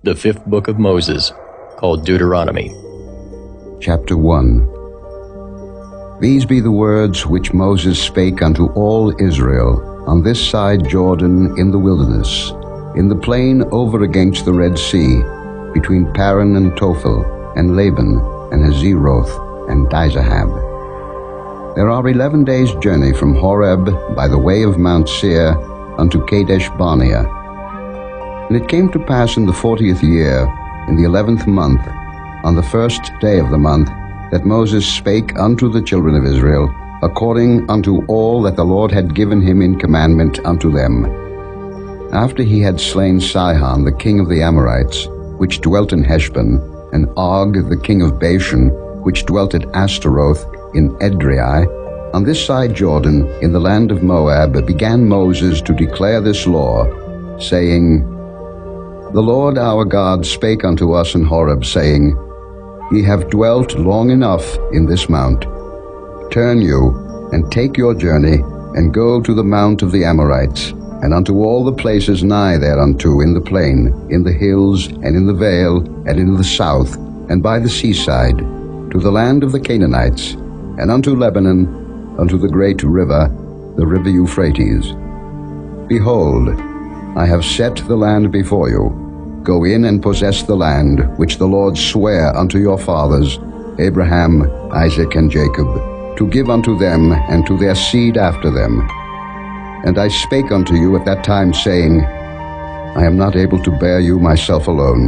The fifth book of Moses, called Deuteronomy. Chapter 1. These be the words which Moses spake unto all Israel on this side Jordan in the wilderness, in the plain over against the Red Sea, between Paran and Tophel, and Laban, and Hazeroth, and Dizahab. There are 11 days' journey from Horeb by the way of Mount Seir unto Kadesh Barnea. And it came to pass in the 40th year, in the 11th month, on the first day of the month, that Moses spake unto the children of Israel, according unto all that the Lord had given him in commandment unto them. After he had slain Sihon the king of the Amorites, which dwelt in Heshbon, and Og the king of Bashan, which dwelt at Ashtaroth in Edrei, on this side Jordan, in the land of Moab, began Moses to declare this law, saying, The Lord our God spake unto us in Horeb, saying, Ye have dwelt long enough in this mount. Turn you, and take your journey, and go to the mount of the Amorites, and unto all the places nigh thereunto in the plain, in the hills, and in the vale, and in the south, and by the seaside, to the land of the Canaanites, and unto Lebanon, unto the great river, the river Euphrates. Behold, I have set the land before you. Go in and possess the land which the Lord sware unto your fathers, Abraham, Isaac, and Jacob, to give unto them and to their seed after them. And I spake unto you at that time, saying, I am not able to bear you myself alone.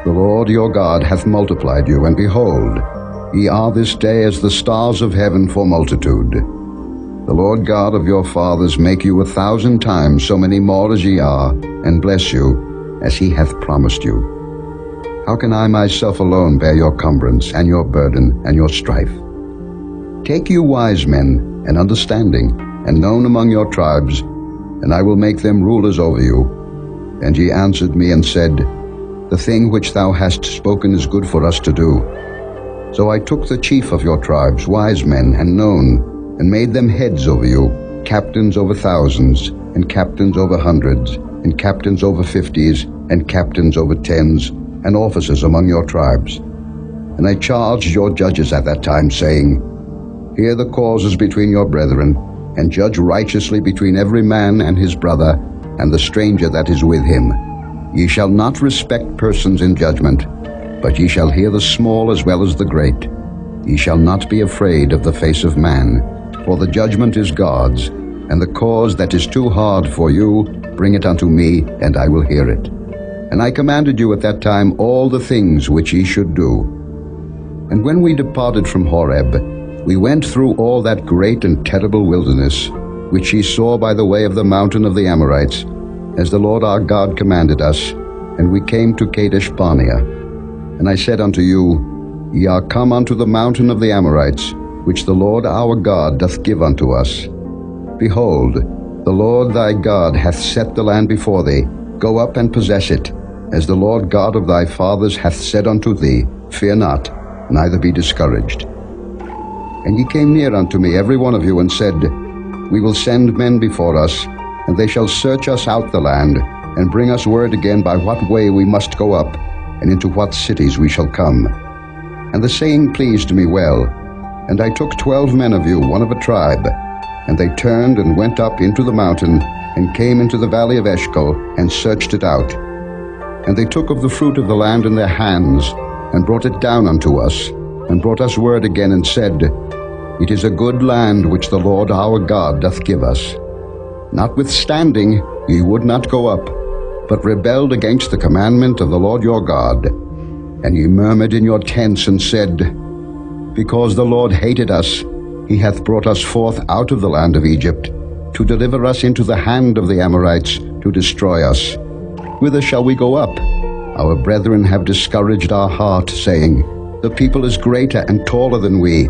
The Lord your God hath multiplied you, and behold, ye are this day as the stars of heaven for multitude. The Lord God of your fathers make you 1,000 times so many more as ye are, and bless you, as he hath promised you. How can I myself alone bear your cumbrance, and your burden, and your strife? Take you wise men, and understanding, and known among your tribes, and I will make them rulers over you. And ye answered me and said, The thing which thou hast spoken is good for us to do. So I took the chief of your tribes, wise men and known, and made them heads over you, captains over thousands, and captains over hundreds, and captains over 50s, and captains over 10s, and officers among your tribes. And I charged your judges at that time, saying, Hear the causes between your brethren, and judge righteously between every man and his brother, and the stranger that is with him. Ye shall not respect persons in judgment, but ye shall hear the small as well as the great. Ye shall not be afraid of the face of man, for the judgment is God's, and the cause that is too hard for you, bring it unto me, and I will hear it. And I commanded you at that time all the things which ye should do. And when we departed from Horeb, we went through all that great and terrible wilderness, which ye saw by the way of the mountain of the Amorites, as the Lord our God commanded us, and we came to Kadesh Barnea. And I said unto you, Ye are come unto the mountain of the Amorites, which the Lord our God doth give unto us. Behold, the Lord thy God hath set the land before thee. Go up and possess it, as the Lord God of thy fathers hath said unto thee, Fear not, neither be discouraged. And ye came near unto me, every one of you, and said, We will send men before us, and they shall search us out the land, and bring us word again by what way we must go up, and into what cities we shall come. And the saying pleased me well. And I took 12 men of you, one of a tribe, and they turned and went up into the mountain, and came into the valley of Eshcol, and searched it out. And they took of the fruit of the land in their hands, and brought it down unto us, and brought us word again, and said, It is a good land which the Lord our God doth give us. Notwithstanding, ye would not go up, but rebelled against the commandment of the Lord your God. And ye murmured in your tents, and said, Because the Lord hated us, he hath brought us forth out of the land of Egypt, to deliver us into the hand of the Amorites, to destroy us. Whither shall we go up? Our brethren have discouraged our heart, saying, The people is greater and taller than we.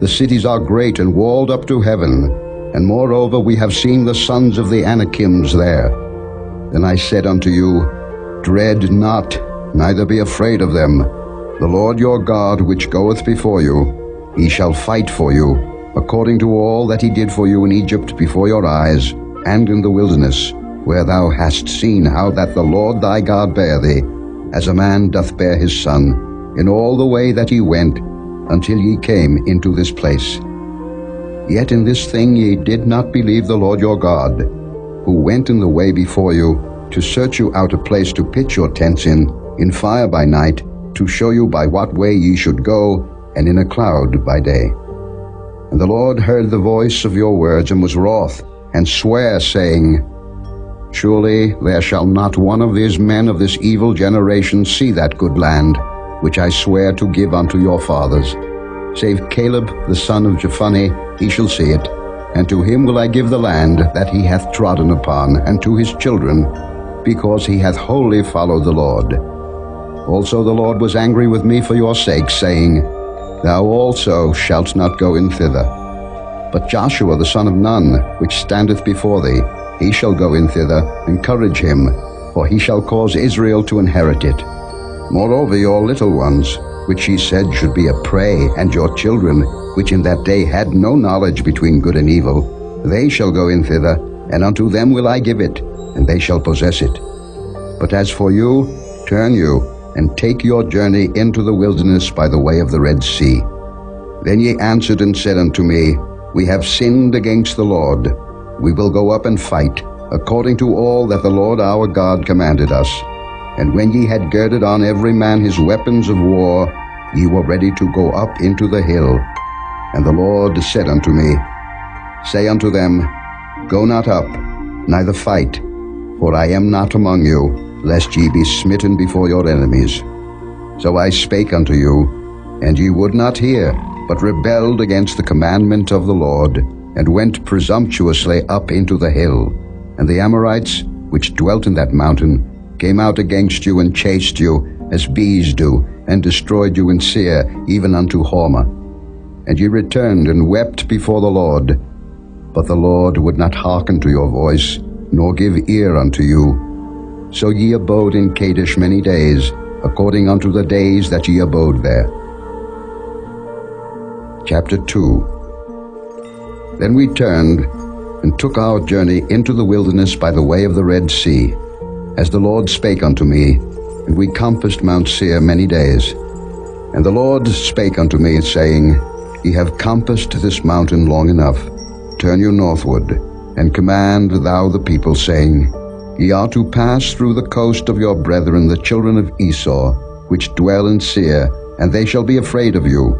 The cities are great and walled up to heaven, and moreover we have seen the sons of the Anakims there. Then I said unto you, Dread not, neither be afraid of them. The Lord your God, which goeth before you, he shall fight for you, according to all that he did for you in Egypt before your eyes, and in the wilderness, where thou hast seen how that the Lord thy God bare thee, as a man doth bear his son, in all the way that ye went, until ye came into this place. Yet in this thing ye did not believe the Lord your God, who went in the way before you, to search you out a place to pitch your tents in fire by night, to show you by what way ye should go, and in a cloud by day. And the Lord heard the voice of your words, and was wroth, and sware, saying, Surely there shall not one of these men of this evil generation see that good land, which I swear to give unto your fathers. Save Caleb the son of Jephunneh, he shall see it, and to him will I give the land that he hath trodden upon, and to his children, because he hath wholly followed the Lord. Also the Lord was angry with me for your sake, saying, Thou also shalt not go in thither. But Joshua the son of Nun, which standeth before thee, he shall go in thither. Encourage him, for he shall cause Israel to inherit it. Moreover, your little ones, which ye said should be a prey, and your children, which in that day had no knowledge between good and evil, they shall go in thither, and unto them will I give it, and they shall possess it. But as for you, turn you, and take your journey into the wilderness by the way of the Red Sea. Then ye answered and said unto me, We have sinned against the Lord. We will go up and fight, according to all that the Lord our God commanded us. And when ye had girded on every man his weapons of war, ye were ready to go up into the hill. And the Lord said unto me, Say unto them, Go not up, neither fight, for I am not among you, lest ye be smitten before your enemies. So I spake unto you, and ye would not hear, but rebelled against the commandment of the Lord, and went presumptuously up into the hill. And the Amorites, which dwelt in that mountain, came out against you, and chased you, as bees do, and destroyed you in Seir, even unto Hormah. And ye returned and wept before the Lord. But the Lord would not hearken to your voice, nor give ear unto you. So ye abode in Kadesh many days, according unto the days that ye abode there. Chapter 2. Then we turned, and took our journey into the wilderness by the way of the Red Sea, as the Lord spake unto me, and we compassed Mount Seir many days. And the Lord spake unto me, saying, Ye have compassed this mountain long enough. Turn you northward, and command thou the people, saying, Ye are to pass through the coast of your brethren the children of Esau, which dwell in Seir, and they shall be afraid of you.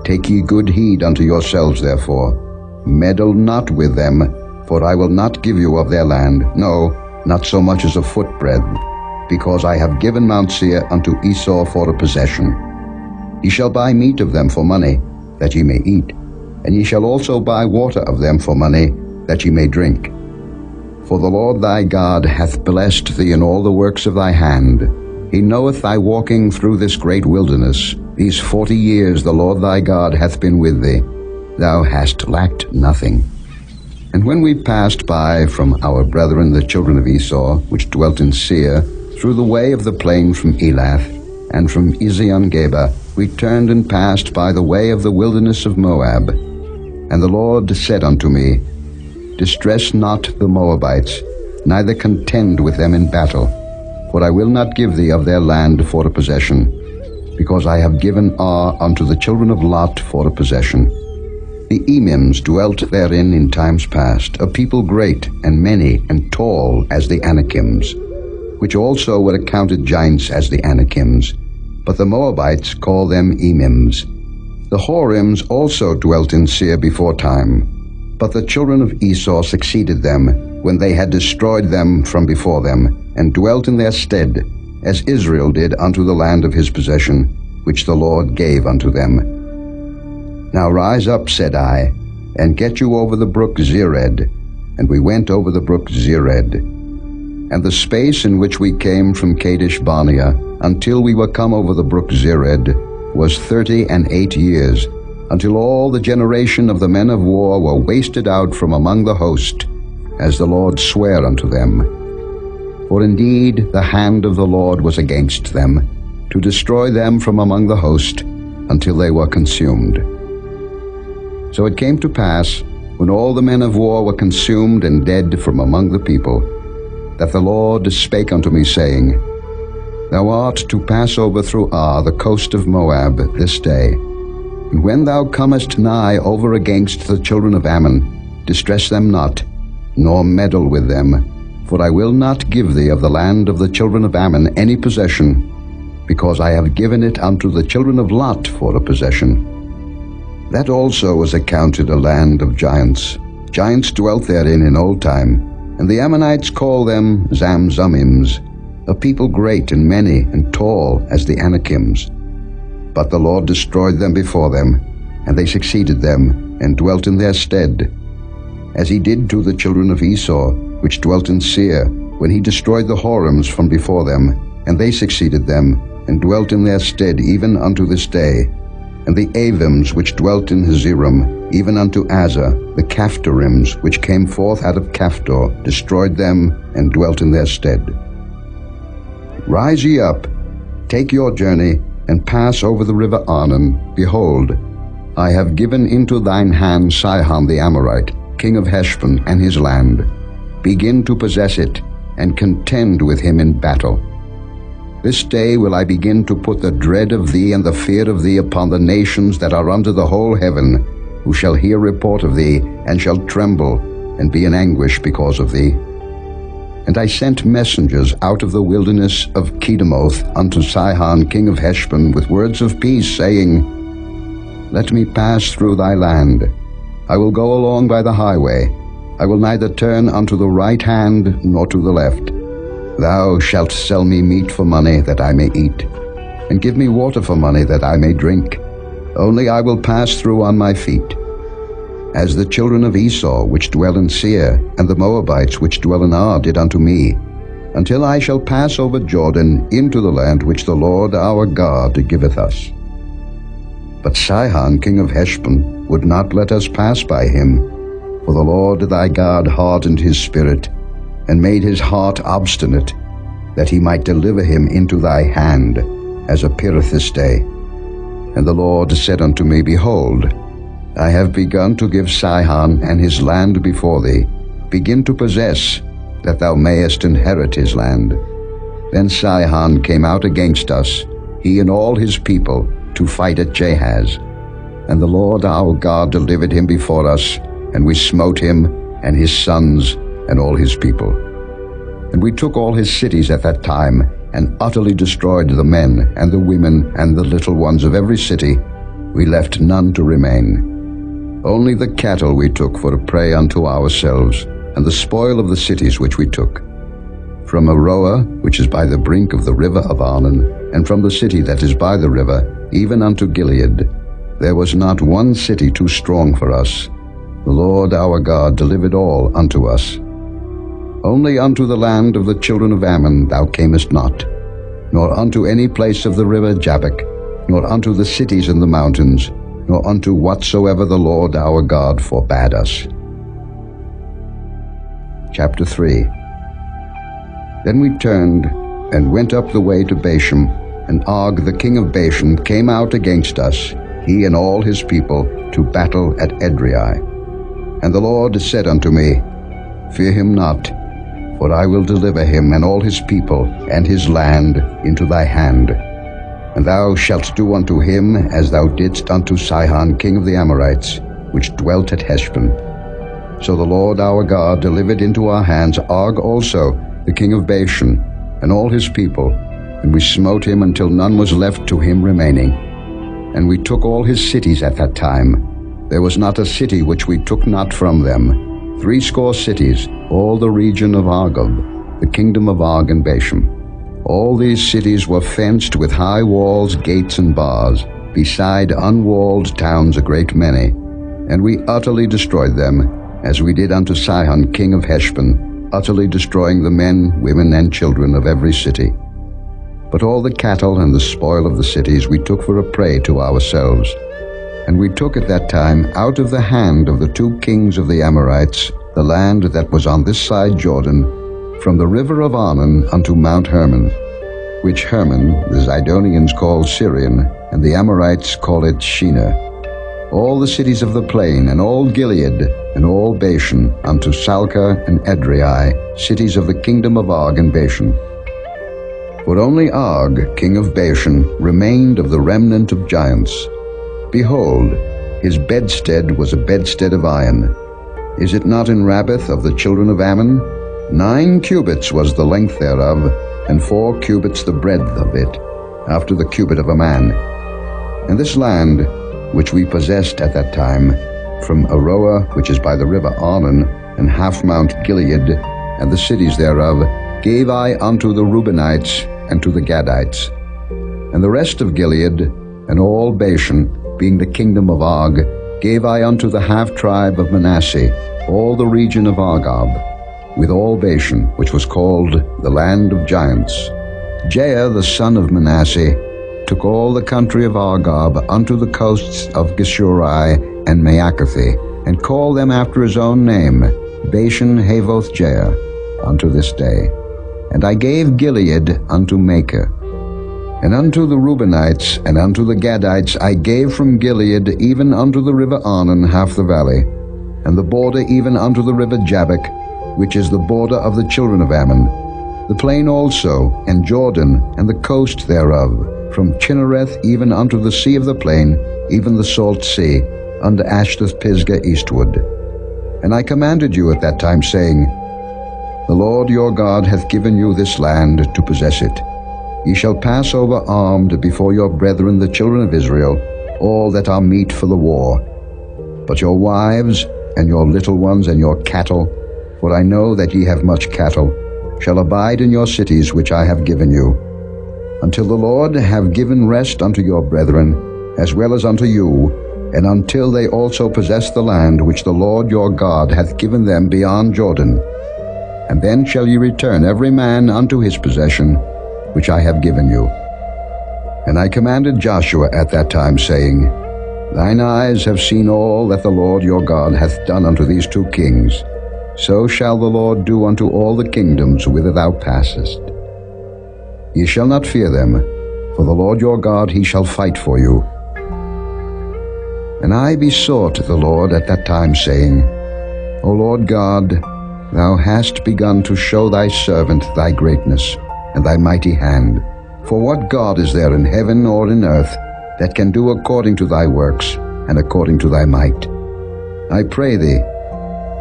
Take ye good heed unto yourselves, therefore. Meddle not with them, for I will not give you of their land, no, not so much as a footbreadth, because I have given Mount Seir unto Esau for a possession. Ye shall buy meat of them for money, that ye may eat, and ye shall also buy water of them for money, that ye may drink. For the Lord thy God hath blessed thee in all the works of thy hand. He knoweth thy walking through this great wilderness. These 40 years the Lord thy God hath been with thee. Thou hast lacked nothing. And when we passed by from our brethren the children of Esau, which dwelt in Seir, through the way of the plain from Elath, and from Ezion-Geber, we turned and passed by the way of the wilderness of Moab. And the Lord said unto me, Distress not the Moabites, neither contend with them in battle, for I will not give thee of their land for a possession, because I have given Ar unto the children of Lot for a possession. The Emims dwelt therein in times past, a people great and many and tall as the Anakims, which also were accounted giants as the Anakims, but the Moabites call them Emims. The Horims also dwelt in Seir before time, but the children of Esau succeeded them when they had destroyed them from before them, and dwelt in their stead, as Israel did unto the land of his possession, which the Lord gave unto them. Now rise up, said I, and get you over the brook Zered. And we went over the brook Zered. And the space in which we came from Kadesh Barnea until we were come over the brook Zered was 38 years, until all the generation of the men of war were wasted out from among the host, as the Lord sware unto them. For indeed the hand of the Lord was against them, to destroy them from among the host, until they were consumed. So it came to pass, when all the men of war were consumed and dead from among the people, that the Lord spake unto me, saying, Thou art to pass over through Ar, the coast of Moab, this day. And when thou comest nigh over against the children of Ammon, distress them not, nor meddle with them, for I will not give thee of the land of the children of Ammon any possession, because I have given it unto the children of Lot for a possession. That also was accounted a land of giants. Giants dwelt therein in old time, and the Ammonites call them Zamzummims, a people great and many and tall as the Anakims. But the Lord destroyed them before them, and they succeeded them, and dwelt in their stead, as he did to the children of Esau, which dwelt in Seir, when he destroyed the Horims from before them, and they succeeded them, and dwelt in their stead even unto this day. And the Avims which dwelt in Hazerim, even unto Azza, the Caphtorims which came forth out of Caphtor, destroyed them, and dwelt in their stead. Rise ye up, take your journey, and pass over the river Arnon. Behold, I have given into thine hand Sihon the Amorite, king of Heshbon, and his land. Begin to possess it, and contend with him in battle. This day will I begin to put the dread of thee and the fear of thee upon the nations that are under the whole heaven, who shall hear report of thee, and shall tremble, and be in anguish because of thee. And I sent messengers out of the wilderness of Kedemoth unto Sihon king of Heshbon with words of peace, saying, Let me pass through thy land. I will go along by the highway. I will neither turn unto the right hand nor to the left. Thou shalt sell me meat for money that I may eat, and give me water for money that I may drink. Only I will pass through on my feet. As the children of Esau which dwell in Seir, and the Moabites which dwell in Ar did unto me, until I shall pass over Jordan into the land which the Lord our God giveth us. But Sihon king of Heshbon would not let us pass by him, for the Lord thy God hardened his spirit, and made his heart obstinate, that he might deliver him into thy hand, as appeareth this day. And the Lord said unto me, Behold, I have begun to give Sihon and his land before thee. Begin to possess, that thou mayest inherit his land. Then Sihon came out against us, he and all his people, to fight at Jahaz. And the Lord our God delivered him before us, and we smote him, and his sons, and all his people. And we took all his cities at that time, and utterly destroyed the men, and the women, and the little ones of every city. We left none to remain. Only the cattle we took for a prey unto ourselves, and the spoil of the cities which we took. From Aroah, which is by the brink of the river of Arnon, and from the city that is by the river, even unto Gilead, there was not one city too strong for us. The Lord our God delivered all unto us. Only unto the land of the children of Ammon thou camest not, nor unto any place of the river Jabbok, nor unto the cities in the mountains, nor unto whatsoever the Lord our God forbade us. Chapter 3. Then we turned and went up the way to Bashan, and Og the king of Bashan came out against us, he and all his people, to battle at Edrei. And the Lord said unto me, Fear him not, for I will deliver him and all his people and his land into thy hand. And thou shalt do unto him as thou didst unto Sihon king of the Amorites, which dwelt at Heshbon. So the Lord our God delivered into our hands Og also, the king of Bashan, and all his people, and we smote him until none was left to him remaining. And we took all his cities at that time. There was not a city which we took not from them, 80 cities, all the region of Argob, the kingdom of Og and Bashan. All these cities were fenced with high walls, gates, and bars, beside unwalled towns a great many. And we utterly destroyed them, as we did unto Sihon king of Heshbon, utterly destroying the men, women, and children of every city. But all the cattle and the spoil of the cities we took for a prey to ourselves. And we took at that time out of the hand of the 2 kings of the Amorites the land that was on this side Jordan, from the river of Arnon unto Mount Hermon, which Hermon the Zidonians call Syrian, and the Amorites call it Shinar. All the cities of the plain, and all Gilead, and all Bashan, unto Salcah and Edrei, cities of the kingdom of Og and Bashan. For only Og, king of Bashan, remained of the remnant of giants. Behold, his bedstead was a bedstead of iron. Is it not in Rabbath of the children of Ammon? 9 cubits was the length thereof, and 4 cubits the breadth of it, after the cubit of a man. And this land, which we possessed at that time, from Aroer, which is by the river Arnon, and half Mount Gilead, and the cities thereof, gave I unto the Reubenites and to the Gadites. And the rest of Gilead, and all Bashan, being the kingdom of Og, gave I unto the half-tribe of Manasseh, all the region of Argob, with all Bashan, which was called the land of giants. Jair, the son of Manasseh, took all the country of Argob unto the coasts of Geshurai and Maacathi, and called them after his own name, Bashan Havoth Jair, unto this day. And I gave Gilead unto Makah. And unto the Reubenites and unto the Gadites I gave from Gilead even unto the river Arnon half the valley, and the border even unto the river Jabbok, which is the border of the children of Ammon, the plain also, and Jordan, and the coast thereof, from Chinnereth even unto the sea of the plain, even the salt sea, unto Ashdoth Pisgah eastward. And I commanded you at that time, saying, The Lord your God hath given you this land to possess it. Ye shall pass over armed before your brethren the children of Israel, all that are meet for the war. But your wives, and your little ones, and your cattle, for I know that ye have much cattle, shall abide in your cities which I have given you, until the Lord have given rest unto your brethren, as well as unto you, and until they also possess the land which the Lord your God hath given them beyond Jordan. And then shall ye return every man unto his possession, which I have given you. And I commanded Joshua at that time, saying, Thine eyes have seen all that the Lord your God hath done unto these 2 kings. So shall the Lord do unto all the kingdoms whither thou passest. Ye shall not fear them, for the Lord your God he shall fight for you. And I besought the Lord at that time, saying, O Lord God, thou hast begun to show thy servant thy greatness, and thy mighty hand. For what God is there in heaven or in earth that can do according to thy works, and according to thy might? I pray thee,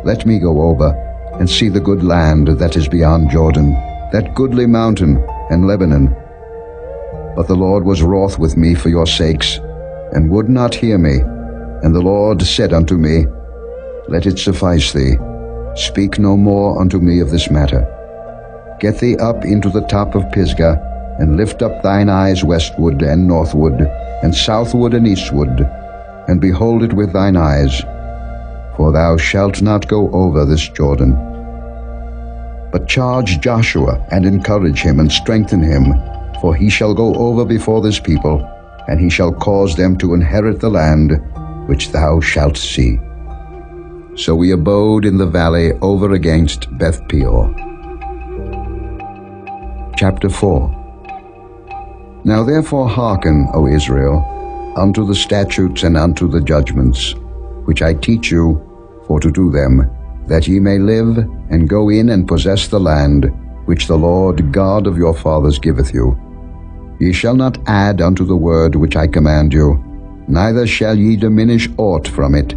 let me go over, and see the good land that is beyond Jordan, that goodly mountain, and Lebanon. But the Lord was wroth with me for your sakes, and would not hear me. And the Lord said unto me, Let it suffice thee. Speak no more unto me of this matter. Get thee up into the top of Pisgah, and lift up thine eyes westward and northward, and southward and eastward, and behold it with thine eyes. For thou shalt not go over this Jordan. But charge Joshua, and encourage him, and strengthen him, for he shall go over before this people, and he shall cause them to inherit the land which thou shalt see. So we abode in the valley over against Beth Peor. Chapter 4. Now therefore hearken, O Israel, unto the statutes and unto the judgments, which I teach you, for to do them, that ye may live, and go in and possess the land which the Lord God of your fathers giveth you. Ye shall not add unto the word which I command you, neither shall ye diminish aught from it,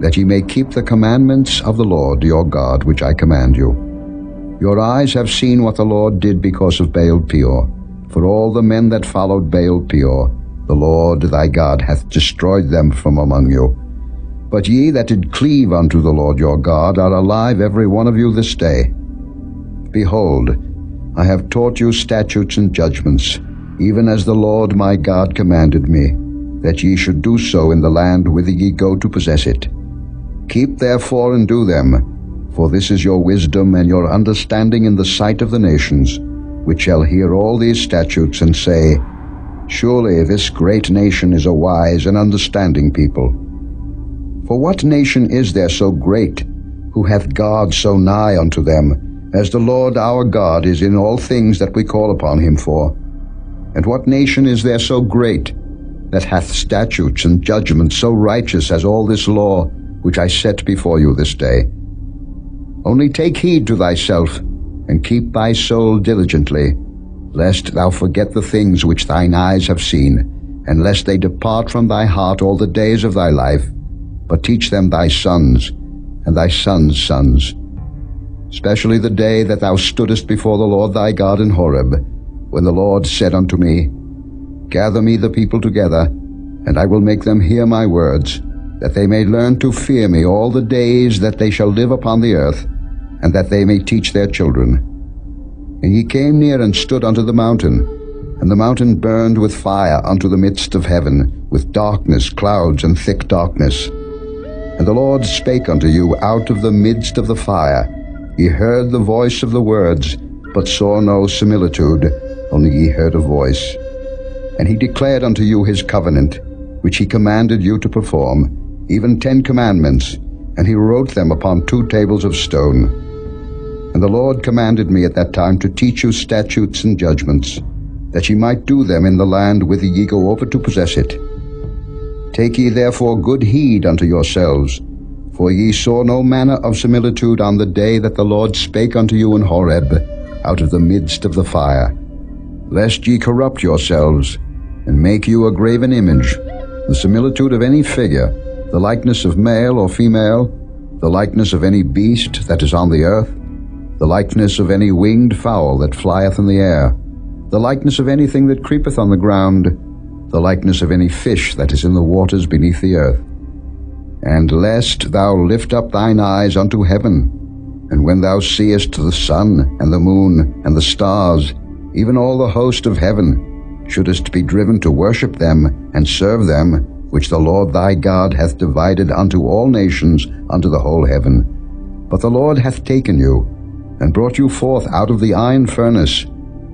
that ye may keep the commandments of the Lord your God which I command you. Your eyes have seen what the Lord did because of Baal Peor. For all the men that followed Baal Peor, the Lord thy God hath destroyed them from among you. But ye that did cleave unto the Lord your God are alive every one of you this day. Behold, I have taught you statutes and judgments, even as the Lord my God commanded me, that ye should do so in the land whither ye go to possess it. Keep therefore and do them, for this is your wisdom and your understanding in the sight of the nations, which shall hear all these statutes and say, Surely this great nation is a wise and understanding people. For what nation is there so great, who hath God so nigh unto them, as the Lord our God is in all things that we call upon him for? And what nation is there so great, that hath statutes and judgments so righteous as all this law, which I set before you this day? Only take heed to thyself, and keep thy soul diligently, lest thou forget the things which thine eyes have seen, and lest they depart from thy heart all the days of thy life, but teach them thy sons, and thy sons' sons. Especially the day that thou stoodest before the Lord thy God in Horeb, when the Lord said unto me, Gather me the people together, and I will make them hear my words, that they may learn to fear me all the days that they shall live upon the earth, and that they may teach their children. And he came near and stood unto the mountain, and the mountain burned with fire unto the midst of heaven, with darkness, clouds, and thick darkness. And the Lord spake unto you out of the midst of the fire. Ye heard the voice of the words, but saw no similitude, only ye heard a voice. And he declared unto you his covenant, which he commanded you to perform, even 10 commandments, and he wrote them upon 2 tables of stone. And the Lord commanded me at that time to teach you statutes and judgments, that ye might do them in the land whither ye go over to possess it. Take ye therefore good heed unto yourselves, for ye saw no manner of similitude on the day that the Lord spake unto you in Horeb, out of the midst of the fire, lest ye corrupt yourselves, and make you a graven image, the similitude of any figure, the likeness of male or female, the likeness of any beast that is on the earth, the likeness of any winged fowl that flieth in the air, the likeness of anything that creepeth on the ground, the likeness of any fish that is in the waters beneath the earth. And lest thou lift up thine eyes unto heaven, and when thou seest the sun and the moon and the stars, even all the host of heaven, shouldest be driven to worship them and serve them, which the Lord thy God hath divided unto all nations under the whole heaven. But the Lord hath taken you, and brought you forth out of the iron furnace,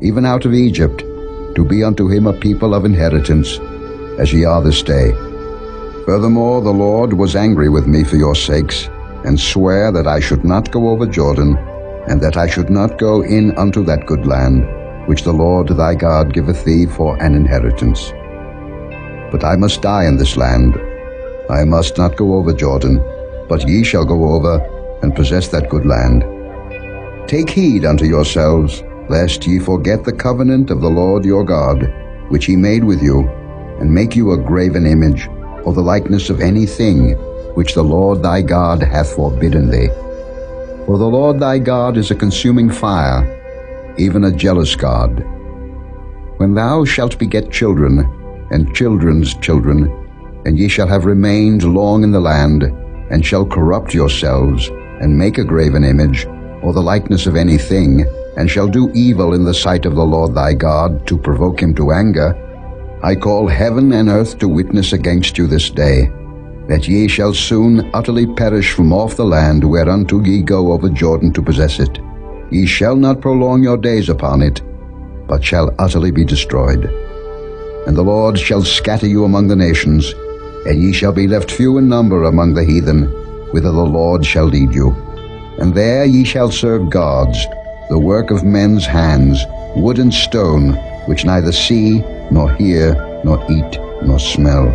even out of Egypt, to be unto him a people of inheritance, as ye are this day. Furthermore, the Lord was angry with me for your sakes, and sware that I should not go over Jordan, and that I should not go in unto that good land, which the Lord thy God giveth thee for an inheritance. But I must die in this land. I must not go over Jordan, but ye shall go over, and possess that good land. Take heed unto yourselves, lest ye forget the covenant of the Lord your God, which he made with you, and make you a graven image, or the likeness of anything which the Lord thy God hath forbidden thee. For the Lord thy God is a consuming fire, even a jealous God. When thou shalt beget children, and children's children, and ye shall have remained long in the land, and shall corrupt yourselves, and make a graven image, or the likeness of anything, and shall do evil in the sight of the Lord thy God, to provoke him to anger, I call heaven and earth to witness against you this day, that ye shall soon utterly perish from off the land whereunto ye go over Jordan to possess it. Ye shall not prolong your days upon it, but shall utterly be destroyed. And the Lord shall scatter you among the nations, and ye shall be left few in number among the heathen, whither the Lord shall lead you. And there ye shall serve gods, the work of men's hands, wood and stone, which neither see, nor hear, nor eat, nor smell.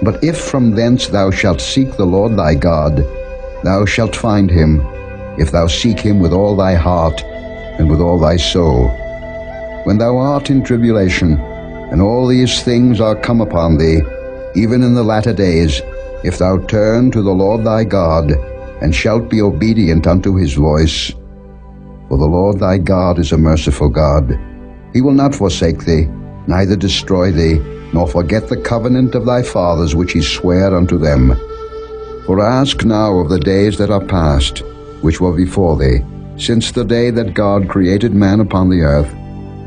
But if from thence thou shalt seek the Lord thy God, thou shalt find him, if thou seek him with all thy heart and with all thy soul. When thou art in tribulation, and all these things are come upon thee, even in the latter days, if thou turn to the Lord thy God, and shalt be obedient unto his voice. For the Lord thy God is a merciful God. He will not forsake thee, neither destroy thee, nor forget the covenant of thy fathers which he sware unto them. For ask now of the days that are past, which were before thee, since the day that God created man upon the earth,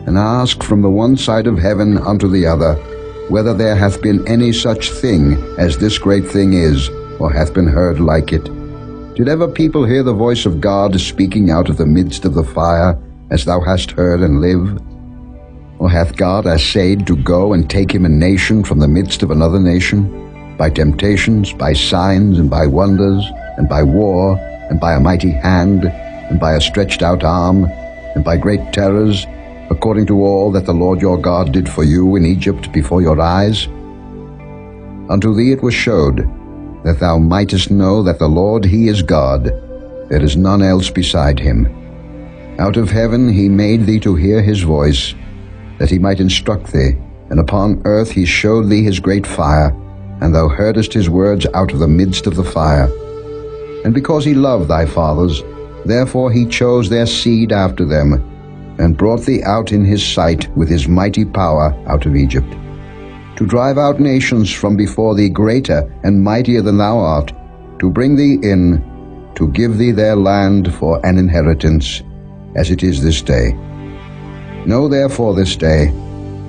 and ask from the one side of heaven unto the other, whether there hath been any such thing as this great thing is, or hath been heard like it. Did ever people hear the voice of God speaking out of the midst of the fire, as thou hast heard and live? Or hath God assayed to go and take him a nation from the midst of another nation, by temptations, by signs, and by wonders, and by war, and by a mighty hand, and by a stretched out arm, and by great terrors, according to all that the Lord your God did for you in Egypt before your eyes? Unto thee it was showed, that thou mightest know that the Lord he is God, there is none else beside him. Out of heaven he made thee to hear his voice, that he might instruct thee, and upon earth he showed thee his great fire, and thou heardest his words out of the midst of the fire. And because he loved thy fathers, therefore he chose their seed after them, and brought thee out in his sight with his mighty power out of Egypt, to drive out nations from before thee greater and mightier than thou art, to bring thee in, to give thee their land for an inheritance, as it is this day. Know therefore this day,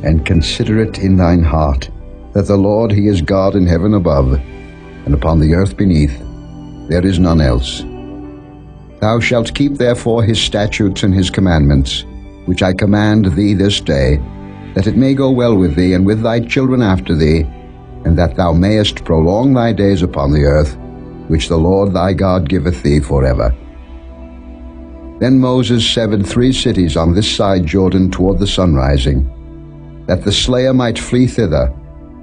and consider it in thine heart, that the Lord he is God in heaven above, and upon the earth beneath. There is none else. Thou shalt keep therefore his statutes and his commandments, which I command thee this day, that it may go well with thee and with thy children after thee, and that thou mayest prolong thy days upon the earth, which the Lord thy God giveth thee forever. Then Moses severed 3 cities on this side Jordan toward the sunrising, that the slayer might flee thither,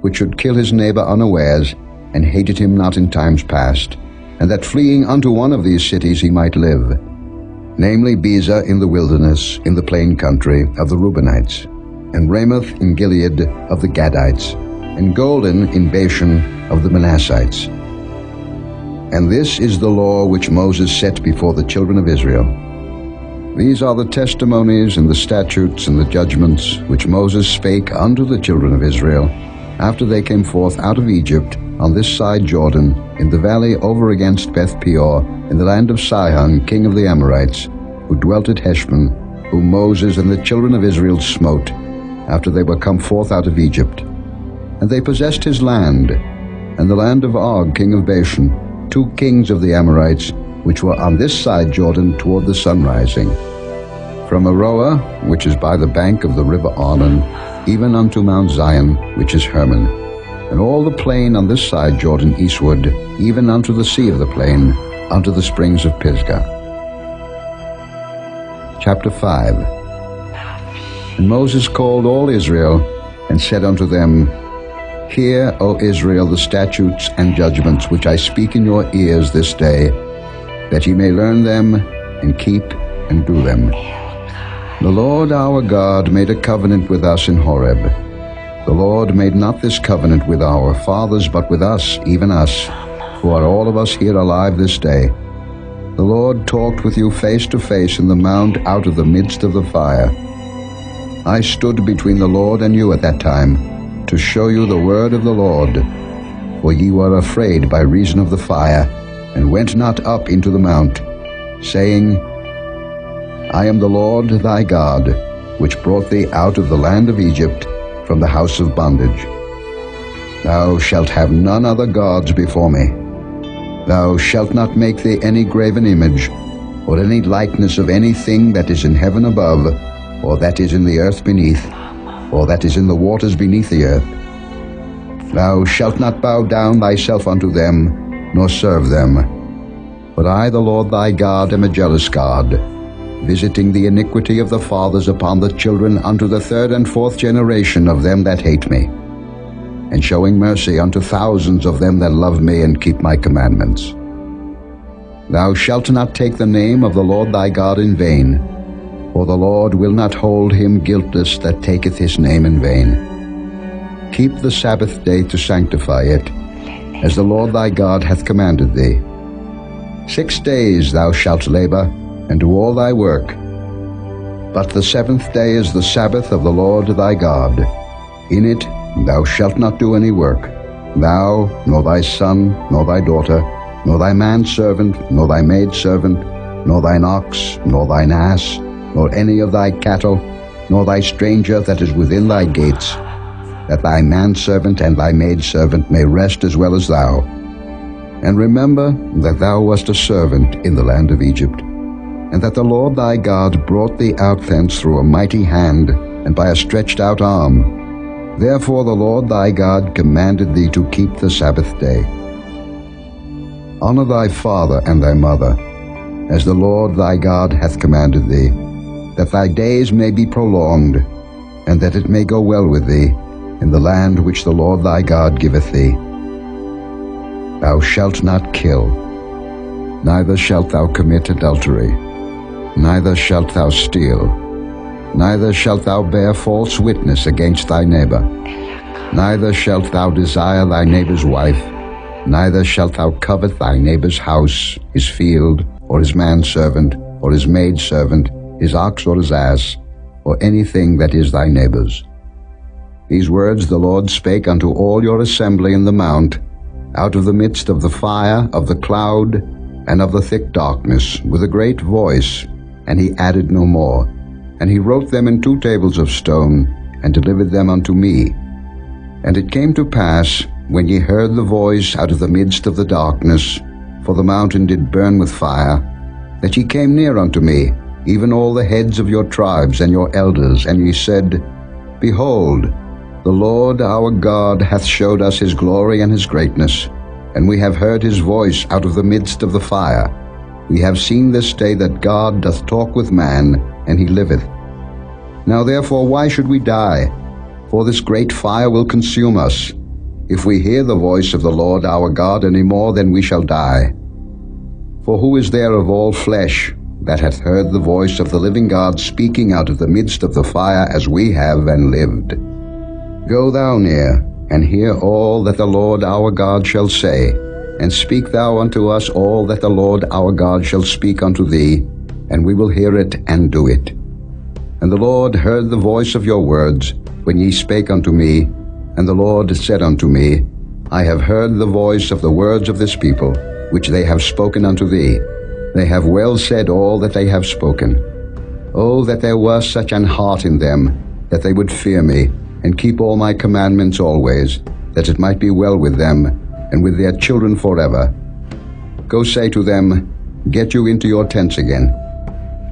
which should kill his neighbor unawares, and hated him not in times past, and that fleeing unto one of these cities he might live, namely Bezer in the wilderness, in the plain country of the Reubenites, and Ramoth in Gilead of the Gadites, and Golden in Bashan of the Manassites. And this is the law which Moses set before the children of Israel. These are the testimonies and the statutes and the judgments which Moses spake unto the children of Israel, after they came forth out of Egypt on this side Jordan, in the valley over against Beth Peor, in the land of Sihon, king of the Amorites, who dwelt at Heshbon, whom Moses and the children of Israel smote, after they were come forth out of Egypt. And they possessed his land, and the land of Og, king of Bashan, 2 kings of the Amorites, which were on this side Jordan toward the sunrising, from Aroer, which is by the bank of the river Arnon, even unto Mount Zion, which is Hermon, and all the plain on this side Jordan eastward, even unto the sea of the plain, unto the springs of Pisgah. Chapter 5. And Moses called all Israel, and said unto them, Hear, O Israel, the statutes and judgments which I speak in your ears this day, that ye may learn them, and keep and do them. The Lord our God made a covenant with us in Horeb. The Lord made not this covenant with our fathers, but with us, even us, who are all of us here alive this day. The Lord talked with you face to face in the mount out of the midst of the fire. I stood between the Lord and you at that time, to show you the word of the Lord. For ye were afraid by reason of the fire, and went not up into the mount, saying, I am the Lord thy God, which brought thee out of the land of Egypt, from the house of bondage. Thou shalt have none other gods before me. Thou shalt not make thee any graven image, or any likeness of anything that is in heaven above, or that is in the earth beneath, or that is in the waters beneath the earth. Thou shalt not bow down thyself unto them, nor serve them. But I, the Lord thy God, am a jealous God, visiting the iniquity of the fathers upon the children unto the 3rd and 4th generation of them that hate me, and showing mercy unto thousands of them that love me and keep my commandments. Thou shalt not take the name of the Lord thy God in vain, for the Lord will not hold him guiltless that taketh his name in vain. Keep the Sabbath day to sanctify it, as the Lord thy God hath commanded thee. 6 days thou shalt labor, and do all thy work. But the 7th day is the Sabbath of the Lord thy God. In it thou shalt not do any work, thou, nor thy son, nor thy daughter, nor thy manservant, nor thy maidservant, nor thine ox, nor thine ass, nor any of thy cattle, nor thy stranger that is within thy gates, that thy manservant and thy maidservant may rest as well as thou. And remember that thou wast a servant in the land of Egypt, and that the Lord thy God brought thee out thence through a mighty hand, and by a stretched out arm. Therefore the Lord thy God commanded thee to keep the Sabbath day. Honor thy father and thy mother, as the Lord thy God hath commanded thee, that thy days may be prolonged, and that it may go well with thee in the land which the Lord thy God giveth thee. Thou shalt not kill, neither shalt thou commit adultery. neither shalt thou steal. Neither shalt thou bear false witness against thy neighbor. Neither shalt thou desire thy neighbor's wife. Neither shalt thou covet thy neighbor's house, his field, or his manservant, or his maidservant, his ox or his ass, or anything that is thy neighbor's. These words the Lord spake unto all your assembly in the mount, out of the midst of the fire, of the cloud, and of the thick darkness, with a great voice, and he added no more. And he wrote them in 2 tables of stone, and delivered them unto me. And it came to pass, when ye heard the voice out of the midst of the darkness, for the mountain did burn with fire, that ye came near unto me, even all the heads of your tribes and your elders, and ye said, Behold, the Lord our God hath showed us his glory and his greatness, and we have heard his voice out of the midst of the fire. We have seen this day that God doth talk with man, and he liveth. Now therefore why should we die? For this great fire will consume us. If we hear the voice of the Lord our God any more, then we shall die. For who is there of all flesh that hath heard the voice of the living God speaking out of the midst of the fire as we have and lived? Go thou near, and hear all that the Lord our God shall say, and speak thou unto us all that the Lord our God shall speak unto thee, and we will hear it and do it. And the Lord heard the voice of your words, when ye spake unto me, and the Lord said unto me, I have heard the voice of the words of this people, which they have spoken unto thee. They have well said all that they have spoken. Oh, that there were such an heart in them, that they would fear me, and keep all my commandments always, that it might be well with them, and with their children forever. Go say to them, Get you into your tents again.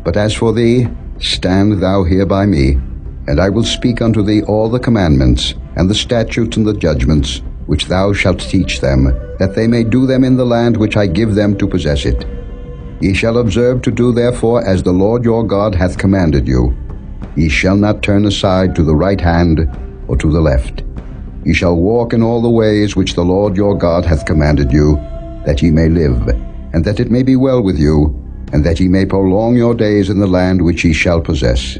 But as for thee, stand thou here by me, and I will speak unto thee all the commandments, and the statutes and the judgments, which thou shalt teach them, that they may do them in the land which I give them to possess it. Ye shall observe to do therefore as the Lord your God hath commanded you. Ye shall not turn aside to the right hand or to the left. Ye shall walk in all the ways which the Lord your God hath commanded you, that ye may live, and that it may be well with you, and that ye may prolong your days in the land which ye shall possess.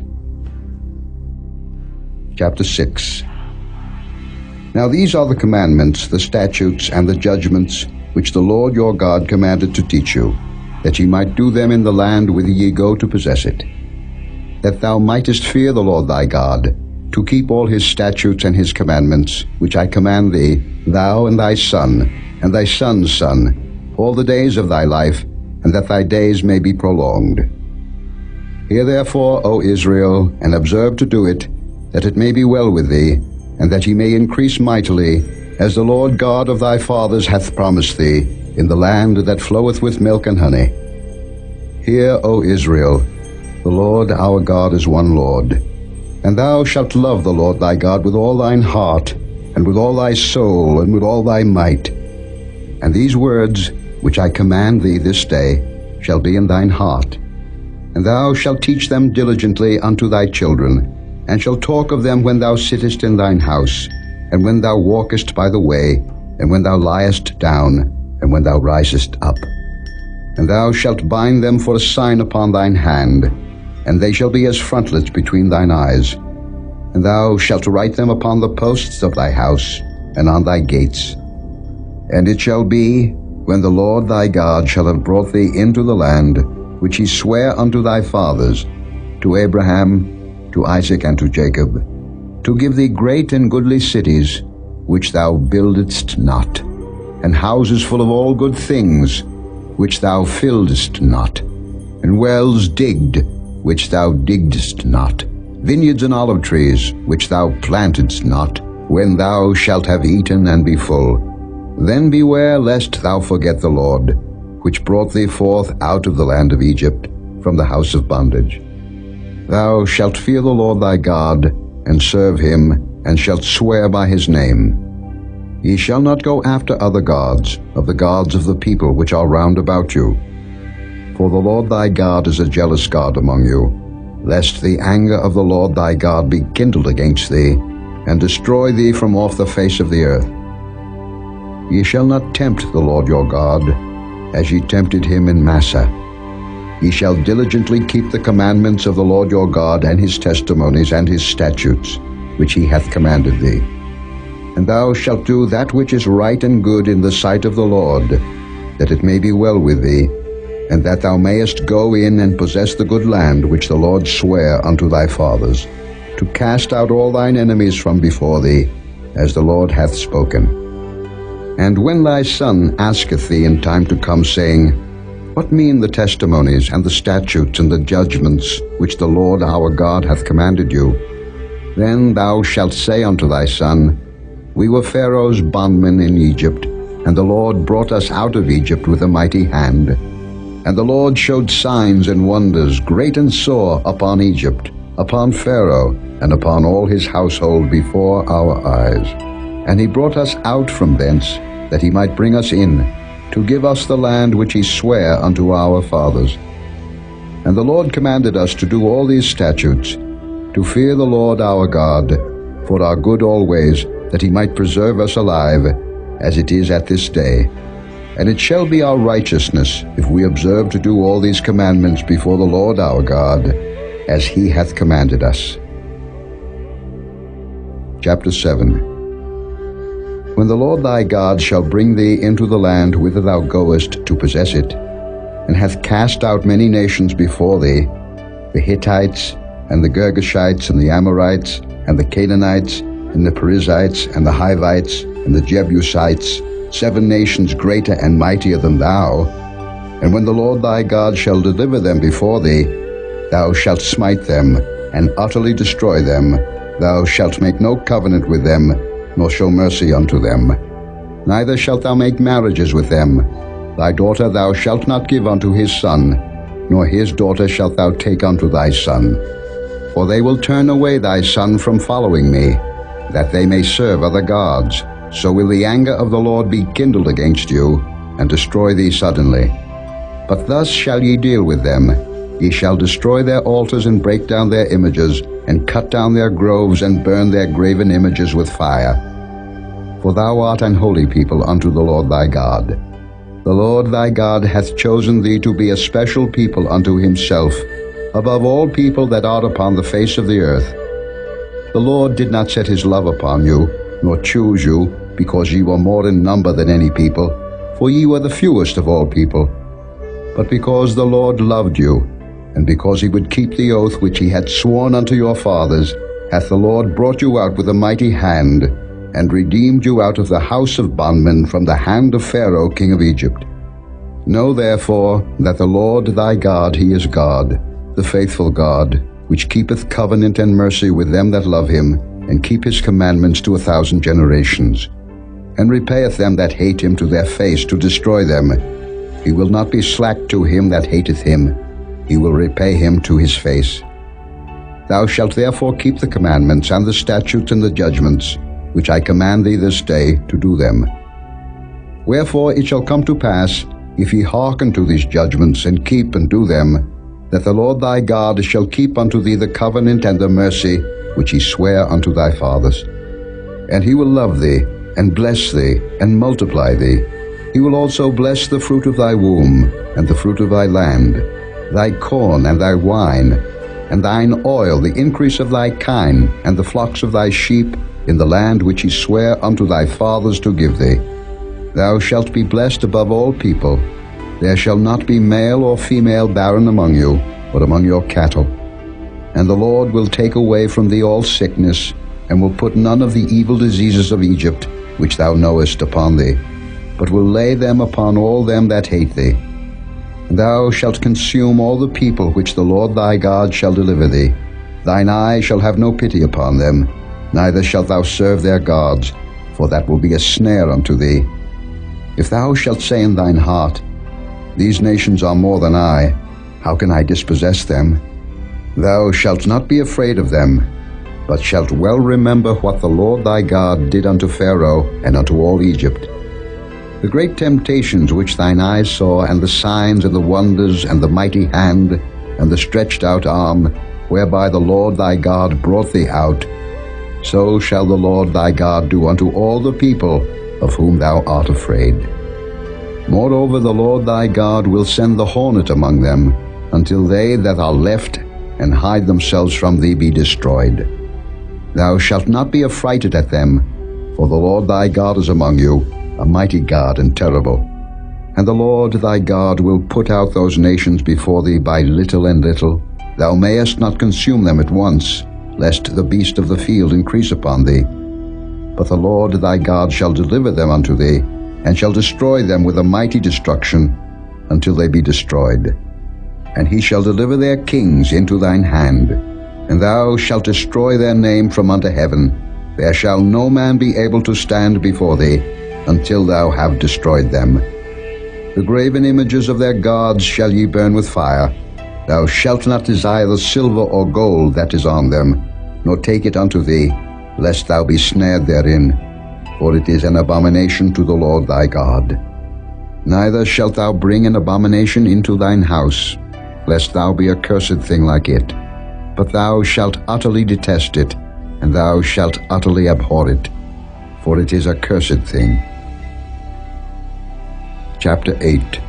Chapter 6. Now these are the commandments, the statutes, and the judgments, which the Lord your God commanded to teach you, that ye might do them in the land whither ye go to possess it, that thou mightest fear the Lord thy God, to keep all his statutes and his commandments, which I command thee, thou and thy son, and thy son's son, all the days of thy life, and that thy days may be prolonged. Hear therefore, O Israel, and observe to do it, that it may be well with thee, and that ye may increase mightily, as the Lord God of thy fathers hath promised thee, in the land that floweth with milk and honey. Hear, O Israel, the Lord our God is one Lord. And thou shalt love the Lord thy God with all thine heart, and with all thy soul, and with all thy might. And these words, which I command thee this day, shall be in thine heart. And thou shalt teach them diligently unto thy children, and shalt talk of them when thou sittest in thine house, and when thou walkest by the way, and when thou liest down, and when thou risest up. And thou shalt bind them for a sign upon thine hand, and they shall be as frontlets between thine eyes. And thou shalt write them upon the posts of thy house, and on thy gates. And it shall be, when the Lord thy God shall have brought thee into the land, which he sware unto thy fathers, to Abraham, to Isaac, and to Jacob, to give thee great and goodly cities, which thou buildedst not, and houses full of all good things, which thou filledst not, and wells digged, which thou diggedst not, vineyards and olive trees, which thou plantedst not, when thou shalt have eaten and be full. Then beware lest thou forget the Lord, which brought thee forth out of the land of Egypt, from the house of bondage. Thou shalt fear the Lord thy God, and serve him, and shalt swear by his name. Ye shall not go after other gods, of the gods of the people which are round about you. For the Lord thy God is a jealous God among you, lest the anger of the Lord thy God be kindled against thee, and destroy thee from off the face of the earth. Ye shall not tempt the Lord your God, as ye tempted him in Massah. ye shall diligently keep the commandments of the Lord your God, and his testimonies, and his statutes, which he hath commanded thee. And thou shalt do that which is right and good in the sight of the Lord, that it may be well with thee, and that thou mayest go in and possess the good land which the Lord sware unto thy fathers, to cast out all thine enemies from before thee, as the Lord hath spoken. And when thy son asketh thee in time to come, saying, What mean the testimonies, and the statutes, and the judgments, which the Lord our God hath commanded you? Then thou shalt say unto thy son, We were Pharaoh's bondmen in Egypt, and the Lord brought us out of Egypt with a mighty hand. And the Lord showed signs and wonders, great and sore, upon Egypt, upon Pharaoh, and upon all his household before our eyes. And he brought us out from thence, that he might bring us in, to give us the land which he sware unto our fathers. And the Lord commanded us to do all these statutes, to fear the Lord our God, for our good always, that he might preserve us alive, as it is at this day. And it shall be our righteousness, if we observe to do all these commandments before the Lord our God, as he hath commanded us. Chapter 7. When the Lord thy God shall bring thee into the land whither thou goest to possess it, and hath cast out many nations before thee, the Hittites, and the Girgashites, and the Amorites, and the Canaanites, and the Perizzites, and the Hivites, and the Jebusites, 7 nations greater and mightier than thou. And when the Lord thy God shall deliver them before thee, thou shalt smite them, and utterly destroy them. Thou shalt make no covenant with them, nor show mercy unto them. Neither shalt thou make marriages with them. Thy daughter thou shalt not give unto his son, nor his daughter shalt thou take unto thy son. For they will turn away thy son from following me, that they may serve other gods. So will the anger of the Lord be kindled against you, and destroy thee suddenly. But thus shall ye deal with them. Ye shall destroy their altars, and break down their images, and cut down their groves, and burn their graven images with fire. For thou art an holy people unto the Lord thy God. The Lord thy God hath chosen thee to be a special people unto himself, above all people that are upon the face of the earth. The Lord did not set his love upon you, nor choose you, because ye were more in number than any people, for ye were the fewest of all people. But because the Lord loved you, and because he would keep the oath which he had sworn unto your fathers, hath the Lord brought you out with a mighty hand, and redeemed you out of the house of bondmen from the hand of Pharaoh king of Egypt. Know therefore that the Lord thy God, he is God, the faithful God, which keepeth covenant and mercy with them that love him, and keep his commandments to 1,000 generations, and repayeth them that hate him to their face, to destroy them. He will not be slack to him that hateth him. He will repay him to his face. Thou shalt therefore keep the commandments, and the statutes, and the judgments, which I command thee this day, to do them. Wherefore it shall come to pass, if ye hearken to these judgments, and keep and do them, that the Lord thy God shall keep unto thee the covenant and the mercy which he sware unto thy fathers. And he will love thee, and bless thee, and multiply thee. He will also bless the fruit of thy womb, and the fruit of thy land, thy corn and thy wine, and thine oil, the increase of thy kine, and the flocks of thy sheep, in the land which he sware unto thy fathers to give thee. Thou shalt be blessed above all people. There shall not be male or female barren among you, but among your cattle. And the Lord will take away from thee all sickness, and will put none of the evil diseases of Egypt, which thou knowest, upon thee, but will lay them upon all them that hate thee. And thou shalt consume all the people which the Lord thy God shall deliver thee. Thine eye shall have no pity upon them, neither shalt thou serve their gods, for that will be a snare unto thee. If thou shalt say in thine heart, These nations are more than I, how can I dispossess them? Thou shalt not be afraid of them, but shalt well remember what the Lord thy God did unto Pharaoh and unto all Egypt. The great temptations which thine eyes saw, and the signs and the wonders, and the mighty hand, and the stretched out arm, whereby the Lord thy God brought thee out, so shall the Lord thy God do unto all the people of whom thou art afraid. Moreover, the Lord thy God will send the hornet among them, until they that are left and hide themselves from thee be destroyed. Thou shalt not be affrighted at them, for the Lord thy God is among you, a mighty God and terrible. And the Lord thy God will put out those nations before thee by little and little. Thou mayest not consume them at once, lest the beast of the field increase upon thee. But the Lord thy God shall deliver them unto thee, and shall destroy them with a mighty destruction, until they be destroyed. And he shall deliver their kings into thine hand, and thou shalt destroy their name from under heaven. There shall no man be able to stand before thee, until thou have destroyed them. The graven images of their gods shall ye burn with fire. Thou shalt not desire the silver or gold that is on them, nor take it unto thee, lest thou be snared therein, for it is an abomination to the Lord thy God. Neither shalt thou bring an abomination into thine house, lest thou be a cursed thing like it. But thou shalt utterly detest it, and thou shalt utterly abhor it, for it is a cursed thing. Chapter 8.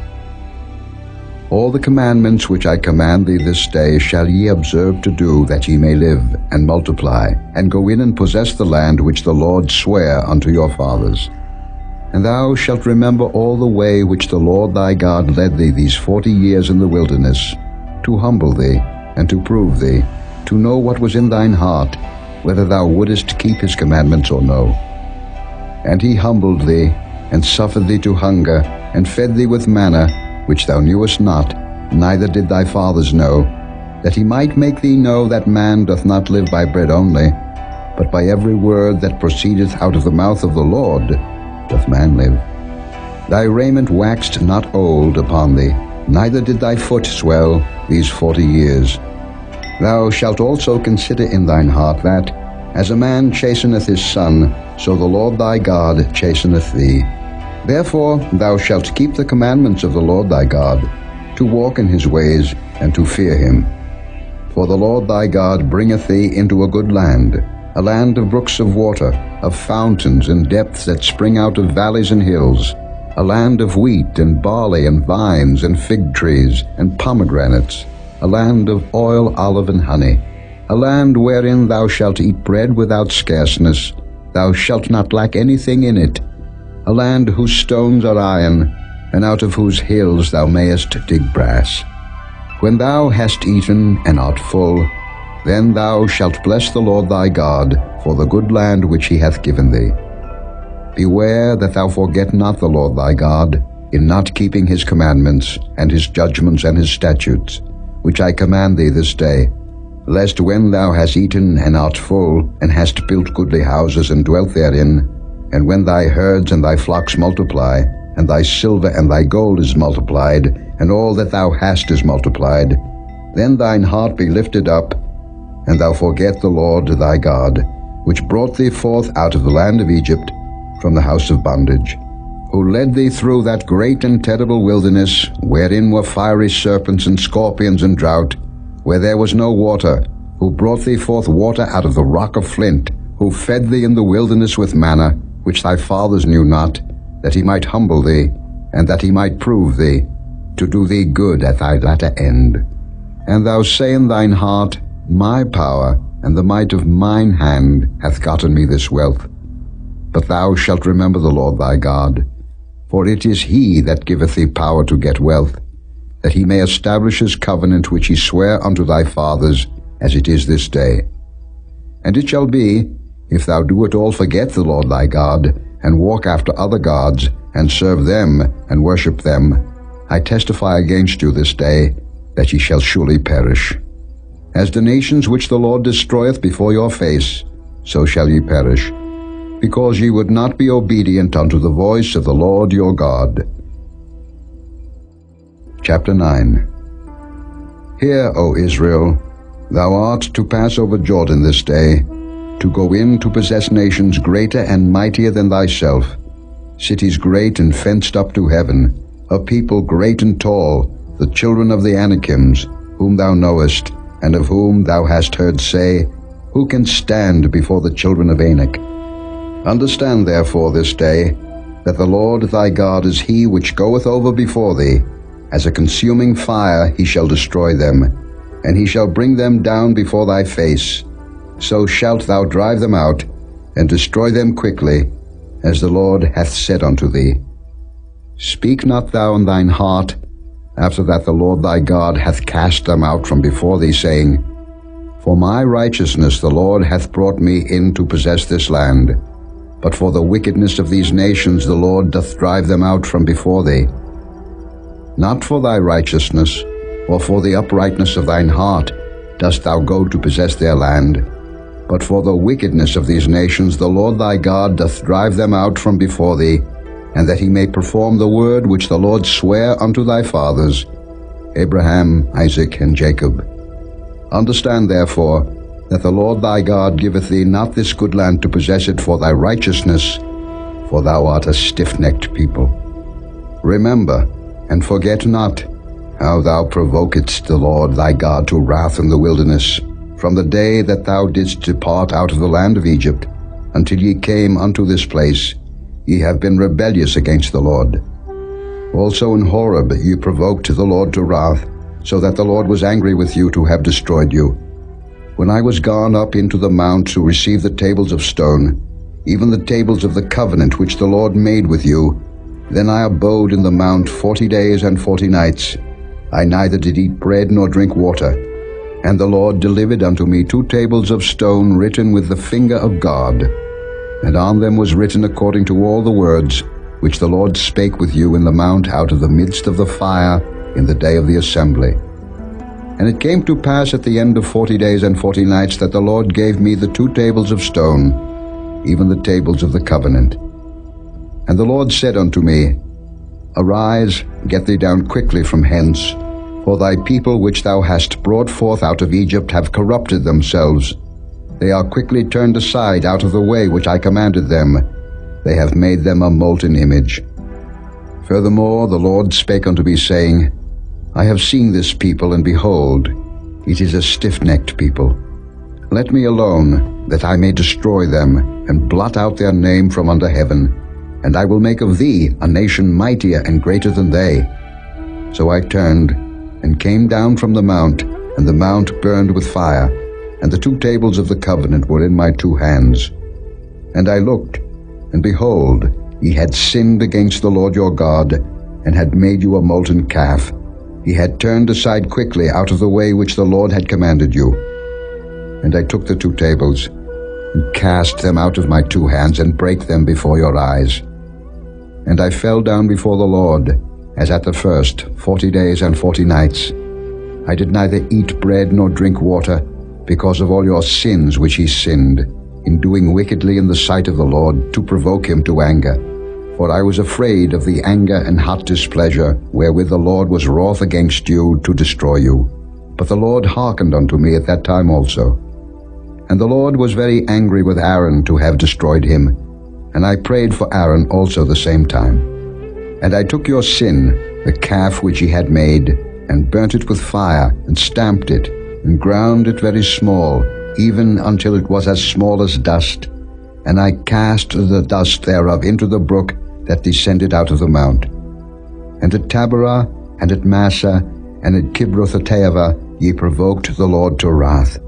All the commandments which I command thee this day shall ye observe to do, that ye may live, and multiply, and go in and possess the land which the Lord sware unto your fathers. And thou shalt remember all the way which the Lord thy God led thee these 40 years in the wilderness, to humble thee, and to prove thee, to know what was in thine heart, whether thou wouldest keep his commandments or no. And he humbled thee, and suffered thee to hunger, and fed thee with manna, which thou knewest not, neither did thy fathers know, that he might make thee know that man doth not live by bread only, but by every word that proceedeth out of the mouth of the Lord doth man live. Thy raiment waxed not old upon thee, neither did thy foot swell these 40 years. Thou shalt also consider in thine heart that, as a man chasteneth his son, so the Lord thy God chasteneth thee. Therefore thou shalt keep the commandments of the Lord thy God, to walk in his ways, and to fear him. For the Lord thy God bringeth thee into a good land, a land of brooks of water, of fountains and depths that spring out of valleys and hills, a land of wheat and barley and vines and fig trees and pomegranates, a land of oil, olive, and honey, a land wherein thou shalt eat bread without scarceness, thou shalt not lack anything in it, a land whose stones are iron, and out of whose hills thou mayest dig brass. When thou hast eaten and art full, then thou shalt bless the Lord thy God for the good land which he hath given thee. Beware that thou forget not the Lord thy God, in not keeping his commandments, and his judgments, and his statutes, which I command thee this day, lest when thou hast eaten and art full, and hast built goodly houses and dwelt therein, and when thy herds and thy flocks multiply, and thy silver and thy gold is multiplied, and all that thou hast is multiplied, then thine heart be lifted up, and thou forget the Lord thy God, which brought thee forth out of the land of Egypt, from the house of bondage, who led thee through that great and terrible wilderness, wherein were fiery serpents and scorpions and drought, where there was no water, who brought thee forth water out of the rock of flint, who fed thee in the wilderness with manna, which thy fathers knew not, that he might humble thee, and that he might prove thee, to do thee good at thy latter end. And thou say in thine heart, My power and the might of mine hand hath gotten me this wealth. But thou shalt remember the Lord thy God, for it is he that giveth thee power to get wealth, that he may establish his covenant which he sware unto thy fathers, as it is this day. And it shall be, if thou do at all forget the Lord thy God, and walk after other gods, and serve them, and worship them, I testify against you this day, that ye shall surely perish. As the nations which the Lord destroyeth before your face, so shall ye perish, because ye would not be obedient unto the voice of the Lord your God. Chapter 9. Hear, O Israel, thou art to pass over Jordan this day, to go in to possess nations greater and mightier than thyself, cities great and fenced up to heaven, a people great and tall, the children of the Anakims, whom thou knowest, and of whom thou hast heard say, Who can stand before the children of Anak? Understand therefore this day, that the Lord thy God is he which goeth over before thee, As a consuming fire he shall destroy them, and he shall bring them down before thy face. So shalt thou drive them out, and destroy them quickly, as the Lord hath said unto thee. Speak not thou in thine heart, after that the Lord thy God hath cast them out from before thee, saying, For my righteousness the Lord hath brought me in to possess this land. But for the wickedness of these nations the Lord doth drive them out from before thee. Not for thy righteousness, or for the uprightness of thine heart, dost thou go to possess their land, but for the wickedness of these nations the Lord thy God doth drive them out from before thee, and that he may perform the word which the Lord sware unto thy fathers, Abraham, Isaac, and Jacob. Understand therefore that the Lord thy God giveth thee not this good land to possess it for thy righteousness, for thou art a stiff-necked people. Remember, and forget not, how thou provokedst the Lord thy God to wrath in the wilderness, from the day that thou didst depart out of the land of Egypt, until ye came unto this place. Ye have been rebellious against the Lord. Also in Horeb ye provoked the Lord to wrath, so that the Lord was angry with you to have destroyed you. When I was gone up into the mount to receive the tables of stone, even the tables of the covenant which the Lord made with you, then I abode in the mount 40 days and 40 nights. I neither did eat bread nor drink water. And the Lord delivered unto me 2 tables of stone written with the finger of God, and on them was written according to all the words which the Lord spake with you in the mount out of the midst of the fire in the day of the assembly. And it came to pass at the end of 40 days and 40 nights that the Lord gave me the 2 tables of stone, even the tables of the covenant. And the Lord said unto me, Arise, get thee down quickly from hence, for thy people which thou hast brought forth out of Egypt have corrupted themselves. They are quickly turned aside out of the way which I commanded them. They have made them a molten image. Furthermore the Lord spake unto me, saying, I have seen this people, and behold, it is a stiff-necked people. Let me alone, that I may destroy them, and blot out their name from under heaven. And I will make of thee a nation mightier and greater than they. So I turned, and came down from the mount, and the mount burned with fire, and the 2 tables of the covenant were in my 2 hands. And I looked, and behold, ye had sinned against the Lord your God, and had made you a molten calf. Ye had turned aside quickly out of the way which the Lord had commanded you. And I took the 2 tables, and cast them out of my 2 hands, and brake them before your eyes. And I fell down before the Lord, as at the first 40 days and 40 nights. I did neither eat bread nor drink water, because of all your sins which ye sinned, in doing wickedly in the sight of the Lord, to provoke him to anger. For I was afraid of the anger and hot displeasure, wherewith the Lord was wroth against you to destroy you. But the Lord hearkened unto me at that time also. And the Lord was very angry with Aaron to have destroyed him, and I prayed for Aaron also the same time. And I took your sin, the calf which ye had made, and burnt it with fire, and stamped it, and ground it very small, even until it was as small as dust. And I cast the dust thereof into the brook that descended out of the mount. And at Taberah, and at Massa, and at Kibroth-hattaavah ye provoked the Lord to wrath.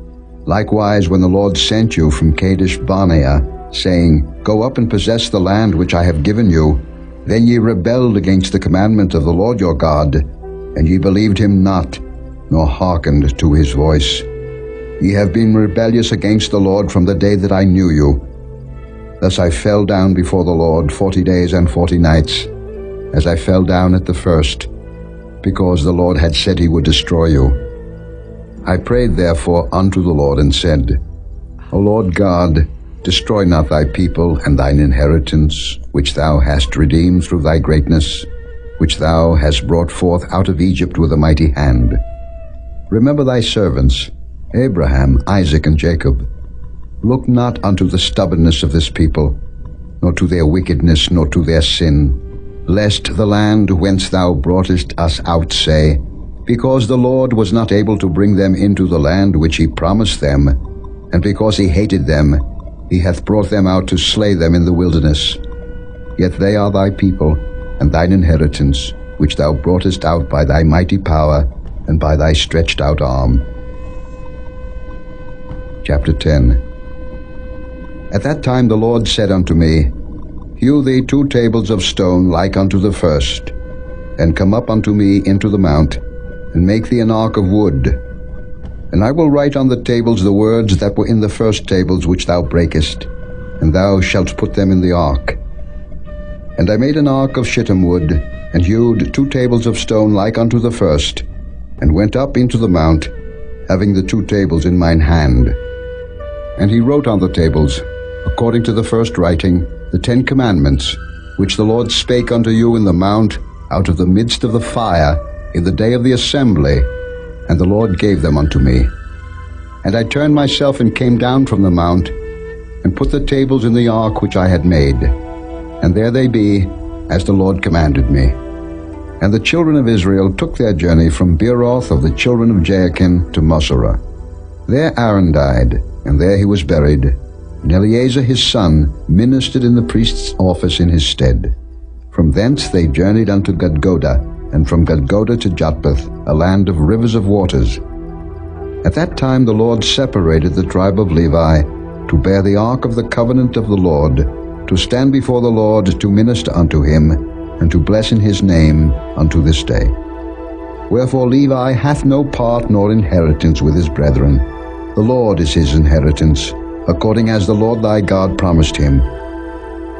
Likewise, when the Lord sent you from Kadesh-barnea, saying, Go up and possess the land which I have given you, then ye rebelled against the commandment of the Lord your God, and ye believed him not, nor hearkened to his voice. Ye have been rebellious against the Lord from the day that I knew you. Thus I fell down before the Lord 40 days and 40 nights, as I fell down at the first, because the Lord had said he would destroy you. I prayed therefore unto the Lord, and said, O Lord God, destroy not thy people and thine inheritance, which thou hast redeemed through thy greatness, which thou hast brought forth out of Egypt with a mighty hand. Remember thy servants, Abraham, Isaac, and Jacob. Look not unto the stubbornness of this people, nor to their wickedness, nor to their sin, lest the land whence thou broughtest us out say, Because the Lord was not able to bring them into the land which he promised them, and because he hated them, he hath brought them out to slay them in the wilderness. Yet they are thy people, and thine inheritance, which thou broughtest out by thy mighty power and by thy stretched out arm. Chapter 10. At that time the Lord said unto me, Hew thee 2 tables of stone like unto the first, and come up unto me into the mount, and make thee an ark of wood. And I will write on the tables the words that were in the first tables which thou breakest, and thou shalt put them in the ark. And I made an ark of shittim wood, and hewed 2 tables of stone like unto the first, and went up into the mount, having the 2 tables in mine hand. And he wrote on the tables, according to the first writing, the 10 commandments, which the Lord spake unto you in the mount, out of the midst of the fire, in the day of the assembly, and the Lord gave them unto me. And I turned myself and came down from the mount, and put the tables in the ark which I had made. And there they be, as the Lord commanded me. And the children of Israel took their journey from Beeroth of the children of Jaakan to Moserah. There Aaron died, and there he was buried, and Eleazar his son ministered in the priest's office in his stead. From thence they journeyed unto Gudgodah, and from Gudgodah to Jotbath, a land of rivers of waters. At that time the Lord separated the tribe of Levi, to bear the ark of the covenant of the Lord, to stand before the Lord to minister unto him, and to bless in his name unto this day. Wherefore Levi hath no part nor inheritance with his brethren. The Lord is his inheritance, according as the Lord thy God promised him.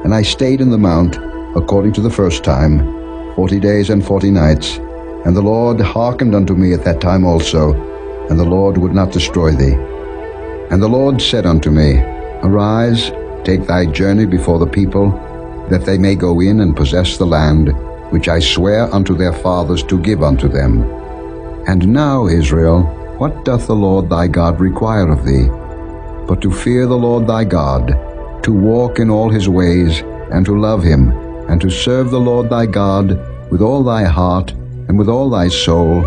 And I stayed in the mount, according to the first time, 40 days and 40 nights. And the Lord hearkened unto me at that time also, and the Lord would not destroy thee. And the Lord said unto me, Arise, take thy journey before the people, that they may go in and possess the land, which I swear unto their fathers to give unto them. And now, Israel, what doth the Lord thy God require of thee, but to fear the Lord thy God, to walk in all his ways, and to love him, and to serve the Lord thy God with all thy heart and with all thy soul,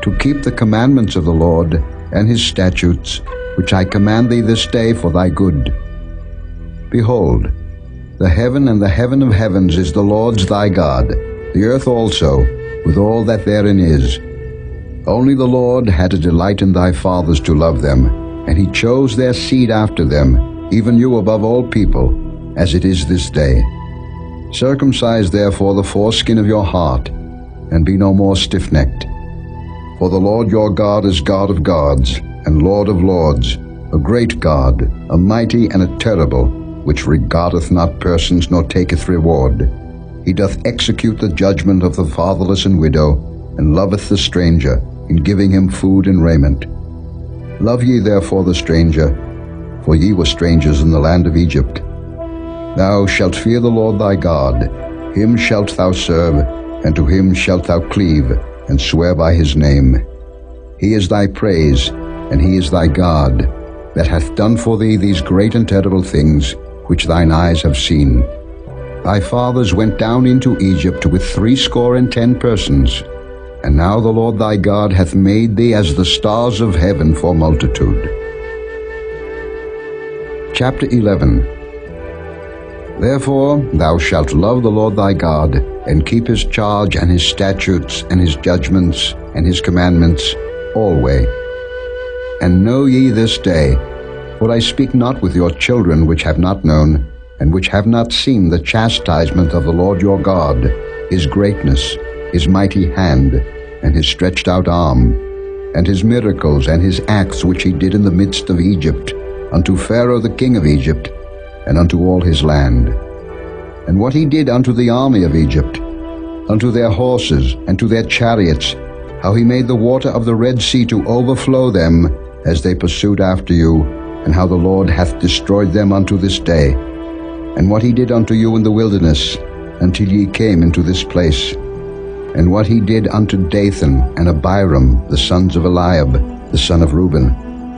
to keep the commandments of the Lord and his statutes, which I command thee this day for thy good. Behold, the heaven and the heaven of heavens is the Lord's thy God, the earth also, with all that therein is. Only the Lord had a delight in thy fathers to love them, and he chose their seed after them, even you above all people, as it is this day. Circumcise therefore the foreskin of your heart, and be no more stiff-necked. For the Lord your God is God of gods, and Lord of lords, a great God, a mighty and a terrible, which regardeth not persons nor taketh reward. He doth execute the judgment of the fatherless and widow, and loveth the stranger, in giving him food and raiment. Love ye therefore the stranger, for ye were strangers in the land of Egypt. Thou shalt fear the Lord thy God, him shalt thou serve, and to him shalt thou cleave, and swear by his name. He is thy praise, and he is thy God, that hath done for thee these great and terrible things, which thine eyes have seen. Thy fathers went down into Egypt with 60 persons, and now the Lord thy God hath made thee as the stars of heaven for multitude. Chapter 11. Therefore thou shalt love the Lord thy God, and keep his charge and his statutes and his judgments and his commandments alway. And know ye this day, for I speak not with your children which have not known, and which have not seen the chastisement of the Lord your God, his greatness, his mighty hand, and his stretched out arm, and his miracles and his acts which he did in the midst of Egypt, unto Pharaoh the king of Egypt, and unto all his land. And what he did unto the army of Egypt, unto their horses and to their chariots, how he made the water of the Red Sea to overflow them as they pursued after you, and how the Lord hath destroyed them unto this day. And what he did unto you in the wilderness, until ye came into this place. And what he did unto Dathan and Abiram, the sons of Eliab, the son of Reuben,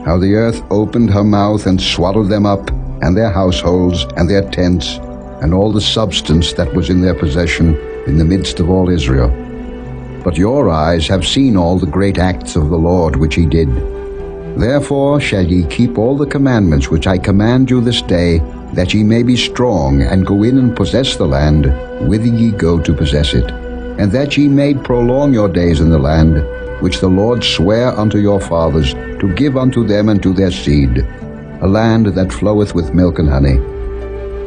how the earth opened her mouth and swallowed them up, and their households, and their tents, and all the substance that was in their possession, in the midst of all Israel. But your eyes have seen all the great acts of the Lord which he did. Therefore shall ye keep all the commandments which I command you this day, that ye may be strong, and go in and possess the land, whither ye go to possess it. and that ye may prolong your days in the land, which the Lord sware unto your fathers, to give unto them and to their seed, a land that floweth with milk and honey.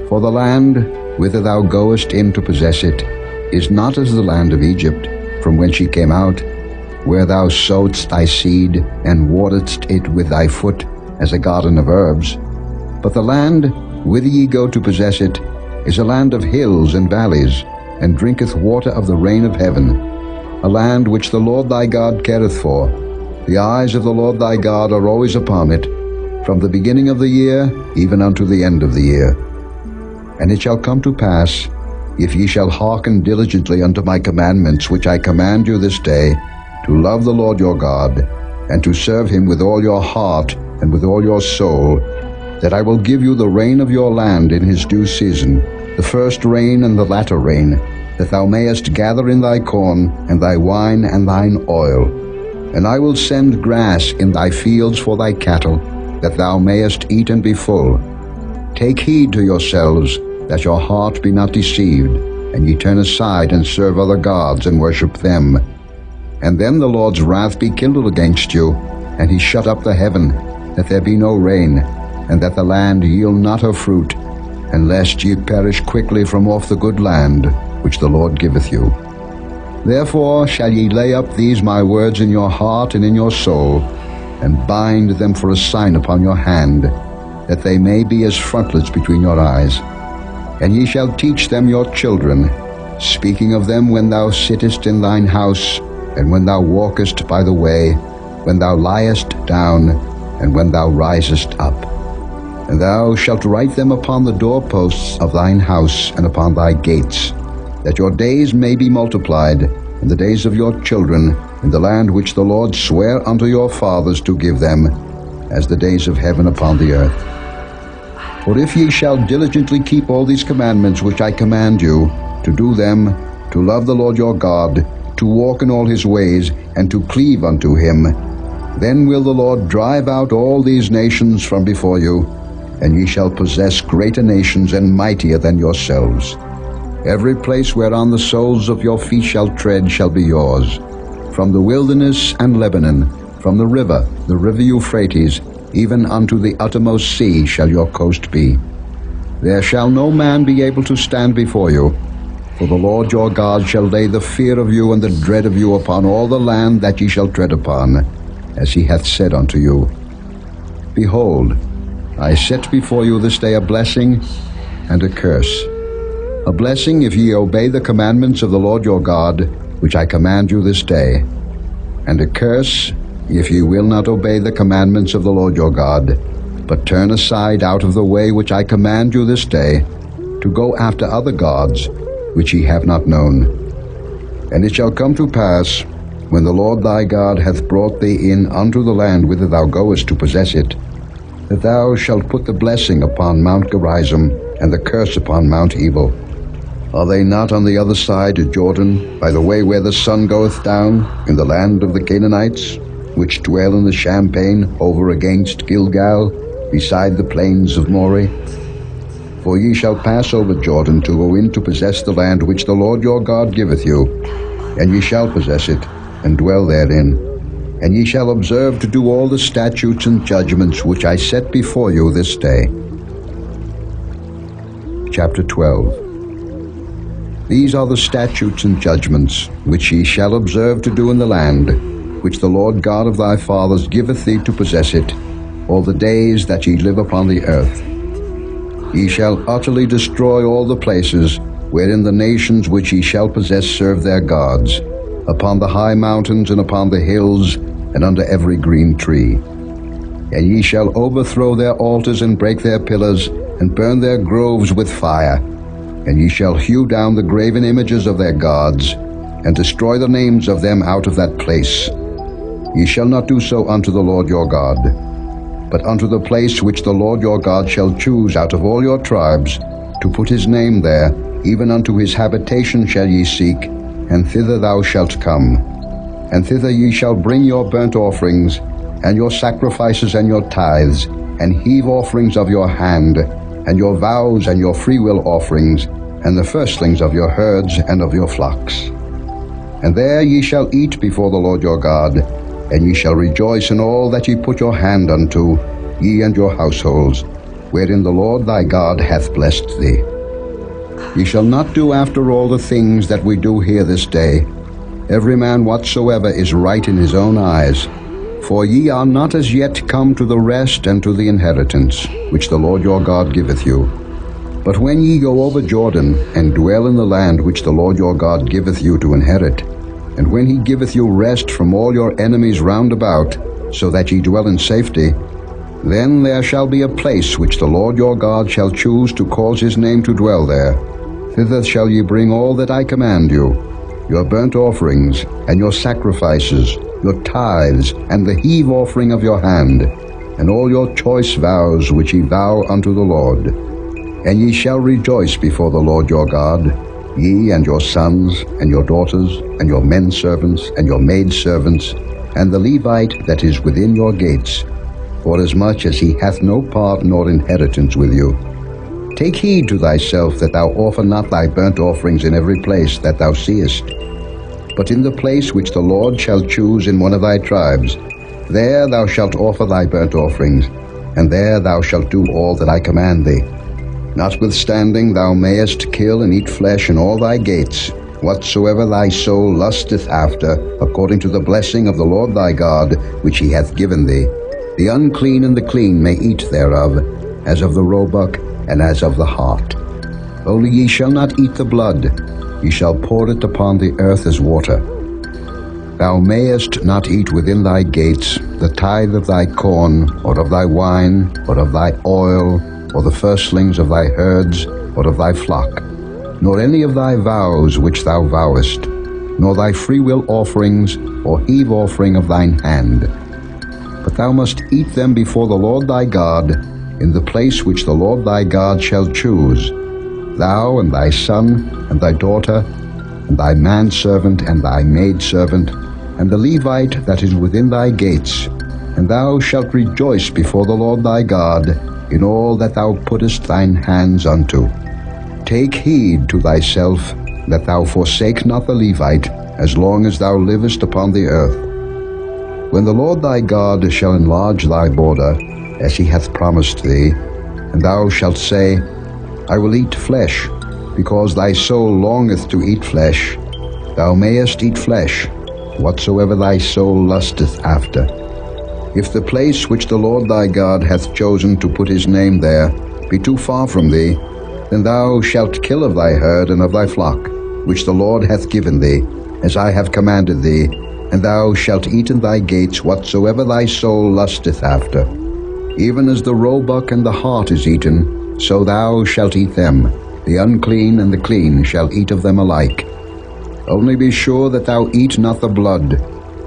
For the land, whither thou goest in to possess it, is not as the land of Egypt, from whence ye came out, where thou sowedst thy seed, and wateredst it with thy foot, as a garden of herbs. But the land, whither ye go to possess it, is a land of hills and valleys, and drinketh water of the rain of heaven, a land which the Lord thy God careth for. The eyes of the Lord thy God are always upon it, from the beginning of the year even unto the end of the year. And it shall come to pass, if ye shall hearken diligently unto my commandments which I command you this day, to love the Lord your God, and to serve him with all your heart and with all your soul, that I will give you the rain of your land in his due season, the first rain and the latter rain, that thou mayest gather in thy corn, and thy wine, and thine oil. And I will send grass in thy fields for thy cattle, that thou mayest eat and be full. Take heed to yourselves, that your heart be not deceived, and ye turn aside and serve other gods, and worship them. And then the Lord's wrath be kindled against you, and he shut up the heaven, that there be no rain, and that the land yield not her fruit, and lest ye perish quickly from off the good land which the Lord giveth you. Therefore shall ye lay up these my words in your heart and in your soul, and bind them for a sign upon your hand, that they may be as frontlets between your eyes. And ye shall teach them your children, speaking of them when thou sittest in thine house, and when thou walkest by the way, when thou liest down, and when thou risest up. And thou shalt write them upon the doorposts of thine house and upon thy gates, that your days may be multiplied, and the days of your children, in the land which the Lord sware unto your fathers to give them, as the days of heaven upon the earth. For if ye shall diligently keep all these commandments which I command you, to do them, to love the Lord your God, to walk in all his ways, and to cleave unto him, then will the Lord drive out all these nations from before you, and ye shall possess greater nations and mightier than yourselves. Every place whereon the soles of your feet shall tread shall be yours. From the wilderness and Lebanon, from the river Euphrates, even unto the uttermost sea shall your coast be. There shall no man be able to stand before you, for the Lord your God shall lay the fear of you and the dread of you upon all the land that ye shall tread upon, as he hath said unto you. Behold, I set before you this day a blessing and a curse. A blessing if ye obey the commandments of the Lord your God, which I command you this day, and a curse if ye will not obey the commandments of the Lord your God, but turn aside out of the way which I command you this day, to go after other gods, which ye have not known. And it shall come to pass, when the Lord thy God hath brought thee in unto the land whither thou goest to possess it, that thou shalt put the blessing upon Mount Gerizim, and the curse upon Mount Ebal. Are they not on the other side of Jordan, by the way where the sun goeth down, in the land of the Canaanites, which dwell in the champaign over against Gilgal, beside the plains of Moreh? For ye shall pass over Jordan to go in to possess the land which the Lord your God giveth you, and ye shall possess it, and dwell therein. And ye shall observe to do all the statutes and judgments which I set before you this day. Chapter 12. These are the statutes and judgments which ye shall observe to do in the land, which the Lord God of thy fathers giveth thee to possess it, all the days that ye live upon the earth. Ye shall utterly destroy all the places wherein the nations which ye shall possess serve their gods, upon the high mountains and upon the hills, and under every green tree. And ye shall overthrow their altars and break their pillars, and burn their groves with fire. And ye shall hew down the graven images of their gods, and destroy the names of them out of that place. Ye shall not do so unto the Lord your God, but unto the place which the Lord your God shall choose out of all your tribes, to put his name there, even unto his habitation shall ye seek, and thither thou shalt come. And thither ye shall bring your burnt offerings, and your sacrifices and your tithes, and heave offerings of your hand, and your vows and your freewill offerings, and the firstlings of your herds and of your flocks. And there ye shall eat before the Lord your God, and ye shall rejoice in all that ye put your hand unto, ye and your households, wherein the Lord thy God hath blessed thee. Ye shall not do after all the things that we do here this day, every man whatsoever is right in his own eyes. For ye are not as yet come to the rest and to the inheritance, which the Lord your God giveth you. But when ye go over Jordan, and dwell in the land which the Lord your God giveth you to inherit, and when he giveth you rest from all your enemies round about, so that ye dwell in safety, then there shall be a place which the Lord your God shall choose to cause his name to dwell there. Thither shall ye bring all that I command you, your burnt offerings, and your sacrifices, your tithes, and the heave offering of your hand, and all your choice vows which ye vow unto the Lord. And ye shall rejoice before the Lord your God, ye and your sons, and your daughters, and your men servants, and your maid servants, and the Levite that is within your gates, forasmuch as he hath no part nor inheritance with you. Take heed to thyself that thou offer not thy burnt offerings in every place that thou seest, but in the place which the Lord shall choose in one of thy tribes, there thou shalt offer thy burnt offerings, and there thou shalt do all that I command thee. Notwithstanding thou mayest kill and eat flesh in all thy gates, whatsoever thy soul lusteth after, according to the blessing of the Lord thy God, which he hath given thee. The unclean and the clean may eat thereof, as of the roebuck and as of the hart. Only ye shall not eat the blood, ye shall pour it upon the earth as water. Thou mayest not eat within thy gates the tithe of thy corn, or of thy wine, or of thy oil, or the firstlings of thy herds, or of thy flock, nor any of thy vows which thou vowest, nor thy freewill offerings, or heave offering of thine hand. But thou must eat them before the Lord thy God, in the place which the Lord thy God shall choose, thou and thy son, and thy daughter, and thy manservant, and thy maidservant, and the Levite that is within thy gates, and thou shalt rejoice before the Lord thy God, in all that thou puttest thine hands unto. Take heed to thyself that thou forsake not the Levite, as long as thou livest upon the earth. When the Lord thy God shall enlarge thy border, as he hath promised thee, and thou shalt say, I will eat flesh, because thy soul longeth to eat flesh, thou mayest eat flesh, whatsoever thy soul lusteth after. If the place which the Lord thy God hath chosen to put his name there be too far from thee, then thou shalt kill of thy herd and of thy flock, which the Lord hath given thee, as I have commanded thee, and thou shalt eat in thy gates whatsoever thy soul lusteth after. Even as the roebuck and the hart is eaten, so thou shalt eat them. The unclean and the clean shall eat of them alike. Only be sure that thou eat not the blood,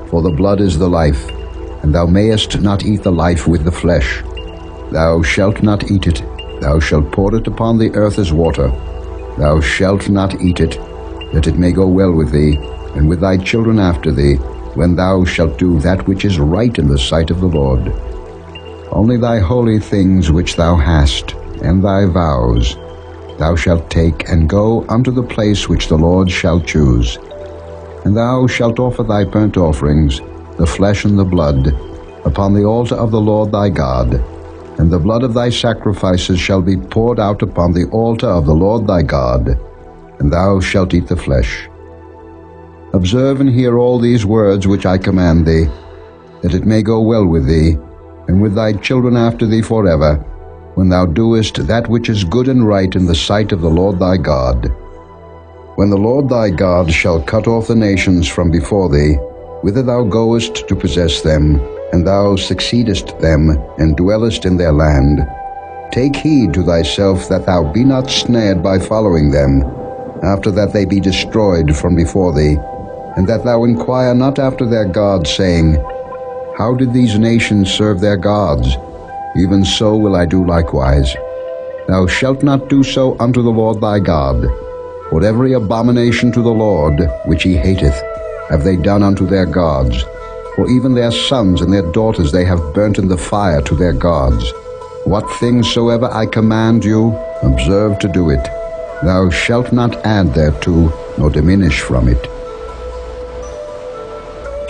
for the blood is the life, and thou mayest not eat the life with the flesh. Thou shalt not eat it, thou shalt pour it upon the earth as water. Thou shalt not eat it, that it may go well with thee, and with thy children after thee, when thou shalt do that which is right in the sight of the Lord. Only thy holy things which thou hast, and thy vows, thou shalt take, and go unto the place which the Lord shall choose. And thou shalt offer thy burnt offerings, the flesh and the blood, upon the altar of the Lord thy God, and the blood of thy sacrifices shall be poured out upon the altar of the Lord thy God, and thou shalt eat the flesh. Observe and hear all these words which I command thee, that it may go well with thee, and with thy children after thee forever, when thou doest that which is good and right in the sight of the Lord thy God. When the Lord thy God shall cut off the nations from before thee, whither thou goest to possess them, and thou succeedest them, and dwellest in their land, take heed to thyself that thou be not snared by following them, after that they be destroyed from before thee, and that thou inquire not after their gods, saying, How did these nations serve their gods? Even so will I do likewise. Thou shalt not do so unto the Lord thy God, for every abomination to the Lord, which he hateth, have they done unto their gods. For even their sons and their daughters they have burnt in the fire to their gods. What things soever I command you, observe to do it. Thou shalt not add thereto, nor diminish from it.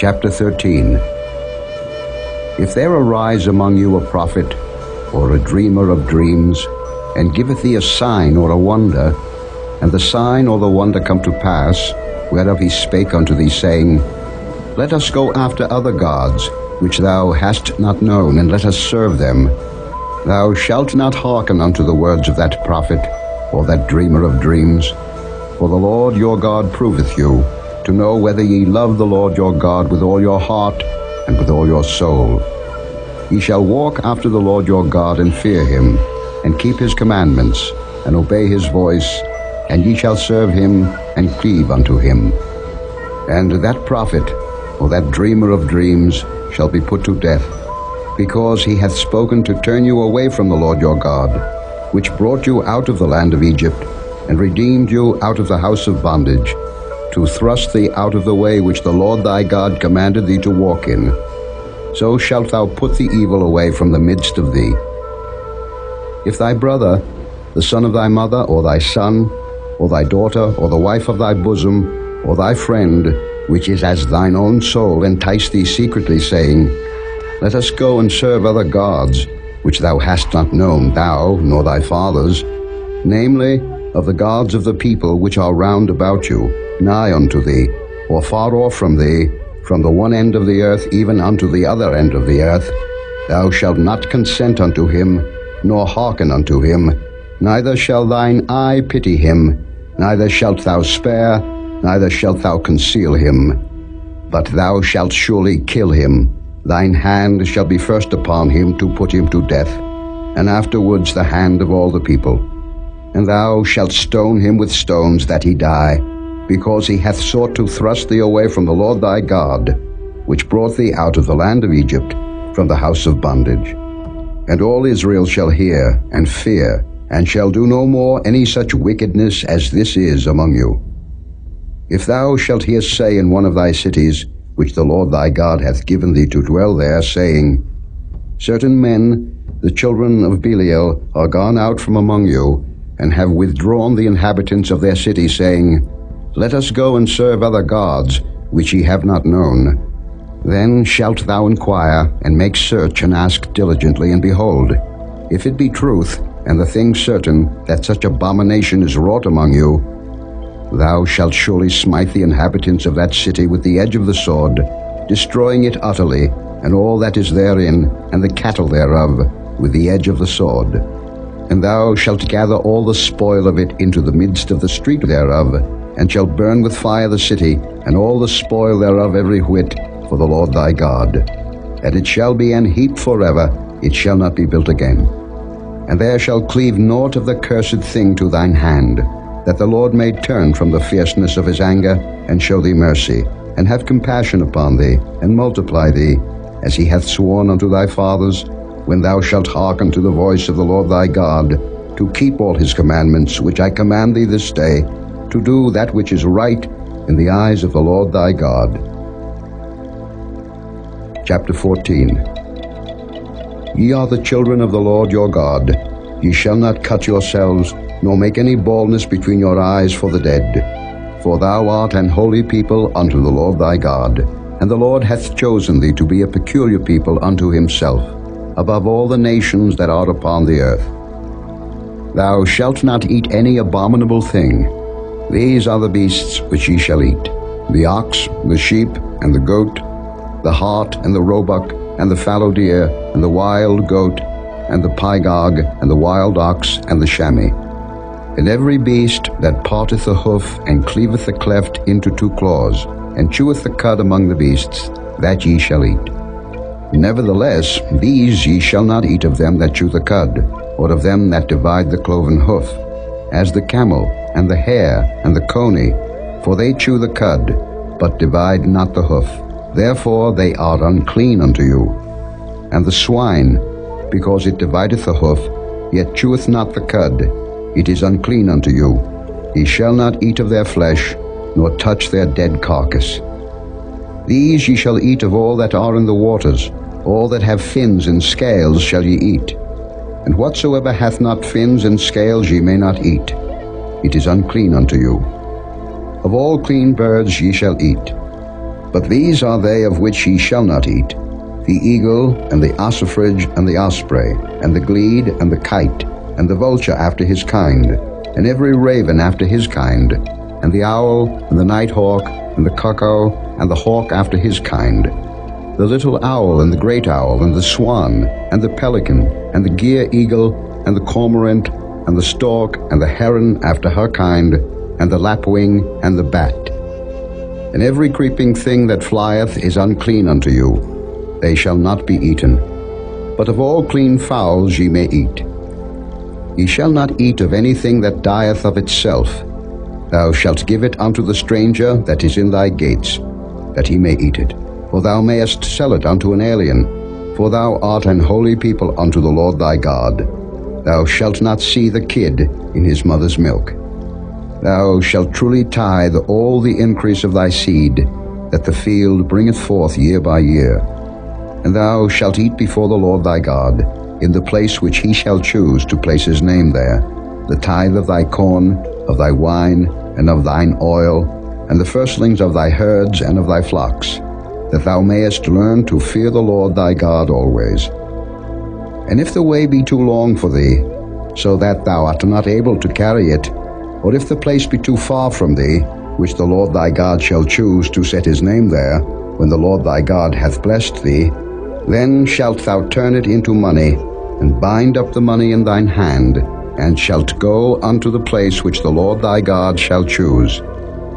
Chapter 13. If there arise among you a prophet, or a dreamer of dreams, and giveth thee a sign or a wonder, and the sign or the wonder come to pass, whereof he spake unto thee, saying, Let us go after other gods, which thou hast not known, and let us serve them. Thou shalt not hearken unto the words of that prophet, or that dreamer of dreams. For the Lord your God proveth you, to know whether ye love the Lord your God with all your heart and with all your soul. Ye shall walk after the Lord your God, and fear him, and keep his commandments, and obey his voice, and ye shall serve him, and cleave unto him. And that prophet, or that dreamer of dreams, shall be put to death, because he hath spoken to turn you away from the Lord your God, which brought you out of the land of Egypt, and redeemed you out of the house of bondage, to thrust thee out of the way which the Lord thy God commanded thee to walk in. So shalt thou put the evil away from the midst of thee. If thy brother, the son of thy mother, or thy son, or thy daughter, or the wife of thy bosom, or thy friend, which is as thine own soul, entice thee secretly, saying, Let us go and serve other gods, which thou hast not known, thou, nor thy fathers, namely, of the gods of the people which are round about you, nigh unto thee, or far off from thee, from the one end of the earth even unto the other end of the earth, thou shalt not consent unto him, nor hearken unto him, neither shall thine eye pity him, neither shalt thou spare, neither shalt thou conceal him. But thou shalt surely kill him. Thine hand shall be first upon him to put him to death, and afterwards the hand of all the people. And thou shalt stone him with stones that he die, because he hath sought to thrust thee away from the Lord thy God, which brought thee out of the land of Egypt, from the house of bondage. And all Israel shall hear and fear, and shall do no more any such wickedness as this is among you. If thou shalt hear say in one of thy cities, which the Lord thy God hath given thee to dwell there, saying, Certain men, the children of Belial, are gone out from among you, and have withdrawn the inhabitants of their city, saying, Let us go and serve other gods, which ye have not known. Then shalt thou inquire, and make search, and ask diligently, and behold, if it be truth, and the thing certain, that such abomination is wrought among you, thou shalt surely smite the inhabitants of that city with the edge of the sword, destroying it utterly, and all that is therein, and the cattle thereof, with the edge of the sword. And thou shalt gather all the spoil of it into the midst of the street thereof, and shalt burn with fire the city, and all the spoil thereof every whit, for the Lord thy God. And it shall be an heap forever, it shall not be built again. And there shall cleave naught of the cursed thing to thine hand, that the Lord may turn from the fierceness of his anger, and show thee mercy, and have compassion upon thee, and multiply thee, as he hath sworn unto thy fathers, when thou shalt hearken to the voice of the Lord thy God, to keep all his commandments, which I command thee this day, to do that which is right in the eyes of the Lord thy God. Chapter 14. Ye are the children of the Lord your God. Ye shall not cut yourselves, nor make any baldness between your eyes for the dead. For thou art an holy people unto the Lord thy God, and the Lord hath chosen thee to be a peculiar people unto himself, above all the nations that are upon the earth. Thou shalt not eat any abominable thing. These are the beasts which ye shall eat: the ox, the sheep, and the goat, the hart, and the roebuck, and the fallow deer, and the wild goat, and the pygarg, and the wild ox, and the chamois. And every beast that parteth the hoof, and cleaveth the cleft into two claws, and cheweth the cud among the beasts, that ye shall eat. Nevertheless, these ye shall not eat of them that chew the cud, or of them that divide the cloven hoof, as the camel, and the hare, and the coney, for they chew the cud, but divide not the hoof. Therefore they are unclean unto you. And the swine, because it divideth the hoof, yet cheweth not the cud, it is unclean unto you. Ye shall not eat of their flesh, nor touch their dead carcass. These ye shall eat of all that are in the waters, all that have fins and scales shall ye eat. And whatsoever hath not fins and scales ye may not eat. It is unclean unto you. Of all clean birds ye shall eat. But these are they of which ye shall not eat: the eagle, and the ossifrage, and the osprey, and the glede, and the kite, and the vulture after his kind, and every raven after his kind, and the owl, and the nighthawk, and the cuckoo, and the hawk after his kind, the little owl, and the great owl, and the swan, and the pelican, and the gier eagle, and the cormorant, and the stork, and the heron after her kind, and the lapwing, and the bat. And every creeping thing that flieth is unclean unto you; they shall not be eaten. But of all clean fowls ye may eat. Ye shall not eat of anything that dieth of itself. Thou shalt give it unto the stranger that is in thy gates, that he may eat it. For thou mayest sell it unto an alien, for thou art an holy people unto the Lord thy God. Thou shalt not see the kid in his mother's milk. Thou shalt truly tithe all the increase of thy seed, that the field bringeth forth year by year. And thou shalt eat before the Lord thy God, in the place which he shall choose to place his name there, the tithe of thy corn, of thy wine, and of thine oil, and the firstlings of thy herds and of thy flocks, that thou mayest learn to fear the Lord thy God always. And if the way be too long for thee, so that thou art not able to carry it, or if the place be too far from thee, which the Lord thy God shall choose to set his name there, when the Lord thy God hath blessed thee, then shalt thou turn it into money, and bind up the money in thine hand, and shalt go unto the place which the Lord thy God shall choose.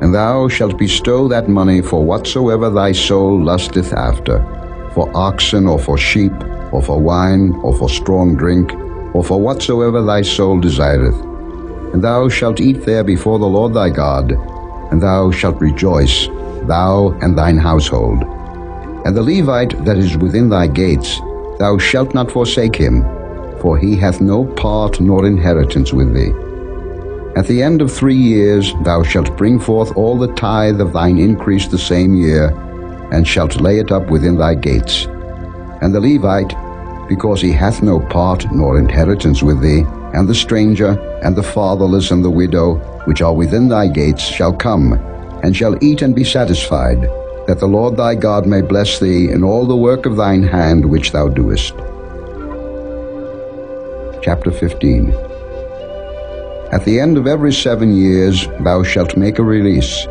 And thou shalt bestow that money for whatsoever thy soul lusteth after, for oxen, or for sheep, or for wine, or for strong drink, or for whatsoever thy soul desireth. And thou shalt eat there before the Lord thy God, and thou shalt rejoice, thou and thine household. And the Levite that is within thy gates, thou shalt not forsake him, for he hath no part nor inheritance with thee. At the end of 3 years thou shalt bring forth all the tithe of thine increase the same year, and shalt lay it up within thy gates. And the Levite, because he hath no part nor inheritance with thee, and the stranger, and the fatherless, and the widow, which are within thy gates, shall come, and shall eat and be satisfied, that the Lord thy God may bless thee in all the work of thine hand which thou doest. Chapter 15. At the end of every 7 years thou shalt make a release,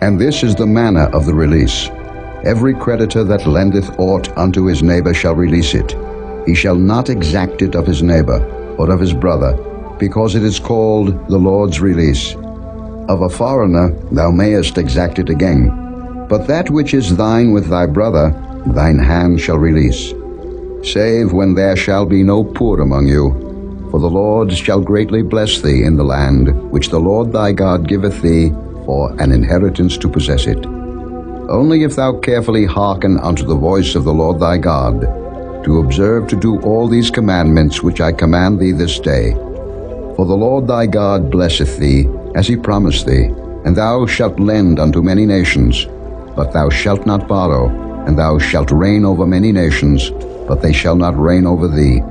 and this is the manner of the release. Every creditor that lendeth aught unto his neighbor shall release it. He shall not exact it of his neighbor, or of his brother, because it is called the Lord's release. Of a foreigner thou mayest exact it again, but that which is thine with thy brother, thine hand shall release. Save when there shall be no poor among you, for the Lord shall greatly bless thee in the land which the Lord thy God giveth thee for an inheritance to possess it. Only if thou carefully hearken unto the voice of the Lord thy God, to observe to do all these commandments which I command thee this day. For the Lord thy God blesseth thee, as he promised thee, and thou shalt lend unto many nations, but thou shalt not borrow, and thou shalt reign over many nations, but they shall not reign over thee.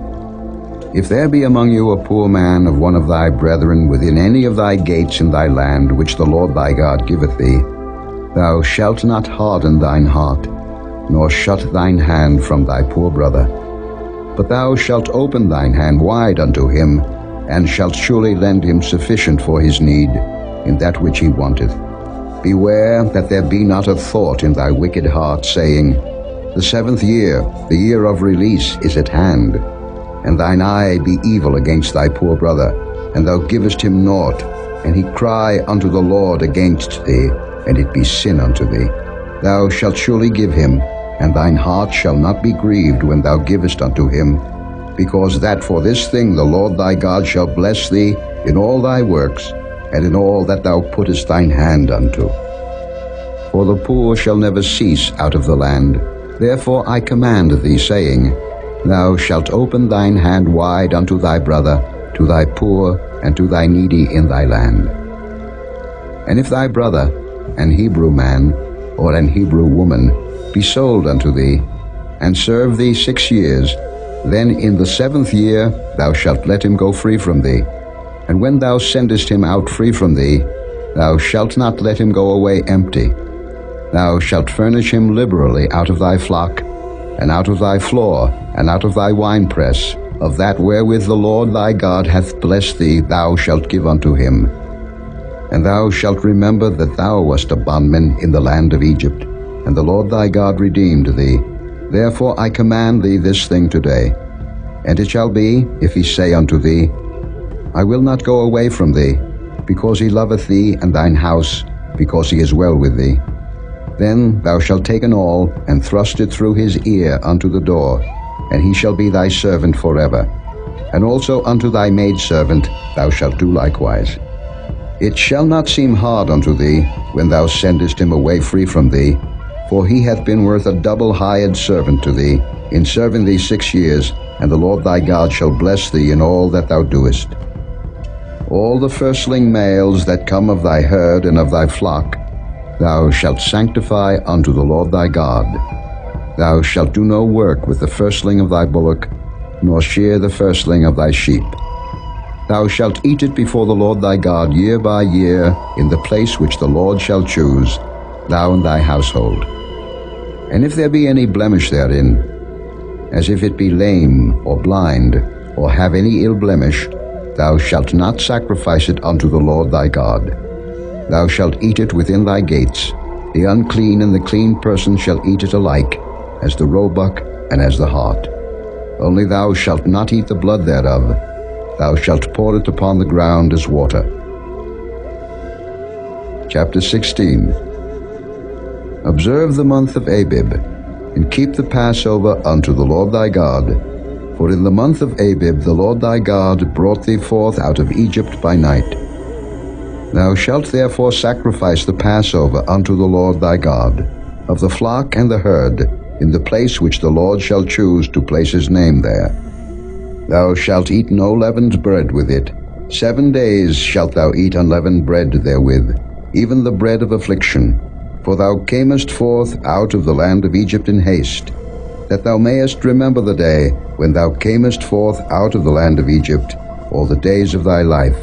If there be among you a poor man of one of thy brethren within any of thy gates in thy land which the Lord thy God giveth thee, thou shalt not harden thine heart, nor shut thine hand from thy poor brother. But thou shalt open thine hand wide unto him, and shalt surely lend him sufficient for his need, in that which he wanteth. Beware that there be not a thought in thy wicked heart, saying, The 7th year, the year of release, is at hand, and thine eye be evil against thy poor brother, and thou givest him naught, and he cry unto the Lord against thee, and it be sin unto thee. Thou shalt surely give him, and thine heart shall not be grieved when thou givest unto him, because that for this thing the Lord thy God shall bless thee in all thy works, and in all that thou puttest thine hand unto. For the poor shall never cease out of the land. Therefore I command thee, saying, Thou shalt open thine hand wide unto thy brother, to thy poor, and to thy needy in thy land. And if thy brother, an Hebrew man, or an Hebrew woman, be sold unto thee, and serve thee 6 years, then in the 7th year thou shalt let him go free from thee. And when thou sendest him out free from thee, thou shalt not let him go away empty. Thou shalt furnish him liberally out of thy flock, and out of thy floor, and out of thy winepress. Of that wherewith the Lord thy God hath blessed thee thou shalt give unto him. And thou shalt remember that thou wast a bondman in the land of Egypt, and the Lord thy God redeemed thee. Therefore I command thee this thing today. And it shall be, if he say unto thee, I will not go away from thee, because he loveth thee and thine house, because he is well with thee, then thou shalt take an awl, and thrust it through his ear unto the door, and he shall be thy servant forever. And also unto thy maidservant thou shalt do likewise. It shall not seem hard unto thee, when thou sendest him away free from thee, for he hath been worth a double hired servant to thee, in serving thee 6 years, and the Lord thy God shall bless thee in all that thou doest. All the firstling males that come of thy herd and of thy flock, thou shalt sanctify unto the Lord thy God. Thou shalt do no work with the firstling of thy bullock, nor shear the firstling of thy sheep. Thou shalt eat it before the Lord thy God year by year, in the place which the Lord shall choose, thou and thy household. And if there be any blemish therein, as if it be lame or blind, or have any ill blemish, thou shalt not sacrifice it unto the Lord thy God. Thou shalt eat it within thy gates. The unclean and the clean person shall eat it alike, as the roebuck and as the hart. Only thou shalt not eat the blood thereof. Thou shalt pour it upon the ground as water. Chapter 16. Observe the month of Abib, and keep the Passover unto the Lord thy God. For in the month of Abib the Lord thy God brought thee forth out of Egypt by night. Thou shalt therefore sacrifice the Passover unto the Lord thy God, of the flock and the herd, in the place which the Lord shall choose to place his name there. Thou shalt eat no leavened bread with it. 7 days shalt thou eat unleavened bread therewith, even the bread of affliction. For thou camest forth out of the land of Egypt in haste, that thou mayest remember the day when thou camest forth out of the land of Egypt, all the days of thy life.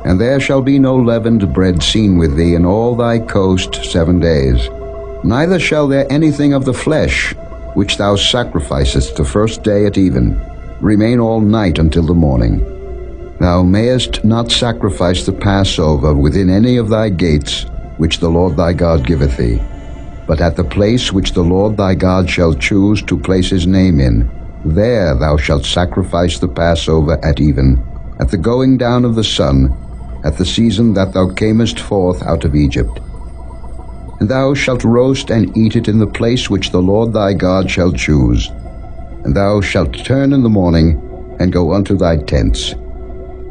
And there shall be no leavened bread seen with thee in all thy coast 7 days. Neither shall there anything of the flesh, which thou sacrificest the first day at even, remain all night until the morning. Thou mayest not sacrifice the Passover within any of thy gates, which the Lord thy God giveth thee, but at the place which the Lord thy God shall choose to place his name in, there thou shalt sacrifice the Passover at even, at the going down of the sun, at the season that thou camest forth out of Egypt. And thou shalt roast and eat it in the place which the Lord thy God shall choose. And thou shalt turn in the morning, and go unto thy tents.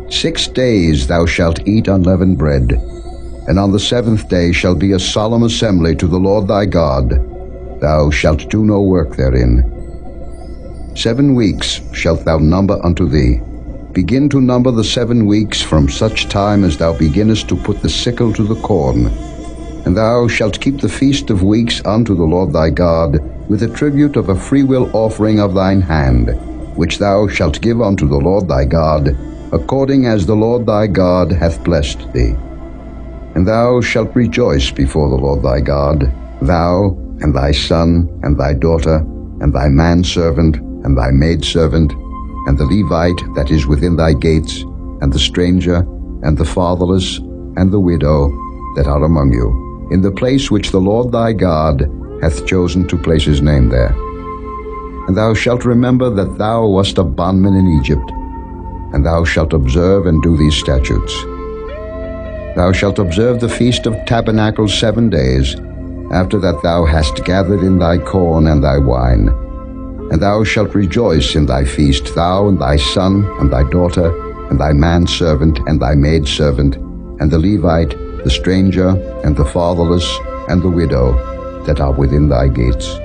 6 days thou shalt eat unleavened bread, and on the 7th day shall be a solemn assembly to the Lord thy God. Thou shalt do no work therein. 7 weeks shalt thou number unto thee. Begin to number the 7 weeks from such time as thou beginnest to put the sickle to the corn. And thou shalt keep the feast of weeks unto the Lord thy God, with a tribute of a freewill offering of thine hand, which thou shalt give unto the Lord thy God, according as the Lord thy God hath blessed thee. And thou shalt rejoice before the Lord thy God, thou, and thy son, and thy daughter, and thy manservant, and thy maidservant, and the Levite that is within thy gates, and the stranger, and the fatherless, and the widow that are among you, in the place which the Lord thy God hath chosen to place his name there. And thou shalt remember that thou wast a bondman in Egypt, and thou shalt observe and do these statutes. Thou shalt observe the Feast of Tabernacles 7 days, after that thou hast gathered in thy corn and thy wine. And thou shalt rejoice in thy feast, thou and thy son and thy daughter, and thy manservant and thy maidservant, and the Levite, the stranger, and the fatherless, and the widow that are within thy gates.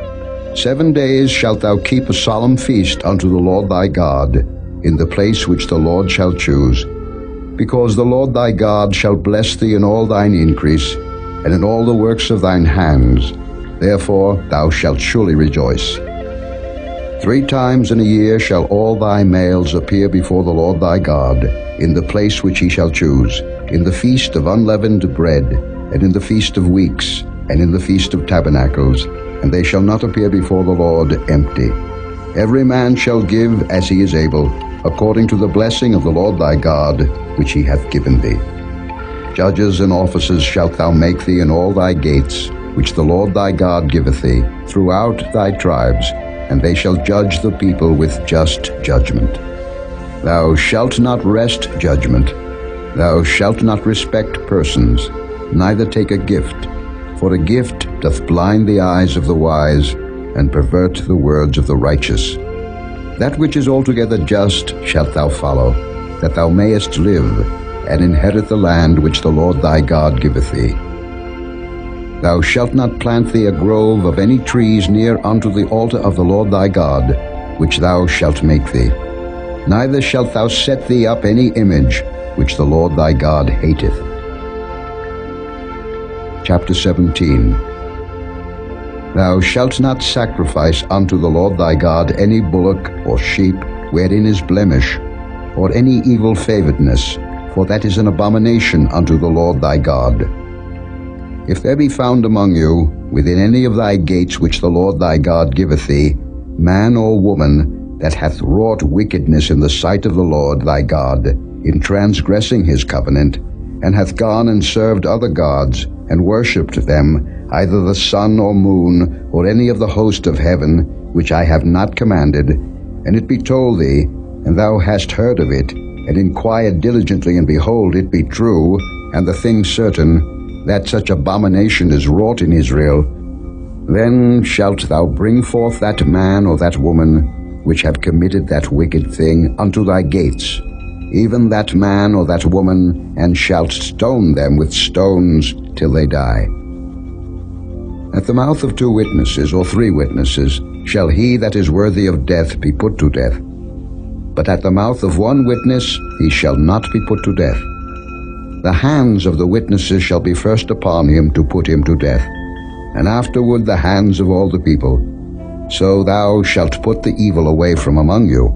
7 days shalt thou keep a solemn feast unto the Lord thy God, in the place which the Lord shall choose, because the Lord thy God shall bless thee in all thine increase, and in all the works of thine hands. Therefore thou shalt surely rejoice. 3 times in a year shall all thy males appear before the Lord thy God, in the place which he shall choose, in the feast of unleavened bread, and in the feast of weeks, and in the Feast of Tabernacles, and they shall not appear before the Lord empty. Every man shall give as he is able, according to the blessing of the Lord thy God, which he hath given thee. Judges and officers shalt thou make thee in all thy gates, which the Lord thy God giveth thee, throughout thy tribes, and they shall judge the people with just judgment. Thou shalt not wrest judgment. Thou shalt not respect persons, neither take a gift, for a gift doth blind the eyes of the wise, and pervert the words of the righteous. That which is altogether just shalt thou follow, that thou mayest live, and inherit the land which the Lord thy God giveth thee. Thou shalt not plant thee a grove of any trees near unto the altar of the Lord thy God, which thou shalt make thee. Neither shalt thou set thee up any image, which the Lord thy God hateth. Chapter 17. Thou shalt not sacrifice unto the Lord thy God any bullock or sheep wherein is blemish, or any evil favoredness, for that is an abomination unto the Lord thy God. If there be found among you, within any of thy gates which the Lord thy God giveth thee, man or woman that hath wrought wickedness in the sight of the Lord thy God, in transgressing his covenant, and hath gone and served other gods, and worshipped them, either the sun or moon, or any of the host of heaven, which I have not commanded, and it be told thee, and thou hast heard of it, and inquired diligently, and behold, it be true, and the thing certain, that such abomination is wrought in Israel, then shalt thou bring forth that man or that woman which have committed that wicked thing unto thy gates, even that man or that woman, and shalt stone them with stones till they die. At the mouth of 2 witnesses or 3 witnesses shall he that is worthy of death be put to death. But at the mouth of 1 witness he shall not be put to death. The hands of the witnesses shall be first upon him to put him to death, and afterward the hands of all the people. So thou shalt put the evil away from among you.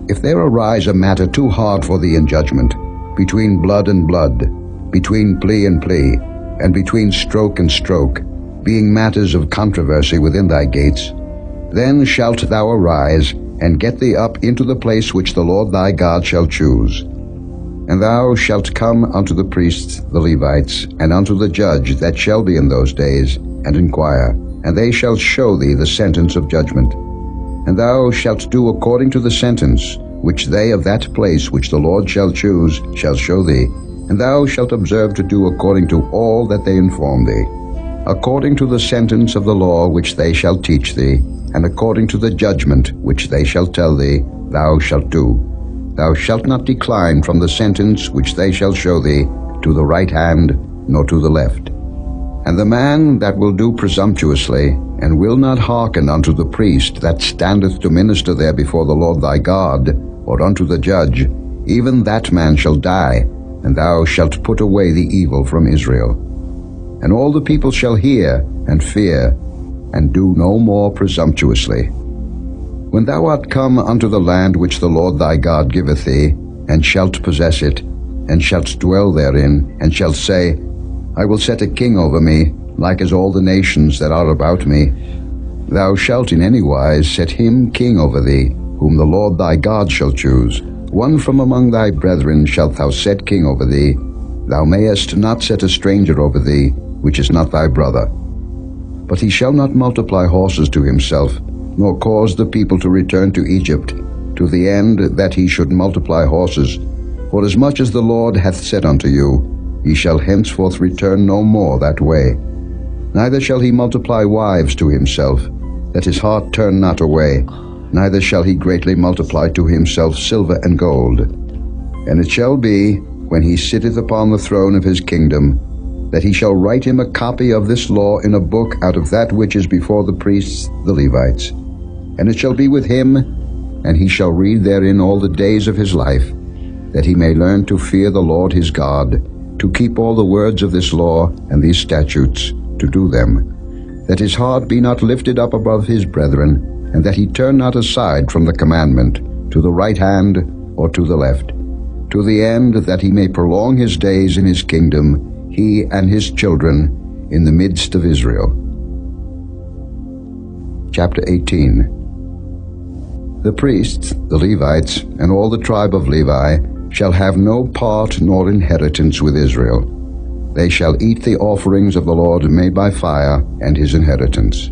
If there arise a matter too hard for thee in judgment, between blood and blood, between plea and plea, and between stroke and stroke, being matters of controversy within thy gates, then shalt thou arise, and get thee up into the place which the Lord thy God shall choose. And thou shalt come unto the priests the Levites, and unto the judge that shall be in those days, and inquire, and they shall show thee the sentence of judgment. And thou shalt do according to the sentence which they of that place which the Lord shall choose shall show thee, and thou shalt observe to do according to all that they inform thee, according to the sentence of the law which they shall teach thee, and according to the judgment which they shall tell thee, thou shalt do. Thou shalt not decline from the sentence which they shall show thee, to the right hand, nor to the left. And the man that will do presumptuously, and will not hearken unto the priest that standeth to minister there before the Lord thy God, or unto the judge, even that man shall die, and thou shalt put away the evil from Israel. And all the people shall hear, and fear, and do no more presumptuously. When thou art come unto the land which the Lord thy God giveth thee, and shalt possess it, and shalt dwell therein, and shalt say, I will set a king over me, like as all the nations that are about me, thou shalt in any wise set him king over thee, whom the Lord thy God shall choose. One from among thy brethren shalt thou set king over thee. Thou mayest not set a stranger over thee, which is not thy brother. But he shall not multiply horses to himself, nor cause the people to return to Egypt, to the end that he should multiply horses. For as much as the Lord hath said unto you, he shall henceforth return no more that way. Neither shall he multiply wives to himself, that his heart turn not away, neither shall he greatly multiply to himself silver and gold. And it shall be, when he sitteth upon the throne of his kingdom, that he shall write him a copy of this law in a book out of that which is before the priests the Levites. And it shall be with him, and he shall read therein all the days of his life, that he may learn to fear the Lord his God, to keep all the words of this law and these statutes, to do them, that his heart be not lifted up above his brethren, and that he turn not aside from the commandment, to the right hand or to the left, to the end that he may prolong his days in his kingdom, he and his children, in the midst of Israel. Chapter 18. The priests, the Levites, and all the tribe of Levi shall have no part nor inheritance with Israel. They shall eat the offerings of the Lord made by fire, and his inheritance.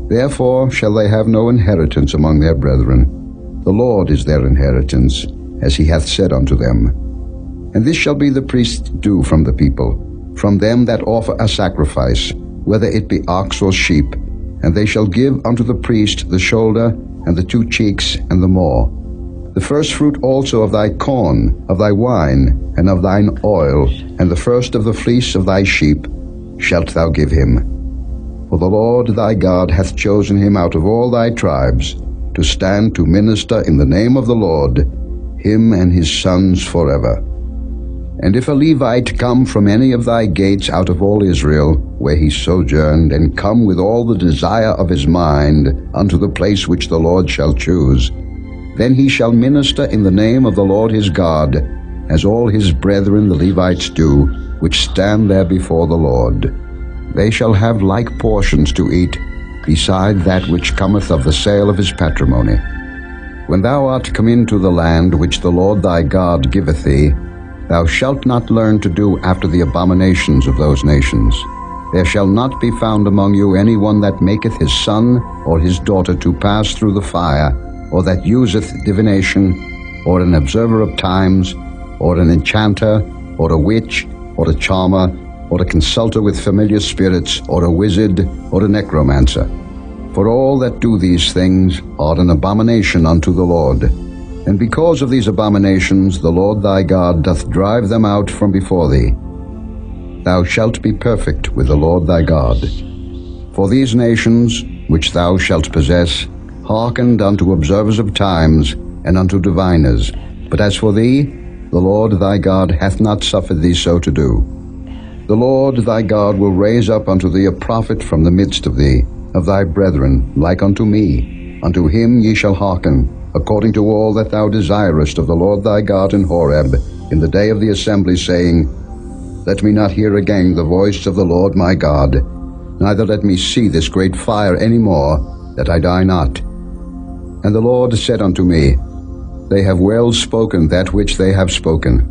Therefore shall they have no inheritance among their brethren. The Lord is their inheritance, as he hath said unto them. And this shall be the priest's due from the people, from them that offer a sacrifice, whether it be ox or sheep, and they shall give unto the priest the shoulder, and the 2 cheeks, and the maw. The first fruit also of thy corn, of thy wine, and of thine oil, and the first of the fleece of thy sheep, shalt thou give him. For the Lord thy God hath chosen him out of all thy tribes, to stand to minister in the name of the Lord, him and his sons forever. And if a Levite come from any of thy gates out of all Israel, where he sojourned, and come with all the desire of his mind unto the place which the Lord shall choose, then he shall minister in the name of the Lord his God, as all his brethren the Levites do, which stand there before the Lord. They shall have like portions to eat, beside that which cometh of the sale of his patrimony. When thou art come into the land which the Lord thy God giveth thee, thou shalt not learn to do after the abominations of those nations. There shall not be found among you any one that maketh his son or his daughter to pass through the fire, or that useth divination, or an observer of times, or an enchanter, or a witch, or a charmer, or a consulter with familiar spirits, or a wizard, or a necromancer. For all that do these things are an abomination unto the Lord. And because of these abominations the Lord thy God doth drive them out from before thee. Thou shalt be perfect with the Lord thy God. For these nations, which thou shalt possess, hearkened unto observers of times, and unto diviners. But as for thee, the Lord thy God hath not suffered thee so to do. The Lord thy God will raise up unto thee a prophet from the midst of thee, of thy brethren, like unto me. Unto him ye shall hearken, according to all that thou desirest of the Lord thy God in Horeb, in the day of the assembly, saying, Let me not hear again the voice of the Lord my God, neither let me see this great fire any more, that I die not. And the Lord said unto me, They have well spoken that which they have spoken.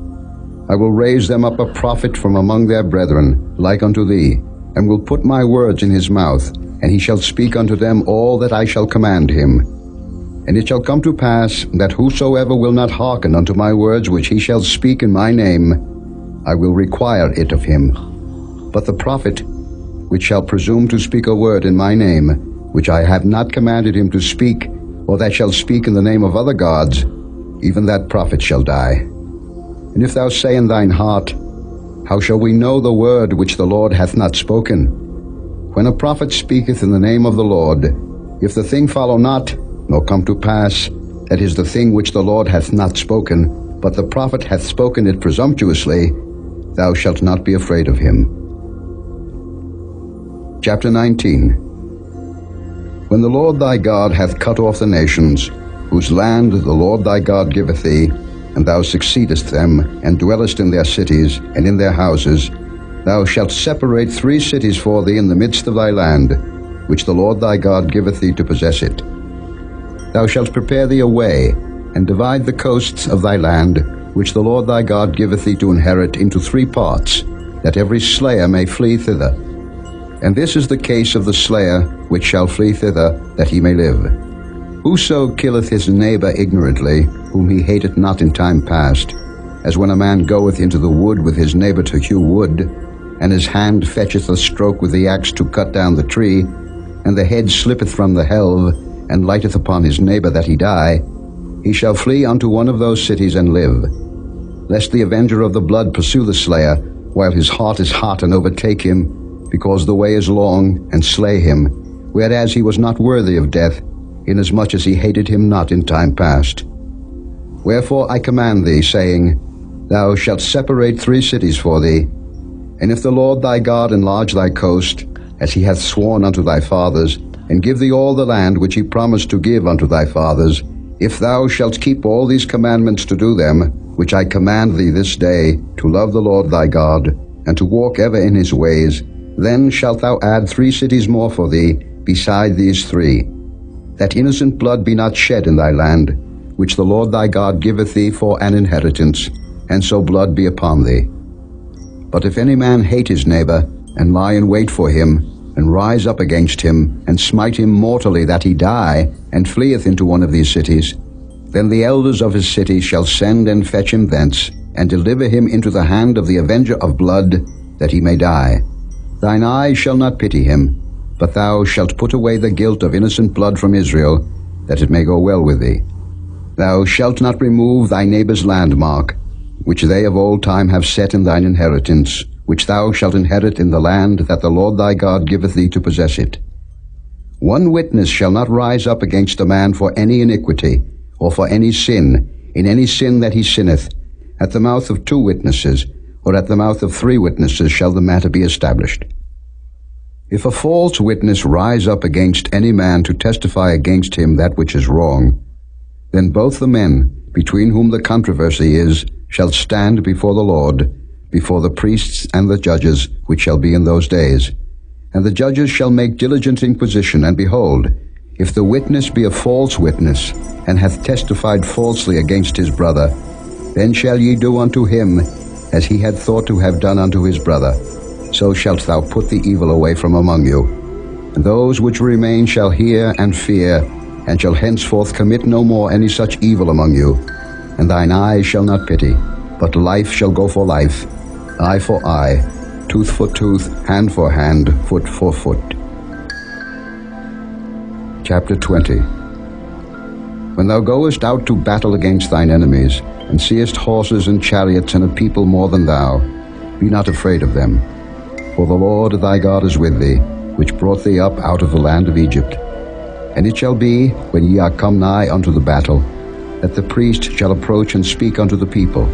I will raise them up a prophet from among their brethren, like unto thee, and will put my words in his mouth, and he shall speak unto them all that I shall command him. And it shall come to pass, that whosoever will not hearken unto my words which he shall speak in my name, I will require it of him. But the prophet, which shall presume to speak a word in my name, which I have not commanded him to speak, or that shall speak in the name of other gods, even that prophet shall die. And if thou say in thine heart, How shall we know the word which the Lord hath not spoken? When a prophet speaketh in the name of the Lord, if the thing follow not, nor come to pass, that is the thing which the Lord hath not spoken, but the prophet hath spoken it presumptuously, thou shalt not be afraid of him. Chapter 19. When the Lord thy God hath cut off the nations, whose land the Lord thy God giveth thee, and thou succeedest them, and dwellest in their cities, and in their houses, thou shalt separate 3 cities for thee in the midst of thy land, which the Lord thy God giveth thee to possess it. Thou shalt prepare thee a way, and divide the coasts of thy land, which the Lord thy God giveth thee to inherit, into 3 parts, that every slayer may flee thither. And this is the case of the slayer which shall flee thither, that he may live. Whoso killeth his neighbor ignorantly, whom he hateth not in time past, as when a man goeth into the wood with his neighbor to hew wood, and his hand fetcheth a stroke with the axe to cut down the tree, and the head slippeth from the helve, and lighteth upon his neighbor that he die, he shall flee unto one of those cities and live. Lest the avenger of the blood pursue the slayer, while his heart is hot, and overtake him, because the way is long, and slay him, whereas he was not worthy of death, inasmuch as he hated him not in time past. Wherefore I command thee, saying, Thou shalt separate 3 cities for thee. And if the Lord thy God enlarge thy coast, as he hath sworn unto thy fathers, and give thee all the land which he promised to give unto thy fathers, if thou shalt keep all these commandments to do them, which I command thee this day, to love the Lord thy God, and to walk ever in his ways, Then shalt thou add 3 cities more for thee, beside these 3, that innocent blood be not shed in thy land, which the Lord thy God giveth thee for an inheritance, and so blood be upon thee. But if any man hate his neighbor, and lie in wait for him, and rise up against him, and smite him mortally that he die, and fleeth into one of these cities, then the elders of his city shall send and fetch him thence, and deliver him into the hand of the avenger of blood, that he may die. Thine eye shall not pity him, but thou shalt put away the guilt of innocent blood from Israel, that it may go well with thee. Thou shalt not remove thy neighbor's landmark, which they of old time have set in thine inheritance, which thou shalt inherit in the land that the Lord thy God giveth thee to possess it. 1 witness shall not rise up against a man for any iniquity, or for any sin, in any sin that he sinneth. At the mouth of 2 witnesses, or at the mouth of 3 witnesses shall the matter be established. If a false witness rise up against any man to testify against him that which is wrong, then both the men, between whom the controversy is, shall stand before the Lord, before the priests and the judges, which shall be in those days. And the judges shall make diligent inquisition, and behold, if the witness be a false witness, and hath testified falsely against his brother, then shall ye do unto him as he had thought to have done unto his brother. So shalt thou put the evil away from among you. And those which remain shall hear and fear, and shall henceforth commit no more any such evil among you. And thine eye shall not pity, but life shall go for life, eye for eye, tooth for tooth, hand for hand, foot for foot. Chapter 20. When thou goest out to battle against thine enemies, and seest horses and chariots and a people more than thou, be not afraid of them. For the Lord thy God is with thee, which brought thee up out of the land of Egypt. And it shall be, when ye are come nigh unto the battle, that the priest shall approach and speak unto the people,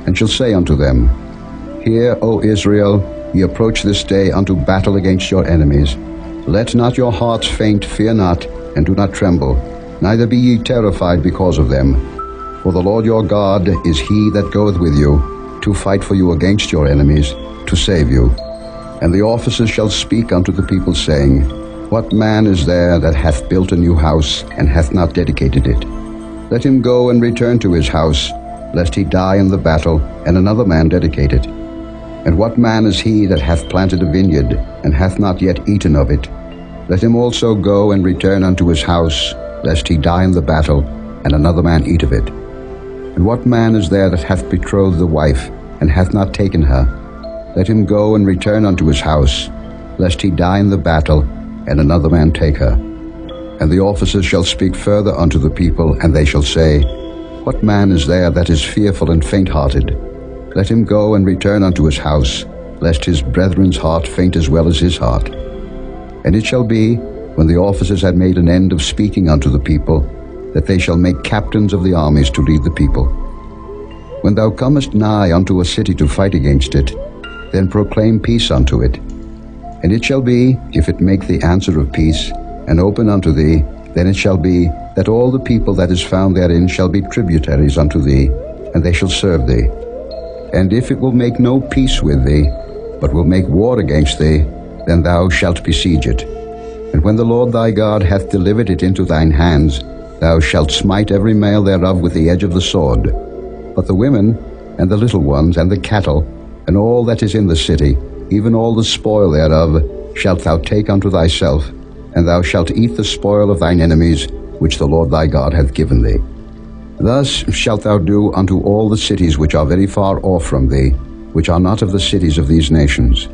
and shall say unto them, Hear, O Israel, ye approach this day unto battle against your enemies. Let not your hearts faint, fear not, and do not tremble, neither be ye terrified because of them. For the Lord your God is he that goeth with you, to fight for you against your enemies, to save you. And the officers shall speak unto the people, saying, What man is there that hath built a new house, and hath not dedicated it? Let him go and return to his house, lest he die in the battle, and another man dedicate it. And what man is he that hath planted a vineyard, and hath not yet eaten of it? Let him also go and return unto his house, lest he die in the battle, and another man eat of it. And what man is there that hath betrothed the wife, and hath not taken her? Let him go and return unto his house, lest he die in the battle, and another man take her. And the officers shall speak further unto the people, and they shall say, What man is there that is fearful and faint-hearted? Let him go and return unto his house, lest his brethren's heart faint as well as his heart. And it shall be, when the officers had made an end of speaking unto the people, that they shall make captains of the armies to lead the people. When thou comest nigh unto a city to fight against it, then proclaim peace unto it. And it shall be, if it make the answer of peace, and open unto thee, then it shall be, that all the people that is found therein shall be tributaries unto thee, and they shall serve thee. And if it will make no peace with thee, but will make war against thee, then thou shalt besiege it. And when the Lord thy God hath delivered it into thine hands, thou shalt smite every male thereof with the edge of the sword. But the women, and the little ones, and the cattle, and all that is in the city, even all the spoil thereof, shalt thou take unto thyself, and thou shalt eat the spoil of thine enemies, which the Lord thy God hath given thee. Thus shalt thou do unto all the cities which are very far off from thee, which are not of the cities of these nations.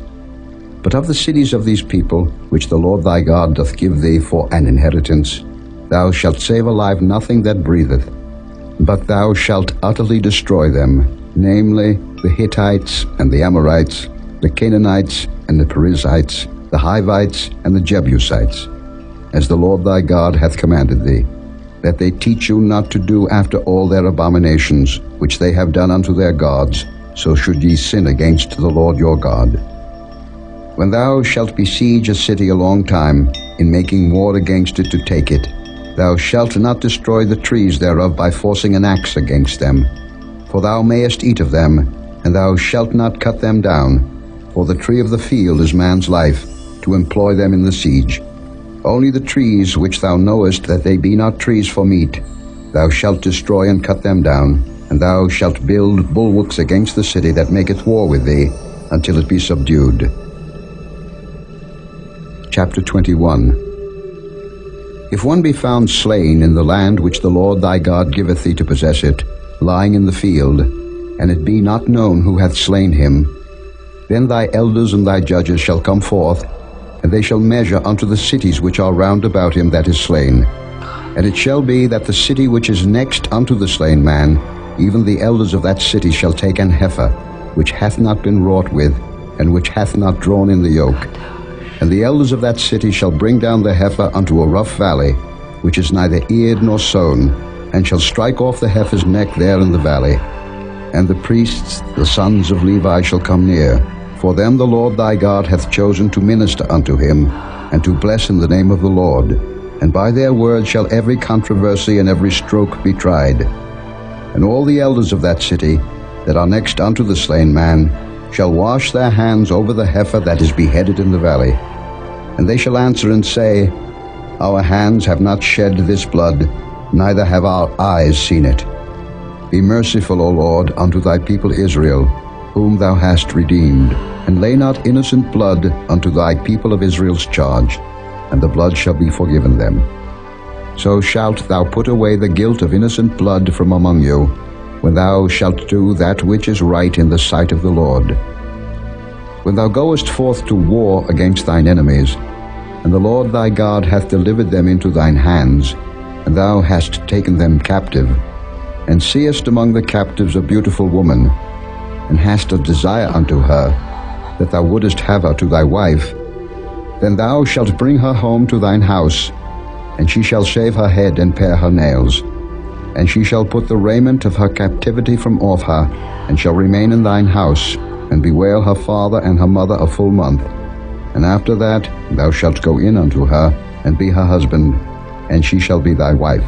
But of the cities of these people, which the Lord thy God doth give thee for an inheritance, thou shalt save alive nothing that breatheth, but thou shalt utterly destroy them, namely, the Hittites and the Amorites, the Canaanites and the Perizzites, the Hivites and the Jebusites, as the Lord thy God hath commanded thee, that they teach you not to do after all their abominations, which they have done unto their gods, so should ye sin against the Lord your God. When thou shalt besiege a city a long time, in making war against it to take it, thou shalt not destroy the trees thereof by forcing an axe against them. For thou mayest eat of them, and thou shalt not cut them down. For the tree of the field is man's life, to employ them in the siege. Only the trees which thou knowest that they be not trees for meat, thou shalt destroy and cut them down, and thou shalt build bulwarks against the city that maketh war with thee, until it be subdued. Chapter 21. If one be found slain in the land which the Lord thy God giveth thee to possess it, lying in the field, and it be not known who hath slain him, then thy elders and thy judges shall come forth, and they shall measure unto the cities which are round about him that is slain. And it shall be that the city which is next unto the slain man, even the elders of that city shall take an heifer, which hath not been wrought with, and which hath not drawn in the yoke. And the elders of that city shall bring down the heifer unto a rough valley, which is neither eared nor sown, and shall strike off the heifer's neck there in the valley. And the priests, the sons of Levi, shall come near. For them the Lord thy God hath chosen to minister unto him, and to bless in the name of the Lord. And by their word shall every controversy and every stroke be tried. And all the elders of that city, that are next unto the slain man, shall wash their hands over the heifer that is beheaded in the valley. And they shall answer and say, Our hands have not shed this blood, neither have our eyes seen it. Be merciful, O Lord, unto thy people Israel, whom thou hast redeemed, and lay not innocent blood unto thy people of Israel's charge, and the blood shall be forgiven them. So shalt thou put away the guilt of innocent blood from among you, when thou shalt do that which is right in the sight of the Lord. When thou goest forth to war against thine enemies, and the Lord thy God hath delivered them into thine hands, and thou hast taken them captive, and seest among the captives a beautiful woman, and hast a desire unto her, that thou wouldest have her to thy wife, then thou shalt bring her home to thine house, and she shall shave her head and pare her nails. And she shall put the raiment of her captivity from off her, and shall remain in thine house, and bewail her father and her mother a full month. And after that thou shalt go in unto her, and be her husband, and she shall be thy wife.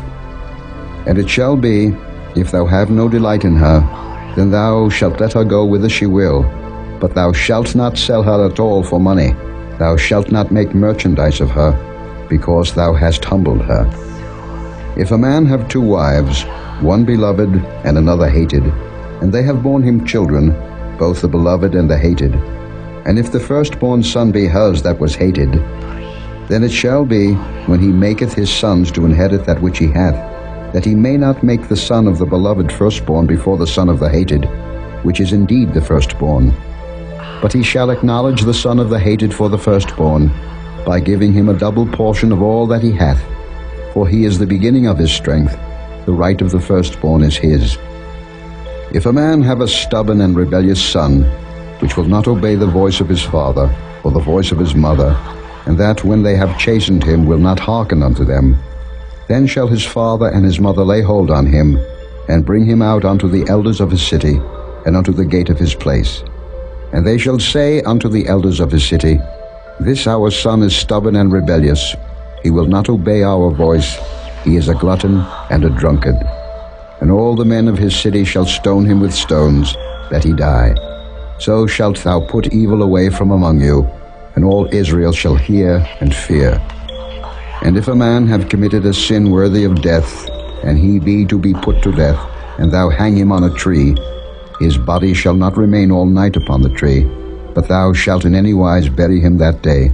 And it shall be, if thou have no delight in her, then thou shalt let her go whither she will, but thou shalt not sell her at all for money. Thou shalt not make merchandise of her, because thou hast humbled her. If a man have two wives, one beloved and another hated, and they have borne him children, both the beloved and the hated, and if the firstborn son be hers that was hated, then it shall be, when he maketh his sons to inherit that which he hath, that he may not make the son of the beloved firstborn before the son of the hated, which is indeed the firstborn. But he shall acknowledge the son of the hated for the firstborn, by giving him a double portion of all that he hath. For he is the beginning of his strength, the right of the firstborn is his. If a man have a stubborn and rebellious son, which will not obey the voice of his father, or the voice of his mother, and that when they have chastened him will not hearken unto them, then shall his father and his mother lay hold on him, and bring him out unto the elders of his city, and unto the gate of his place. And they shall say unto the elders of his city, This our son is stubborn and rebellious. He will not obey our voice. He is a glutton and a drunkard. And all the men of his city shall stone him with stones, that he die. So shalt thou put evil away from among you, and all Israel shall hear and fear. And if a man have committed a sin worthy of death, and he be to be put to death, and thou hang him on a tree, his body shall not remain all night upon the tree, but thou shalt in any wise bury him that day.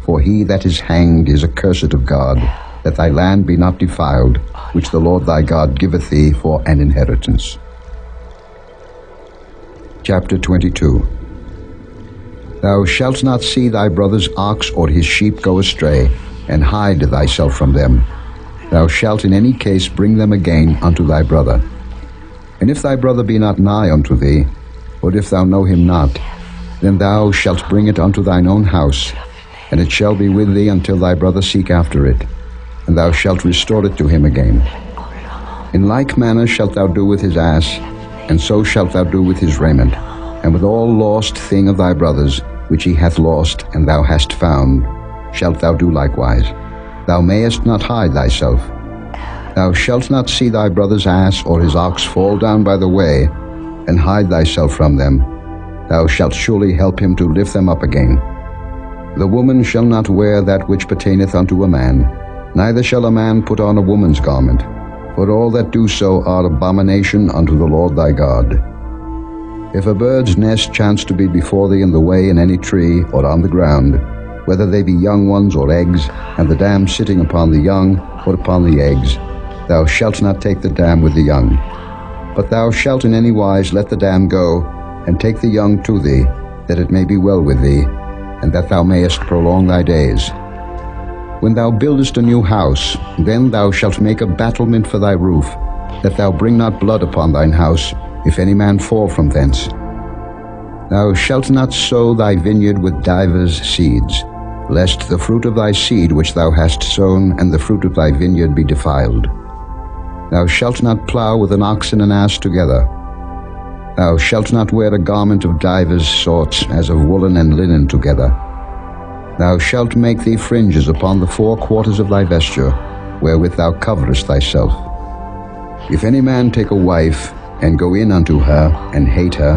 For he that is hanged is accursed of God, that thy land be not defiled, which the Lord thy God giveth thee for an inheritance. Chapter 22. Thou shalt not see thy brother's ox or his sheep go astray, and hide thyself from them. Thou shalt in any case bring them again unto thy brother. And if thy brother be not nigh unto thee, or if thou know him not, then thou shalt bring it unto thine own house, and it shall be with thee until thy brother seek after it, and thou shalt restore it to him again. In like manner shalt thou do with his ass, and so shalt thou do with his raiment, and with all lost thing of thy brother's, which he hath lost, and thou hast found, shalt thou do likewise. Thou mayest not hide thyself. Thou shalt not see thy brother's ass or his ox fall down by the way, and hide thyself from them. thou shalt surely help him to lift them up again. The woman shall not wear that which pertaineth unto a man, neither shall a man put on a woman's garment, for all that do so are abomination unto the Lord thy God. If a bird's nest chance to be before thee in the way in any tree or on the ground, whether they be young ones or eggs, and the dam sitting upon the young or upon the eggs, thou shalt not take the dam with the young. But thou shalt in any wise let the dam go, and take the young to thee, that it may be well with thee, and that thou mayest prolong thy days. When thou buildest a new house, then thou shalt make a battlement for thy roof, that thou bring not blood upon thine house, if any man fall from thence. Thou shalt not sow thy vineyard with divers seeds, lest the fruit of thy seed which thou hast sown and the fruit of thy vineyard be defiled. Thou shalt not plow with an ox and an ass together. Thou shalt not wear a garment of divers sorts, as of woolen and linen together. Thou shalt make thee fringes upon the 4 quarters of thy vesture, wherewith thou coverest thyself. If any man take a wife, and go in unto her, and hate her,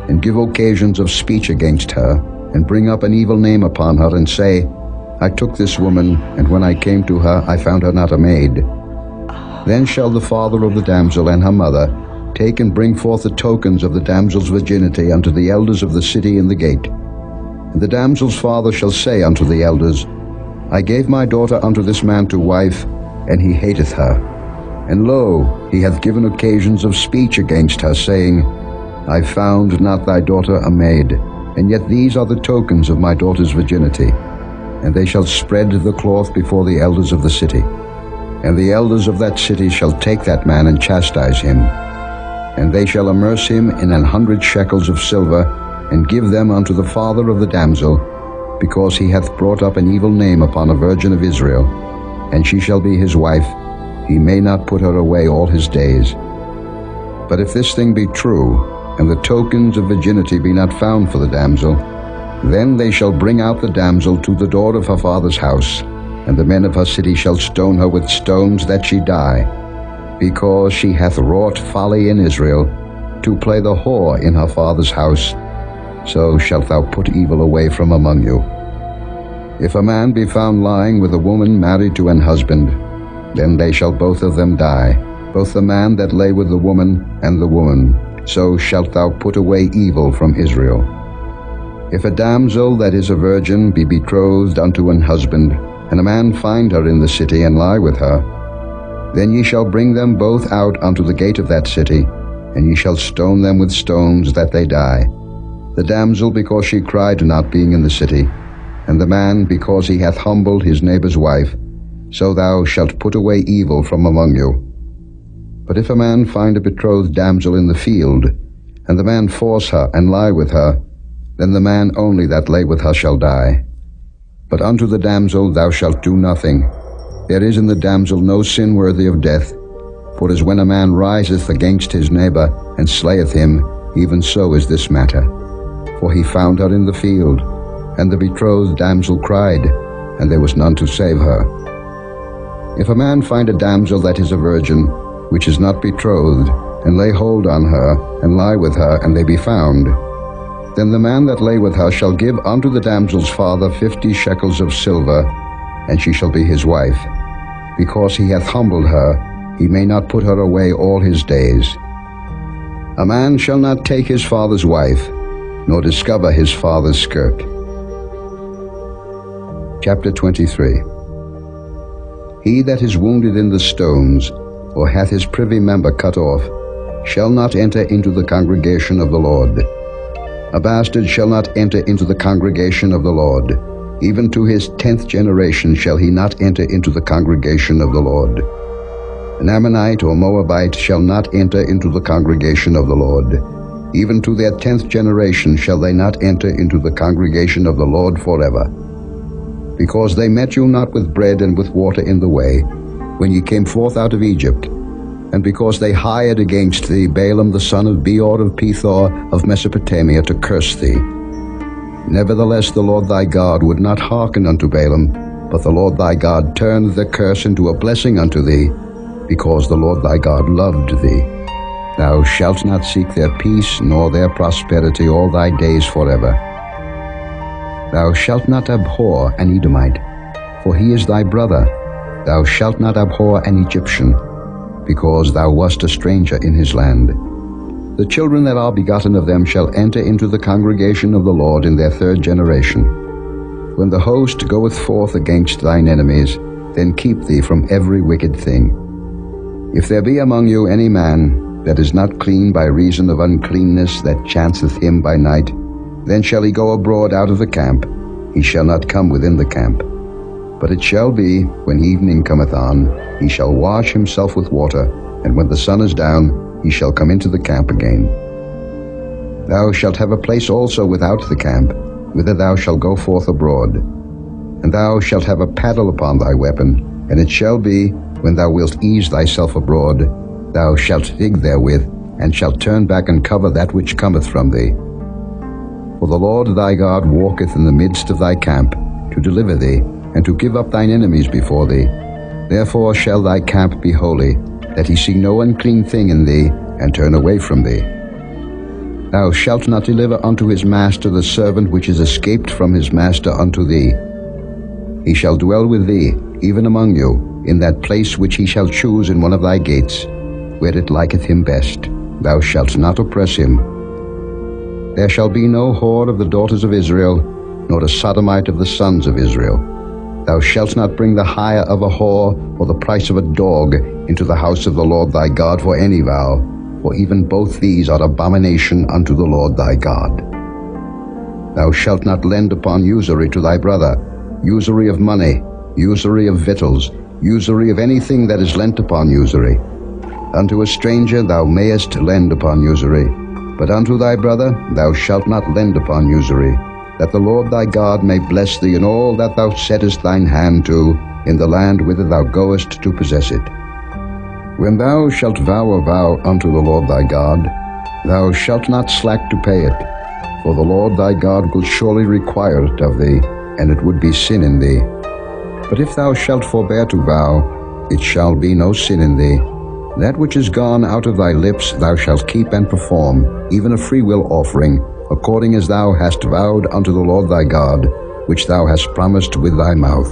and give occasions of speech against her, and bring up an evil name upon her, and say, I took this woman, and when I came to her, I found her not a maid. Then shall the father of the damsel and her mother take and bring forth the tokens of the damsel's virginity unto the elders of the city in the gate. And the damsel's father shall say unto the elders, I gave my daughter unto this man to wife, and he hateth her. And lo, he hath given occasions of speech against her, saying, I found not thy daughter a maid, and yet these are the tokens of my daughter's virginity. And they shall spread the cloth before the elders of the city. And the elders of that city shall take that man and chastise him. And they shall immerse him in 100 shekels of silver, and give them unto the father of the damsel, because he hath brought up an evil name upon a virgin of Israel, and she shall be his wife. He may not put her away all his days. But if this thing be true, and the tokens of virginity be not found for the damsel, then they shall bring out the damsel to the door of her father's house, and the men of her city shall stone her with stones that she die, because she hath wrought folly in Israel, to play the whore in her father's house. So shalt thou put evil away from among you. If a man be found lying with a woman married to an husband, then they shall both of them die, both the man that lay with the woman and the woman. So shalt thou put away evil from Israel. If a damsel that is a virgin be betrothed unto an husband, and a man find her in the city and lie with her, then ye shall bring them both out unto the gate of that city, and ye shall stone them with stones that they die. The damsel because she cried not, being in the city, and the man because he hath humbled his neighbor's wife. So thou shalt put away evil from among you. But if a man find a betrothed damsel in the field, and the man force her and lie with her, then the man only that lay with her shall die. But unto the damsel thou shalt do nothing. There is in the damsel no sin worthy of death. For as when a man riseth against his neighbor, and slayeth him, even so is this matter. For he found her in the field, and the betrothed damsel cried, and there was none to save her. If a man find a damsel that is a virgin, which is not betrothed, and lay hold on her, and lie with her, and they be found, then the man that lay with her shall give unto the damsel's father 50 shekels of silver, and she shall be his wife. Because he hath humbled her, he may not put her away all his days. A man shall not take his father's wife, nor discover his father's skirt. Chapter 23. He that is wounded in the stones, or hath his privy member cut off, shall not enter into the congregation of the Lord. A bastard shall not enter into the congregation of the Lord. Even to his 10th generation shall he not enter into the congregation of the Lord. An Ammonite or Moabite shall not enter into the congregation of the Lord. Even to their 10th generation shall they not enter into the congregation of the Lord forever. Because they met you not with bread and with water in the way, when ye came forth out of Egypt, and because they hired against thee Balaam the son of Beor of Pethor of Mesopotamia to curse thee. Nevertheless the Lord thy God would not hearken unto Balaam, but the Lord thy God turned the curse into a blessing unto thee, because the Lord thy God loved thee. Thou shalt not seek their peace nor their prosperity all thy days forever. Thou shalt not abhor an Edomite, for he is thy brother. Thou shalt not abhor an Egyptian, because thou wast a stranger in his land. The children that are begotten of them shall enter into the congregation of the Lord in their third generation. When the host goeth forth against thine enemies, then keep thee from every wicked thing. If there be among you any man that is not clean by reason of uncleanness that chanceth him by night, then shall he go abroad out of the camp, he shall not come within the camp. But it shall be, when evening cometh on, he shall wash himself with water, and when the sun is down, he shall come into the camp again. Thou shalt have a place also without the camp, whither thou shalt go forth abroad. And thou shalt have a paddle upon thy weapon, and it shall be, when thou wilt ease thyself abroad, thou shalt dig therewith, and shalt turn back and cover that which cometh from thee. For the Lord thy God walketh in the midst of thy camp, to deliver thee, and to give up thine enemies before thee. Therefore shall thy camp be holy, that he see no unclean thing in thee, and turn away from thee. Thou shalt not deliver unto his master the servant which is escaped from his master unto thee. He shall dwell with thee, even among you, in that place which he shall choose in one of thy gates, where it liketh him best. Thou shalt not oppress him. There shall be no whore of the daughters of Israel, nor a sodomite of the sons of Israel. Thou shalt not bring the hire of a whore, or the price of a dog, into the house of the Lord thy God for any vow, for even both these are abomination unto the Lord thy God. Thou shalt not lend upon usury to thy brother, usury of money, usury of victuals, usury of anything that is lent upon usury. Unto a stranger thou mayest lend upon usury, but unto thy brother thou shalt not lend upon usury, that the Lord thy God may bless thee in all that thou settest thine hand to, in the land whither thou goest to possess it. When thou shalt vow a vow unto the Lord thy God, thou shalt not slack to pay it, for the Lord thy God will surely require it of thee, and it would be sin in thee. But if thou shalt forbear to vow, it shall be no sin in thee. That which is gone out of thy lips thou shalt keep and perform, even a freewill offering, according as thou hast vowed unto the Lord thy God, which thou hast promised with thy mouth.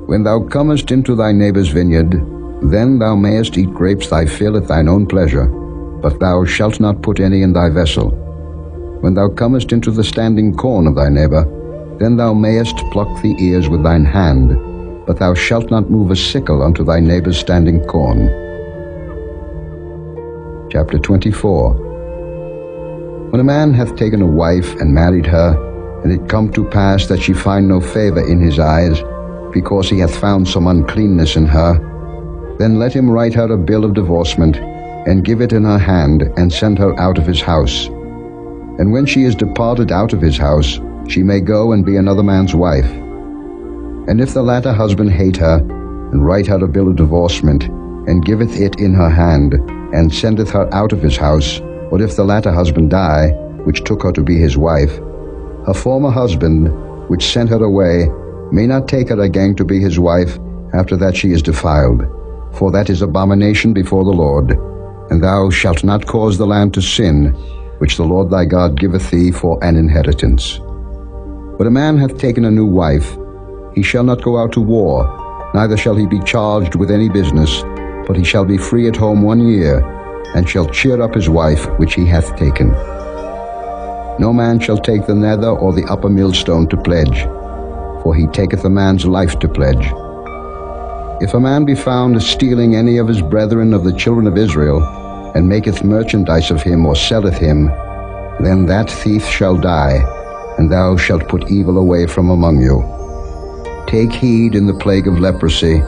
When thou comest into thy neighbour's vineyard, then thou mayest eat grapes thy fill at thine own pleasure, but thou shalt not put any in thy vessel. When thou comest into the standing corn of thy neighbour, then thou mayest pluck the ears with thine hand, but thou shalt not move a sickle unto thy neighbour's standing corn. Chapter 24. When a man hath taken a wife and married her, and it come to pass that she find no favour in his eyes, because he hath found some uncleanness in her, then let him write her a bill of divorcement, and give it in her hand, and send her out of his house. And when she is departed out of his house, she may go and be another man's wife. And if the latter husband hate her, and write her a bill of divorcement, and giveth it in her hand, and sendeth her out of his house, or if the latter husband die, which took her to be his wife, her former husband, which sent her away, may not take her again to be his wife after that she is defiled, for that is abomination before the Lord. And thou shalt not cause the land to sin, which the Lord thy God giveth thee for an inheritance. When a man hath taken a new wife, he shall not go out to war, neither shall he be charged with any business, but he shall be free at home 1 year, and shall cheer up his wife which he hath taken. No man shall take the nether or the upper millstone to pledge, for he taketh a man's life to pledge. If a man be found stealing any of his brethren of the children of Israel, and maketh merchandise of him or selleth him, then that thief shall die, and thou shalt put evil away from among you. Take heed in the plague of leprosy,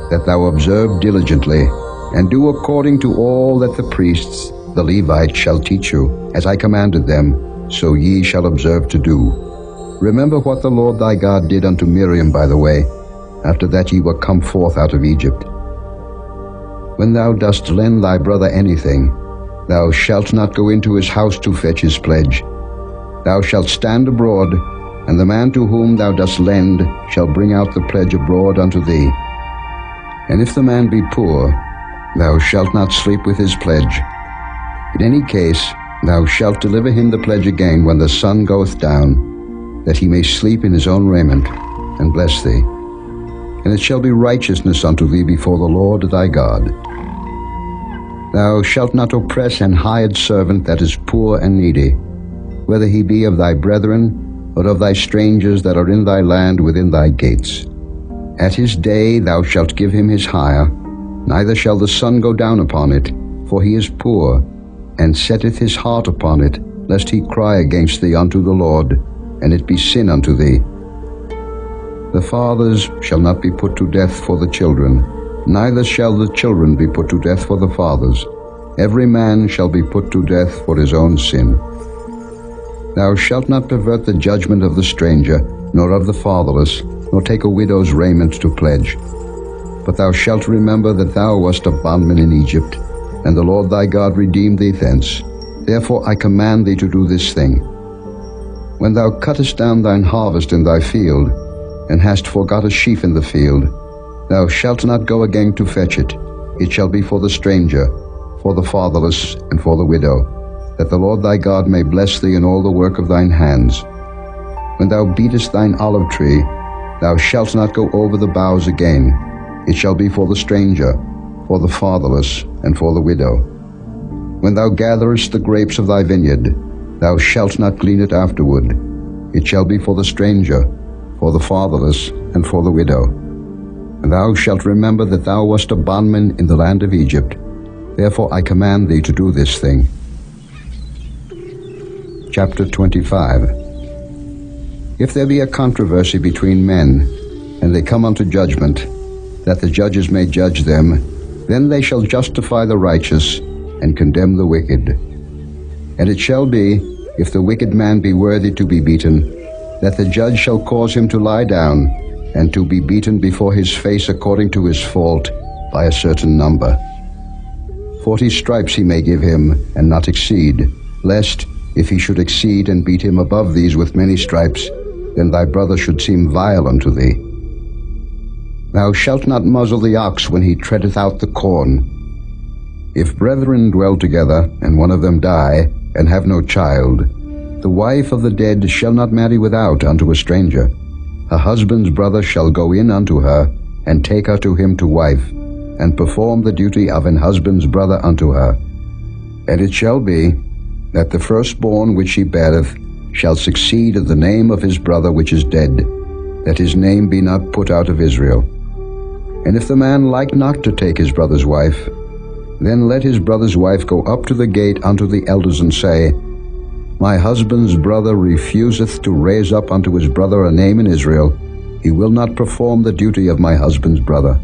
that thou observe diligently, and do according to all that the priests, the Levites, shall teach you, as I commanded them, so ye shall observe to do. Remember what the Lord thy God did unto Miriam by the way, after that ye were come forth out of Egypt. When thou dost lend thy brother anything, thou shalt not go into his house to fetch his pledge. Thou shalt stand abroad, and the man to whom thou dost lend shall bring out the pledge abroad unto thee. And if the man be poor, thou shalt not sleep with his pledge. In any case, thou shalt deliver him the pledge again when the sun goeth down, that he may sleep in his own raiment, and bless thee. And it shall be righteousness unto thee before the Lord thy God. Thou shalt not oppress an hired servant that is poor and needy, whether he be of thy brethren, or of thy strangers that are in thy land within thy gates. At his day thou shalt give him his hire, neither shall the sun go down upon it, for he is poor, and setteth his heart upon it, lest he cry against thee unto the Lord, and it be sin unto thee. The fathers shall not be put to death for the children, neither shall the children be put to death for the fathers. Every man shall be put to death for his own sin. Thou shalt not pervert the judgment of the stranger, nor of the fatherless, nor take a widow's raiment to pledge. But thou shalt remember that thou wast a bondman in Egypt, and the Lord thy God redeemed thee thence. Therefore I command thee to do this thing. When thou cuttest down thine harvest in thy field, and hast forgot a sheaf in the field, thou shalt not go again to fetch it. It shall be for the stranger, for the fatherless, and for the widow, that the Lord thy God may bless thee in all the work of thine hands. When thou beatest thine olive tree, thou shalt not go over the boughs again. It shall be for the stranger, for the fatherless, and for the widow. When thou gatherest the grapes of thy vineyard, thou shalt not glean it afterward. It shall be for the stranger, for the fatherless, and for the widow. And thou shalt remember that thou wast a bondman in the land of Egypt. Therefore I command thee to do this thing. Chapter 25. If there be a controversy between men, and they come unto judgment, that the judges may judge them, then they shall justify the righteous, and condemn the wicked. And it shall be, if the wicked man be worthy to be beaten, that the judge shall cause him to lie down, and to be beaten before his face according to his fault, by a certain number. 40 stripes he may give him, and not exceed, lest, if he should exceed and beat him above these with many stripes, then thy brother should seem vile unto thee. Thou shalt not muzzle the ox when he treadeth out the corn. If brethren dwell together, and one of them die, and have no child, the wife of the dead shall not marry without unto a stranger. Her husband's brother shall go in unto her, and take her to him to wife, and perform the duty of an husband's brother unto her. And it shall be, that the firstborn which she beareth shall succeed in the name of his brother which is dead, that his name be not put out of Israel. And if the man like not to take his brother's wife, then let his brother's wife go up to the gate unto the elders, and say, My husband's brother refuseth to raise up unto his brother a name in Israel. He will not perform the duty of my husband's brother.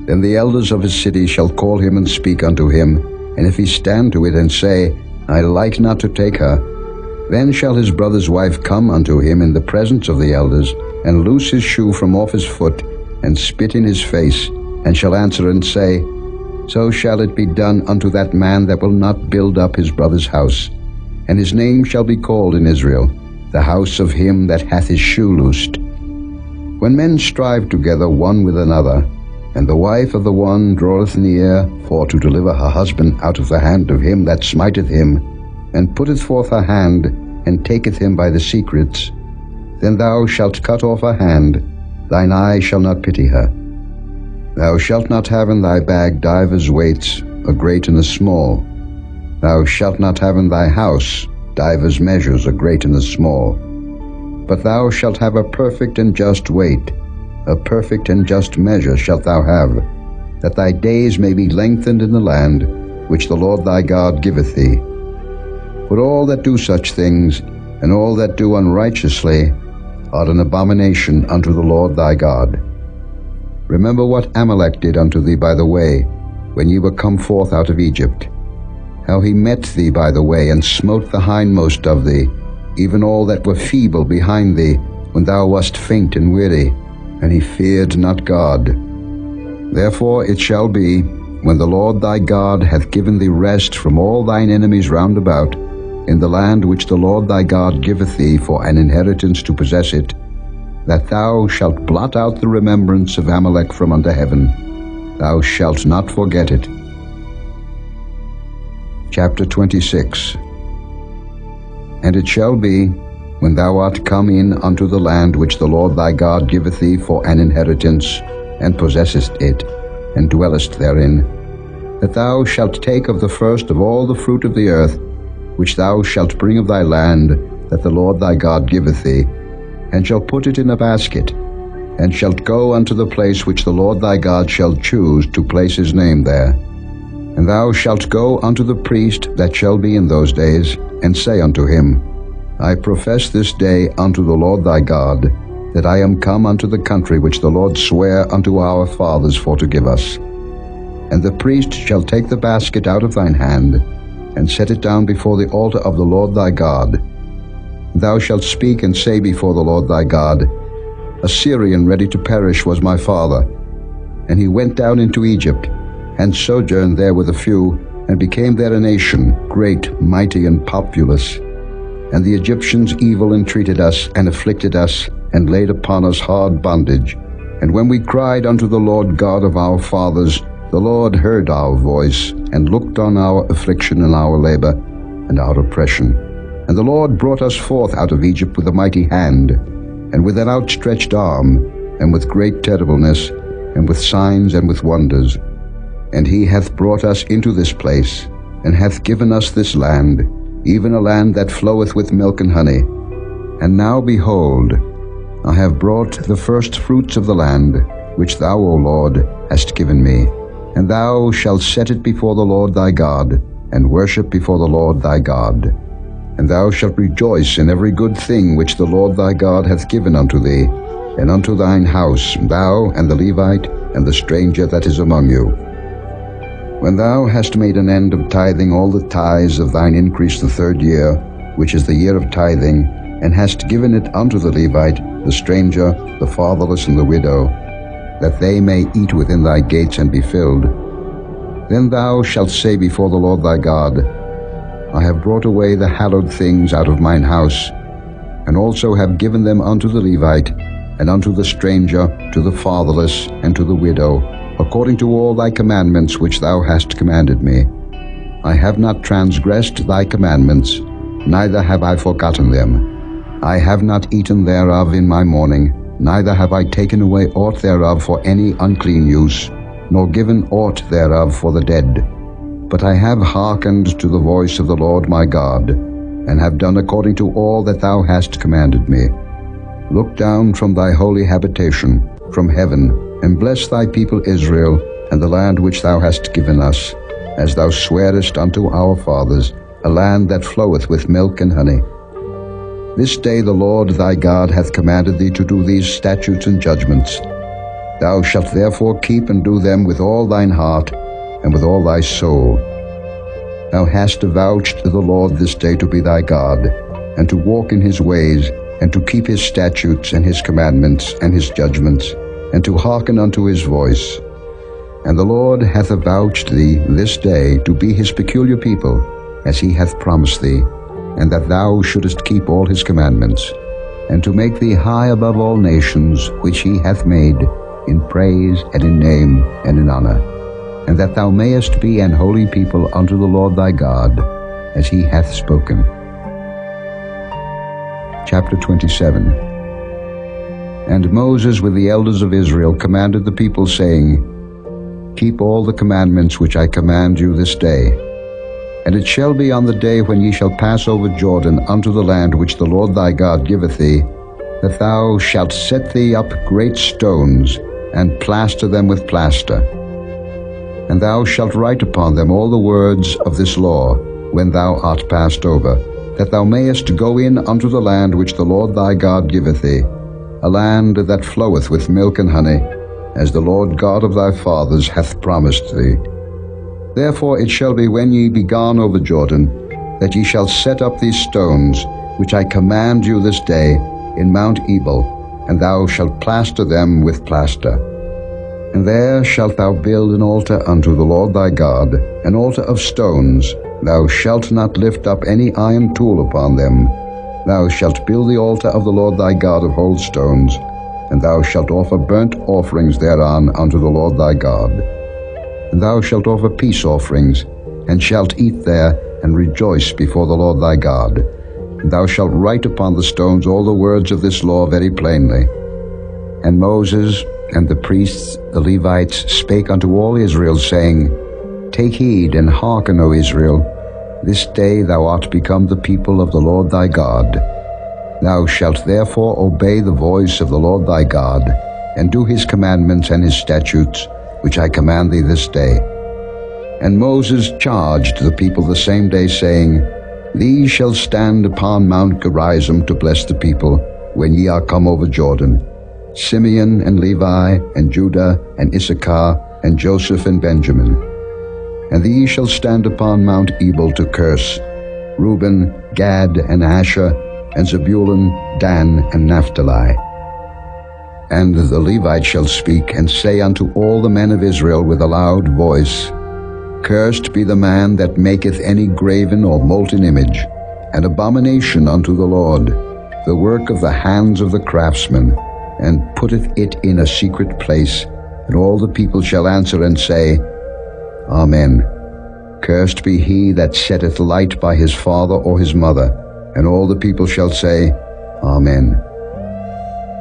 Then the elders of his city shall call him and speak unto him, and if he stand to it and say, I like not to take her, then shall his brother's wife come unto him in the presence of the elders, and loose his shoe from off his foot, and spit in his face, and shall answer and say, So shall it be done unto that man that will not build up his brother's house. And his name shall be called in Israel, the house of him that hath his shoe loosed. When men strive together one with another, and the wife of the one draweth near for to deliver her husband out of the hand of him that smiteth him, and putteth forth her hand, and taketh him by the secrets, then thou shalt cut off her hand, thine eye shall not pity her. Thou shalt not have in thy bag divers weights, a great and a small. Thou shalt not have in thy house divers measures, a great and a small. But thou shalt have a perfect and just weight, a perfect and just measure shalt thou have, that thy days may be lengthened in the land which the Lord thy God giveth thee. For all that do such things, and all that do unrighteously, are an abomination unto the Lord thy God. Remember what Amalek did unto thee by the way, when ye were come forth out of Egypt, how he met thee by the way, and smote the hindmost of thee, even all that were feeble behind thee, when thou wast faint and weary, and he feared not God. Therefore it shall be, when the Lord thy God hath given thee rest from all thine enemies round about, in the land which the Lord thy God giveth thee for an inheritance to possess it, that thou shalt blot out the remembrance of Amalek from under heaven. Thou shalt not forget it. Chapter 26. And it shall be, when thou art come in unto the land which the Lord thy God giveth thee for an inheritance, and possessest it, and dwellest therein, that thou shalt take of the first of all the fruit of the earth, which thou shalt bring of thy land, that the Lord thy God giveth thee, and shalt put it in a basket, and shalt go unto the place which the Lord thy God shall choose to place his name there. And thou shalt go unto the priest that shall be in those days, and say unto him, I profess this day unto the Lord thy God, that I am come unto the country which the Lord sware unto our fathers for to give us. And the priest shall take the basket out of thine hand, and set it down before the altar of the Lord thy God. And thou shalt speak and say before the Lord thy God, A Syrian ready to perish was my father, and he went down into Egypt, and sojourned there with a few, and became there a nation, great, mighty, and populous. And the Egyptians evil entreated us, and afflicted us, and laid upon us hard bondage. And when we cried unto the Lord God of our fathers, the Lord heard our voice, and looked on our affliction and our labor, and our oppression. And the Lord brought us forth out of Egypt with a mighty hand, and with an outstretched arm, and with great terribleness, and with signs and with wonders. And he hath brought us into this place, and hath given us this land, even a land that floweth with milk and honey. And now, behold, I have brought the first fruits of the land, which thou, O Lord, hast given me. And thou shalt set it before the Lord thy God, and worship before the Lord thy God. And thou shalt rejoice in every good thing which the Lord thy God hath given unto thee, and unto thine house, thou and the Levite, and the stranger that is among you. When thou hast made an end of tithing all the tithes of thine increase the third year, which is the year of tithing, and hast given it unto the Levite, the stranger, the fatherless, and the widow, that they may eat within thy gates and be filled, then thou shalt say before the Lord thy God, I have brought away the hallowed things out of mine house, and also have given them unto the Levite, and unto the stranger, to the fatherless, and to the widow, according to all thy commandments which thou hast commanded me. I have not transgressed thy commandments, neither have I forgotten them. I have not eaten thereof in my mourning, neither have I taken away aught thereof for any unclean use, nor given aught thereof for the dead. But I have hearkened to the voice of the Lord my God, and have done according to all that thou hast commanded me. Look down from thy holy habitation, from heaven, and bless thy people Israel, and the land which thou hast given us, as thou swarest unto our fathers, a land that floweth with milk and honey. This day the Lord thy God hath commanded thee to do these statutes and judgments. Thou shalt therefore keep and do them with all thine heart, and with all thy soul. Thou hast avouched the Lord this day to be thy God, and to walk in his ways, and to keep his statutes and his commandments and his judgments, and to hearken unto his voice. And the Lord hath avouched thee this day to be his peculiar people, as he hath promised thee, and that thou shouldest keep all his commandments, and to make thee high above all nations which he hath made, in praise and in name and in honor, and that thou mayest be an holy people unto the Lord thy God, as he hath spoken. Chapter 27. And Moses with the elders of Israel commanded the people, saying, Keep all the commandments which I command you this day. And it shall be on the day when ye shall pass over Jordan unto the land which the Lord thy God giveth thee, that thou shalt set thee up great stones, and plaster them with plaster. And thou shalt write upon them all the words of this law, when thou art passed over, that thou mayest go in unto the land which the Lord thy God giveth thee, a land that floweth with milk and honey, as the Lord God of thy fathers hath promised thee. Therefore it shall be when ye be gone over Jordan, that ye shall set up these stones, which I command you this day, in Mount Ebal, and thou shalt plaster them with plaster. And there shalt thou build an altar unto the Lord thy God, an altar of stones. Thou shalt not lift up any iron tool upon them. Thou shalt build the altar of the Lord thy God of whole stones, and thou shalt offer burnt offerings thereon unto the Lord thy God. And thou shalt offer peace offerings, and shalt eat there, and rejoice before the Lord thy God. And thou shalt write upon the stones all the words of this law very plainly. And Moses and the priests, the Levites, spake unto all Israel, saying, Take heed and hearken, O Israel. This day thou art become the people of the Lord thy God. Thou shalt therefore obey the voice of the Lord thy God, and do his commandments and his statutes, which I command thee this day. And Moses charged the people the same day, saying, These shall stand upon Mount Gerizim to bless the people, when ye are come over Jordan, Simeon and Levi and Judah and Issachar and Joseph and Benjamin. And these shall stand upon Mount Ebal to curse, Reuben, Gad, and Asher, and Zebulun, Dan, and Naphtali. And the Levites shall speak, and say unto all the men of Israel with a loud voice, Cursed be the man that maketh any graven or molten image, an abomination unto the Lord, the work of the hands of the craftsman, and putteth it in a secret place. And all the people shall answer and say, Amen. Cursed be he that setteth light by his father or his mother. And all the people shall say, Amen.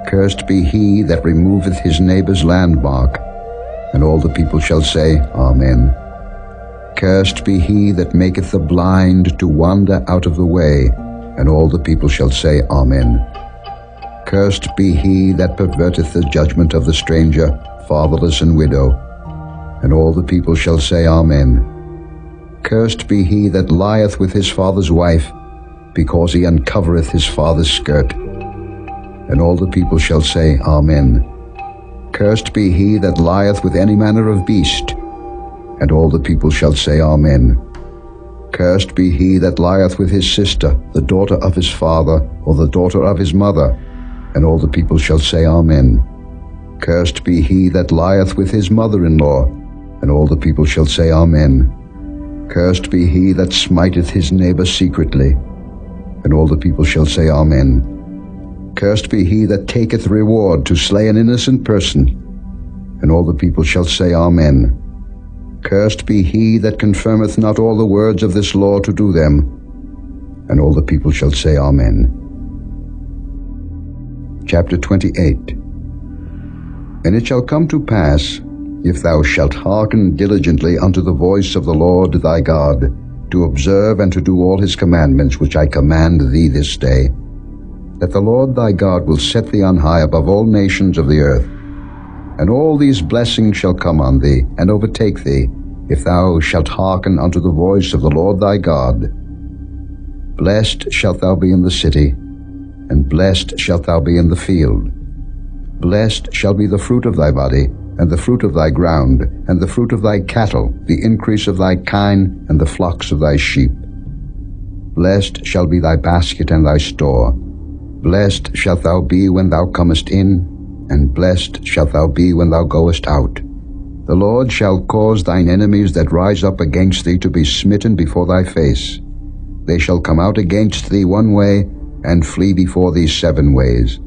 Cursed be he that removeth his neighbor's landmark. And all the people shall say, Amen. Cursed be he that maketh the blind to wander out of the way. And all the people shall say, Amen. Cursed be he that perverteth the judgment of the stranger, fatherless and widow. And all the people shall say, Amen. Cursed be he that lieth with his father's wife, because he uncovereth his father's skirt. And all the people shall say, Amen. Cursed be he that lieth with any manner of beast. And all the people shall say, Amen. Cursed be he that lieth with his sister, the daughter of his father, or the daughter of his mother. And all the people shall say, Amen. Cursed be he that lieth with his mother-in-law. And all the people shall say, Amen. Cursed be he that smiteth his neighbor secretly. And all the people shall say, Amen. Cursed be he that taketh reward to slay an innocent person. And all the people shall say, Amen. Cursed be he that confirmeth not all the words of this law to do them. And all the people shall say, Amen. Chapter 28. And it shall come to pass, if thou shalt hearken diligently unto the voice of the Lord thy God, to observe and to do all his commandments which I command thee this day, that the Lord thy God will set thee on high above all nations of the earth. And all these blessings shall come on thee, and overtake thee, if thou shalt hearken unto the voice of the Lord thy God. Blessed shalt thou be in the city, and blessed shalt thou be in the field. Blessed shall be the fruit of thy body, and the fruit of thy ground, and the fruit of thy cattle, the increase of thy kine, and the flocks of thy sheep. Blessed shall be thy basket and thy store. Blessed shalt thou be when thou comest in, and blessed shalt thou be when thou goest out. The Lord shall cause thine enemies that rise up against thee to be smitten before thy face. They shall come out against thee one way, and flee before thee 7 ways.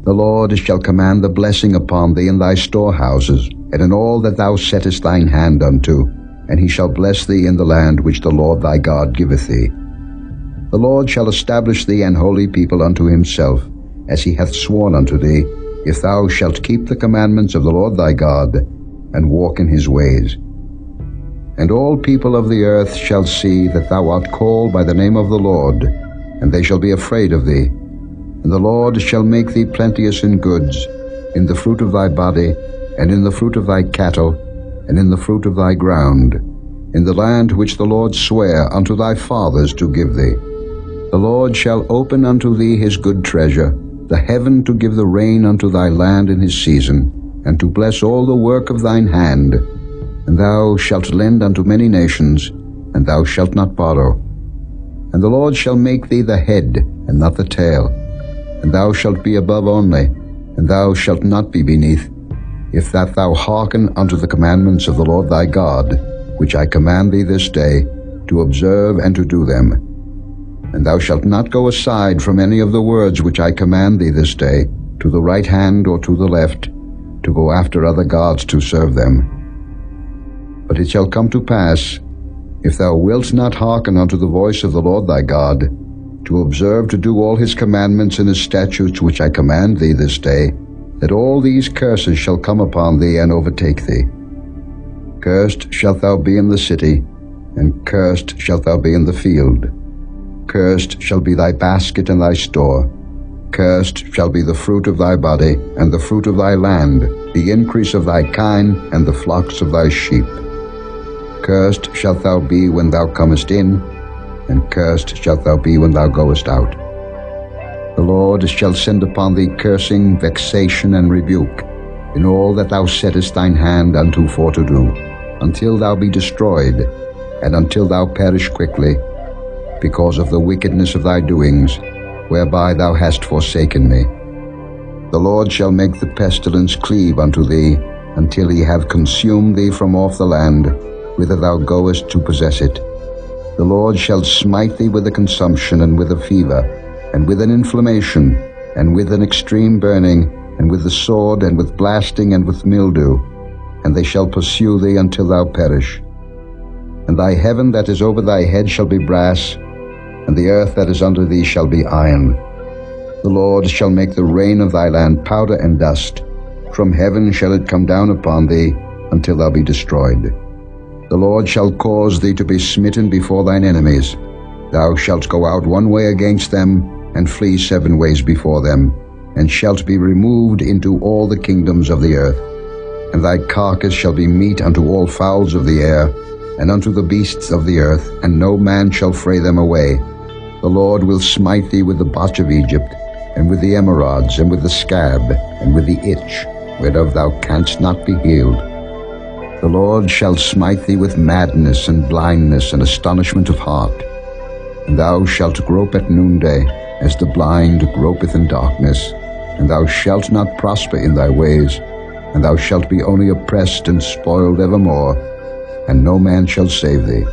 The Lord shall command the blessing upon thee in thy storehouses, and in all that thou settest thine hand unto, and he shall bless thee in the land which the Lord thy God giveth thee. The Lord shall establish thee an holy people unto himself, as he hath sworn unto thee, if thou shalt keep the commandments of the Lord thy God, and walk in his ways. And all people of the earth shall see that thou art called by the name of the Lord, and they shall be afraid of thee. And the Lord shall make thee plenteous in goods, in the fruit of thy body, and in the fruit of thy cattle, and in the fruit of thy ground, in the land which the Lord sware unto thy fathers to give thee. The Lord shall open unto thee his good treasure, the heaven to give the rain unto thy land in his season, and to bless all the work of thine hand. And thou shalt lend unto many nations, and thou shalt not borrow. And the Lord shall make thee the head, and not the tail. And thou shalt be above only, and thou shalt not be beneath, if that thou hearken unto the commandments of the Lord thy God, which I command thee this day, to observe and to do them. And thou shalt not go aside from any of the words which I command thee this day, to the right hand or to the left, to go after other gods to serve them. But it shall come to pass, if thou wilt not hearken unto the voice of the Lord thy God, to observe to do all his commandments and his statutes which I command thee this day, that all these curses shall come upon thee and overtake thee. Cursed shalt thou be in the city, and cursed shalt thou be in the field. Cursed shall be thy basket and thy store. Cursed shall be the fruit of thy body, and the fruit of thy land, the increase of thy kine, and the flocks of thy sheep. Cursed shalt thou be when thou comest in, and cursed shalt thou be when thou goest out. The Lord shall send upon thee cursing, vexation, and rebuke, in all that thou settest thine hand unto for to do, until thou be destroyed, and until thou perish quickly, because of the wickedness of thy doings, whereby thou hast forsaken me. The Lord shall make the pestilence cleave unto thee, until he have consumed thee from off the land, whither thou goest to possess it. The Lord shall smite thee with a consumption, and with a fever, and with an inflammation, and with an extreme burning, and with the sword, and with blasting, and with mildew, and they shall pursue thee until thou perish. And thy heaven that is over thy head shall be brass, and the earth that is under thee shall be iron. The Lord shall make the rain of thy land powder and dust. From heaven shall it come down upon thee, until thou be destroyed. The Lord shall cause thee to be smitten before thine enemies. Thou shalt go out one way against them, and flee 7 ways before them, and shalt be removed into all the kingdoms of the earth. And thy carcass shall be meat unto all fowls of the air, and unto the beasts of the earth, and no man shall fray them away. The Lord will smite thee with the botch of Egypt, and with the emerods, and with the scab, and with the itch, whereof thou canst not be healed. The Lord shall smite thee with madness, and blindness, and astonishment of heart. And thou shalt grope at noonday, as the blind gropeth in darkness, and thou shalt not prosper in thy ways, and thou shalt be only oppressed and spoiled evermore, and no man shall save thee.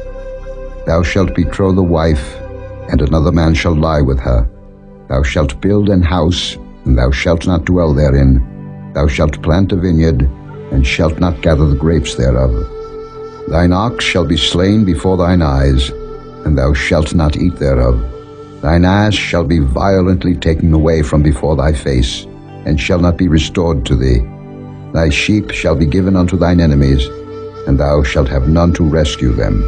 Thou shalt betroth a wife, and another man shall lie with her. Thou shalt build an house, and thou shalt not dwell therein. Thou shalt plant a vineyard, and shalt not gather the grapes thereof. Thine ox shall be slain before thine eyes, and thou shalt not eat thereof. Thine ass shall be violently taken away from before thy face, and shall not be restored to thee. Thy sheep shall be given unto thine enemies, and thou shalt have none to rescue them.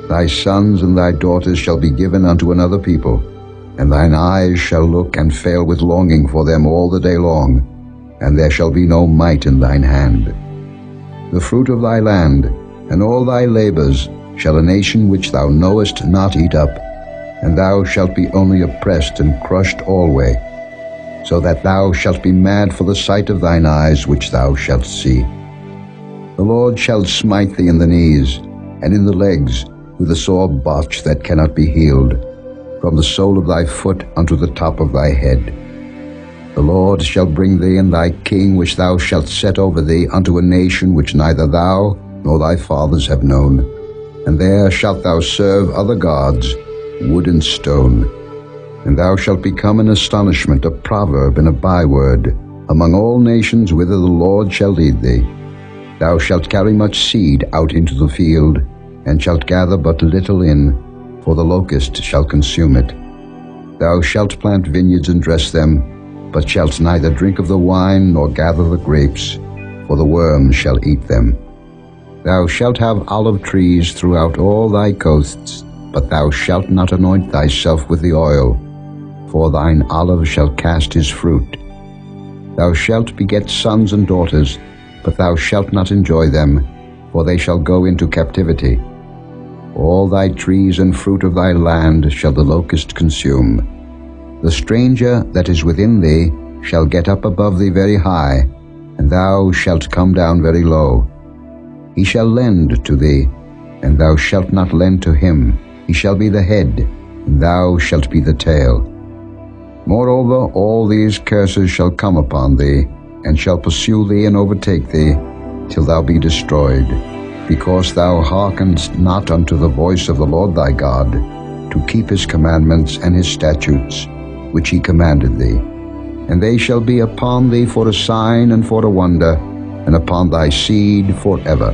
Thy sons and thy daughters shall be given unto another people, and thine eyes shall look and fail with longing for them all the day long, and there shall be no might in thine hand. The fruit of thy land, and all thy labors, shall a nation which thou knowest not eat up, and thou shalt be only oppressed and crushed alway, so that thou shalt be mad for the sight of thine eyes which thou shalt see. The Lord shall smite thee in the knees, and in the legs, with a sore botch that cannot be healed, from the sole of thy foot unto the top of thy head. The Lord shall bring thee and thy king which thou shalt set over thee unto a nation which neither thou nor thy fathers have known, and there shalt thou serve other gods, wood and stone. And thou shalt become an astonishment, a proverb, and a byword, among all nations whither the Lord shall lead thee. Thou shalt carry much seed out into the field, and shalt gather but little in, for the locust shall consume it. Thou shalt plant vineyards and dress them, but shalt neither drink of the wine nor gather the grapes, for the worms shall eat them. Thou shalt have olive trees throughout all thy coasts, but thou shalt not anoint thyself with the oil, for thine olive shall cast his fruit. Thou shalt beget sons and daughters, but thou shalt not enjoy them, for they shall go into captivity. All thy trees and fruit of thy land shall the locust consume. The stranger that is within thee shall get up above thee very high, and thou shalt come down very low. He shall lend to thee, and thou shalt not lend to him. He shall be the head, and thou shalt be the tail. Moreover, all these curses shall come upon thee, and shall pursue thee and overtake thee, till thou be destroyed, because thou hearkenedst not unto the voice of the Lord thy God, to keep his commandments and his statutes, which he commanded thee. And they shall be upon thee for a sign and for a wonder, and upon thy seed forever.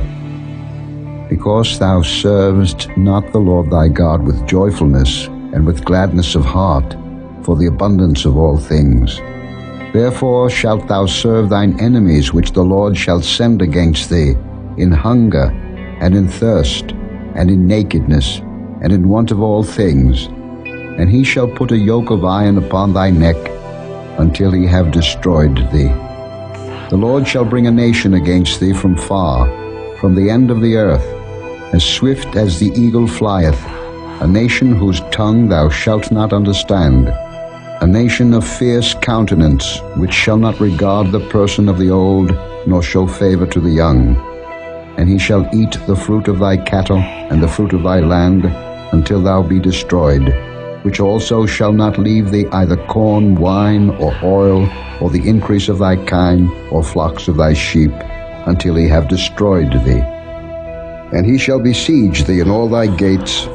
because thou servest not the Lord thy God with joyfulness and with gladness of heart, for the abundance of all things. Therefore shalt thou serve thine enemies which the Lord shall send against thee, in hunger, and in thirst, and in nakedness, and in want of all things. And he shall put a yoke of iron upon thy neck, until he have destroyed thee. The Lord shall bring a nation against thee from far, from the end of the earth, as swift as the eagle flieth, a nation whose tongue thou shalt not understand, a nation of fierce countenance, which shall not regard the person of the old, nor show favor to the young. And he shall eat the fruit of thy cattle, and the fruit of thy land, until thou be destroyed, which also shall not leave thee either corn, wine, or oil, or the increase of thy kine, or flocks of thy sheep, until he have destroyed thee. And he shall besiege thee in all thy gates,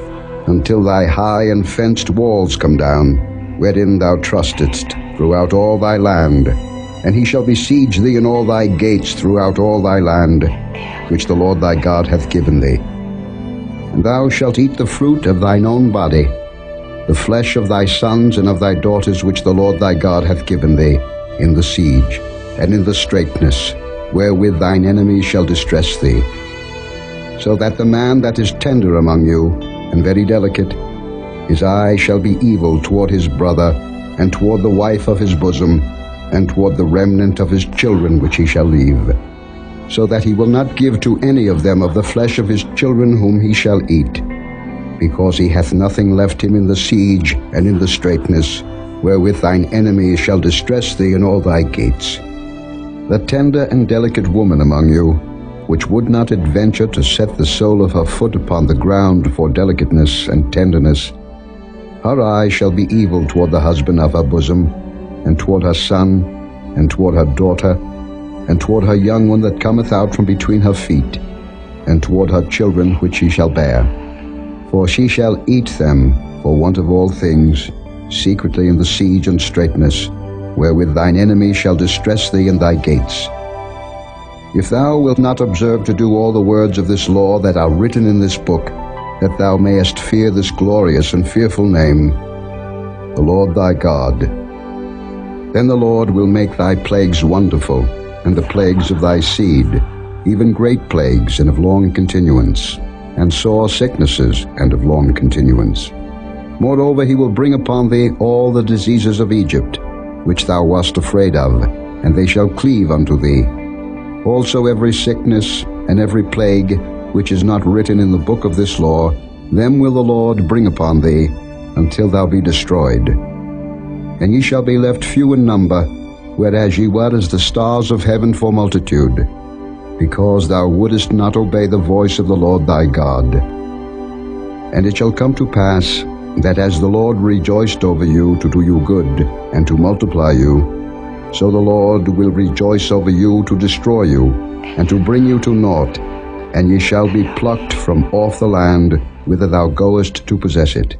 until thy high and fenced walls come down, wherein thou trustedst, throughout all thy land. And he shall besiege thee in all thy gates throughout all thy land, which the Lord thy God hath given thee. And thou shalt eat the fruit of thine own body, the flesh of thy sons and of thy daughters which the Lord thy God hath given thee, in the siege, and in the straitness, wherewith thine enemies shall distress thee. So that the man that is tender among you, and very delicate, his eye shall be evil toward his brother, and toward the wife of his bosom, and toward the remnant of his children which he shall leave, so that he will not give to any of them of the flesh of his children whom he shall eat, because he hath nothing left him in the siege and in the straitness, wherewith thine enemies shall distress thee in all thy gates. The tender and delicate woman among you, which would not adventure to set the sole of her foot upon the ground for delicateness and tenderness, her eye shall be evil toward the husband of her bosom, and toward her son, and toward her daughter, and toward her young one that cometh out from between her feet, and toward her children which she shall bear. For she shall eat them for want of all things, secretly in the siege and straitness, wherewith thine enemy shall distress thee in thy gates. If thou wilt not observe to do all the words of this law that are written in this book, that thou mayest fear this glorious and fearful name, the Lord thy God, then the Lord will make thy plagues wonderful, and the plagues of thy seed, even great plagues and of long continuance, and sore sicknesses and of long continuance. Moreover, he will bring upon thee all the diseases of Egypt, which thou wast afraid of, and they shall cleave unto thee. Also every sickness and every plague, which is not written in the book of this law, them will the Lord bring upon thee, until thou be destroyed. And ye shall be left few in number, whereas ye were as the stars of heaven for multitude, because thou wouldest not obey the voice of the Lord thy God. And it shall come to pass, that as the Lord rejoiced over you to do you good, and to multiply you, so the Lord will rejoice over you to destroy you, and to bring you to naught, and ye shall be plucked from off the land whither thou goest to possess it.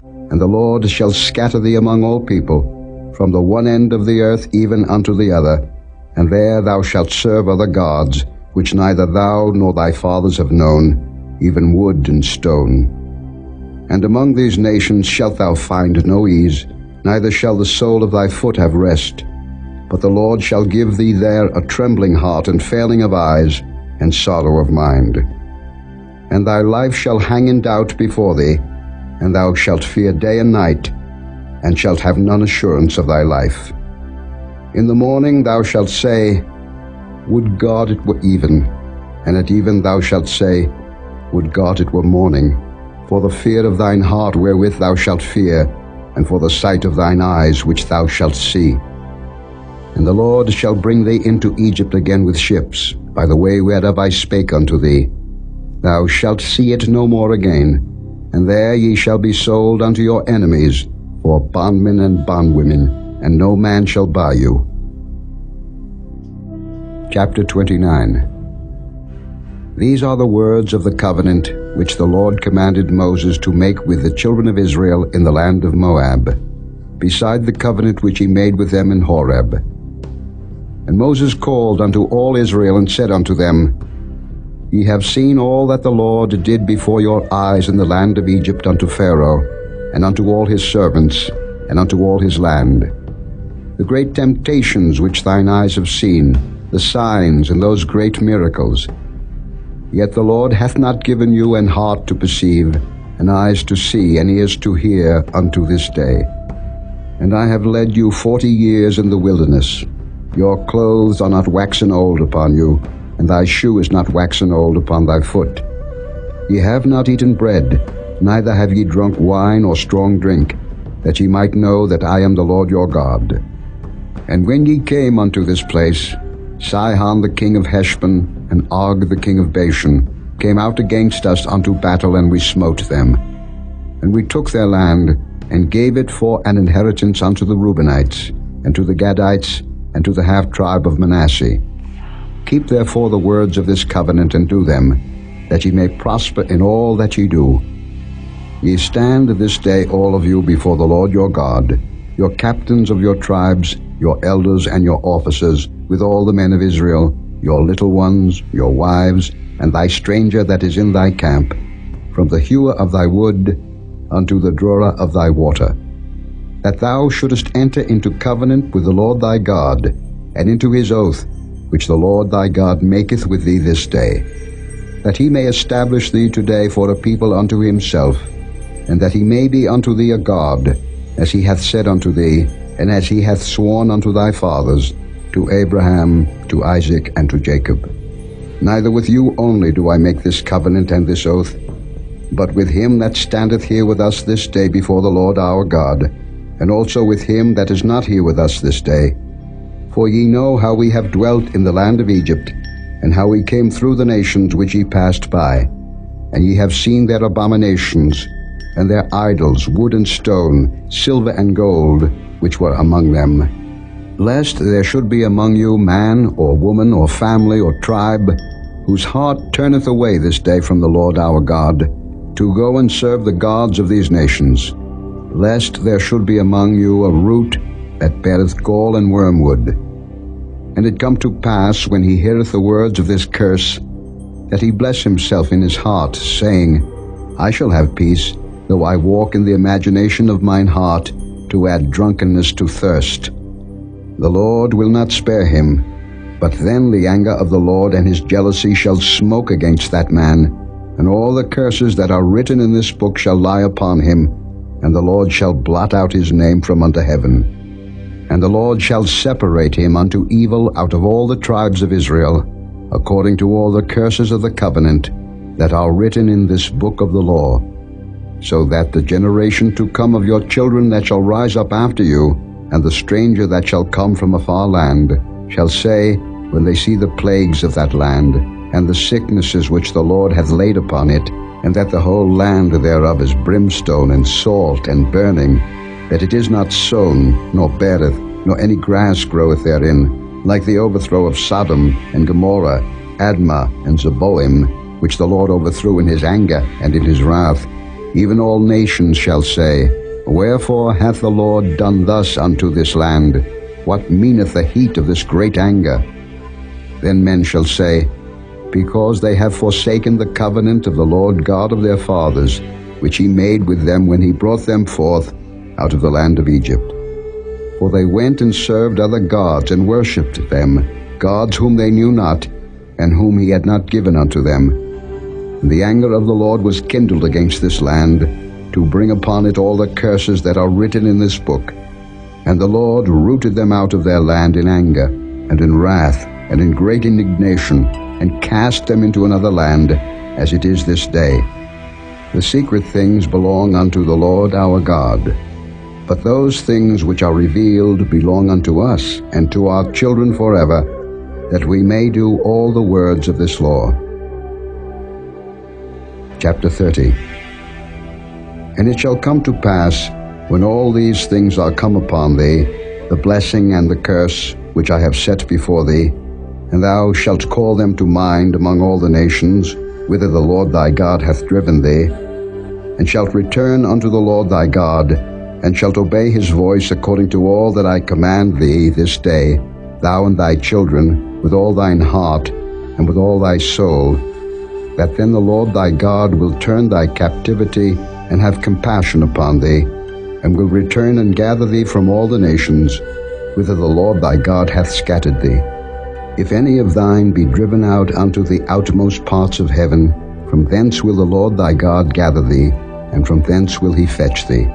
And the Lord shall scatter thee among all people, from the one end of the earth even unto the other, and there thou shalt serve other gods, which neither thou nor thy fathers have known, even wood and stone. And among these nations shalt thou find no ease, neither shall the sole of thy foot have rest. But the Lord shall give thee there a trembling heart, and failing of eyes, and sorrow of mind. And thy life shall hang in doubt before thee, and thou shalt fear day and night, and shalt have none assurance of thy life. In the morning thou shalt say, Would God it were even, and at even thou shalt say, Would God it were morning, for the fear of thine heart wherewith thou shalt fear, and for the sight of thine eyes which thou shalt see. And the Lord shall bring thee into Egypt again with ships, by the way whereof I spake unto thee. Thou shalt see it no more again, and there ye shall be sold unto your enemies for bondmen and bondwomen, and no man shall buy you. Chapter 29. These are the words of the covenant which the Lord commanded Moses to make with the children of Israel in the land of Moab, beside the covenant which he made with them in Horeb. And Moses called unto all Israel and said unto them, Ye have seen all that the Lord did before your eyes in the land of Egypt unto Pharaoh, and unto all his servants, and unto all his land. The great temptations which thine eyes have seen, the signs and those great miracles. Yet the Lord hath not given you an heart to perceive, and eyes to see, and ears to hear unto this day. And I have led you 40 years in the wilderness. Your clothes are not waxen old upon you, and thy shoe is not waxen old upon thy foot. Ye have not eaten bread, neither have ye drunk wine or strong drink, that ye might know that I am the Lord your God. And when ye came unto this place, Sihon the king of Heshbon, and Og the king of Bashan, came out against us unto battle, and we smote them. And we took their land, and gave it for an inheritance unto the Reubenites, and to the Gadites, and to the half-tribe of Manasseh. Keep therefore the words of this covenant, and do them, that ye may prosper in all that ye do. Ye stand this day all of you before the Lord your God, your captains of your tribes, your elders and your officers, with all the men of Israel, your little ones, your wives, and thy stranger that is in thy camp, from the hewer of thy wood unto the drawer of thy water, that thou shouldest enter into covenant with the Lord thy God, and into his oath, which the Lord thy God maketh with thee this day, that he may establish thee today for a people unto himself, and that he may be unto thee a God, as he hath said unto thee, and as he hath sworn unto thy fathers, to Abraham, to Isaac, and to Jacob. Neither with you only do I make this covenant and this oath, but with him that standeth here with us this day before the Lord our God, and also with him that is not here with us this day. For ye know how we have dwelt in the land of Egypt, and how we came through the nations which ye passed by. And ye have seen their abominations, and their idols, wood and stone, silver and gold, which were among them. Lest there should be among you man or woman or family or tribe, whose heart turneth away this day from the Lord our God, to go and serve the gods of these nations. Lest there should be among you a root that beareth gall and wormwood. And it come to pass, when he heareth the words of this curse, that he bless himself in his heart, saying, I shall have peace, though I walk in the imagination of mine heart, to add drunkenness to thirst. The Lord will not spare him, but then the anger of the Lord and his jealousy shall smoke against that man, and all the curses that are written in this book shall lie upon him, and the Lord shall blot out his name from under heaven. And the Lord shall separate him unto evil out of all the tribes of Israel, according to all the curses of the covenant that are written in this book of the law, so that the generation to come of your children that shall rise up after you, and the stranger that shall come from a far land, shall say, when they see the plagues of that land, and the sicknesses which the Lord hath laid upon it, and that the whole land thereof is brimstone and salt and burning, that it is not sown, nor beareth, nor any grass groweth therein, like the overthrow of Sodom and Gomorrah, Admah and Zeboim, which the Lord overthrew in his anger and in his wrath. Even all nations shall say, Wherefore hath the Lord done thus unto this land? What meaneth the heat of this great anger? Then men shall say, Because they have forsaken the covenant of the Lord God of their fathers, which he made with them when he brought them forth out of the land of Egypt. For they went and served other gods, and worshipped them, gods whom they knew not, and whom he had not given unto them. And the anger of the Lord was kindled against this land, to bring upon it all the curses that are written in this book. And the Lord rooted them out of their land in anger, and in wrath, and in great indignation, and cast them into another land, as it is this day. The secret things belong unto the Lord our God, but those things which are revealed belong unto us, and to our children forever, that we may do all the words of this law. Chapter 30. And it shall come to pass, when all these things are come upon thee, the blessing and the curse which I have set before thee, and thou shalt call them to mind among all the nations, whither the Lord thy God hath driven thee, and shalt return unto the Lord thy God, and shalt obey his voice according to all that I command thee this day, thou and thy children, with all thine heart, and with all thy soul, that then the Lord thy God will turn thy captivity and have compassion upon thee, and will return and gather thee from all the nations, whither the Lord thy God hath scattered thee. If any of thine be driven out unto the outmost parts of heaven, from thence will the Lord thy God gather thee, and from thence will he fetch thee.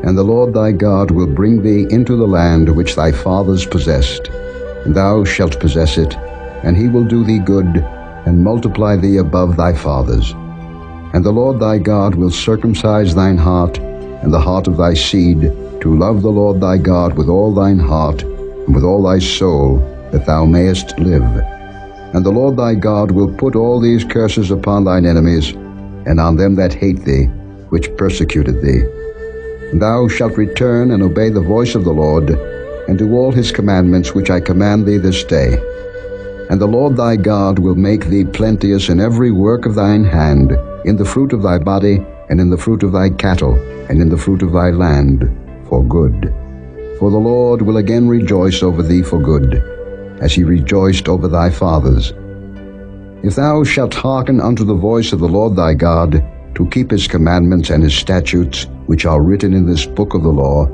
And the Lord thy God will bring thee into the land which thy fathers possessed, and thou shalt possess it, and he will do thee good, and multiply thee above thy fathers. And the Lord thy God will circumcise thine heart, and the heart of thy seed, to love the Lord thy God with all thine heart, and with all thy soul, that thou mayest live. And the Lord thy God will put all these curses upon thine enemies, and on them that hate thee, which persecuted thee. And thou shalt return and obey the voice of the Lord, and do all his commandments which I command thee this day. And the Lord thy God will make thee plenteous in every work of thine hand, in the fruit of thy body, and in the fruit of thy cattle, and in the fruit of thy land, for good. For the Lord will again rejoice over thee for good, as he rejoiced over thy fathers. If thou shalt hearken unto the voice of the Lord thy God, to keep his commandments and his statutes, which are written in this book of the law,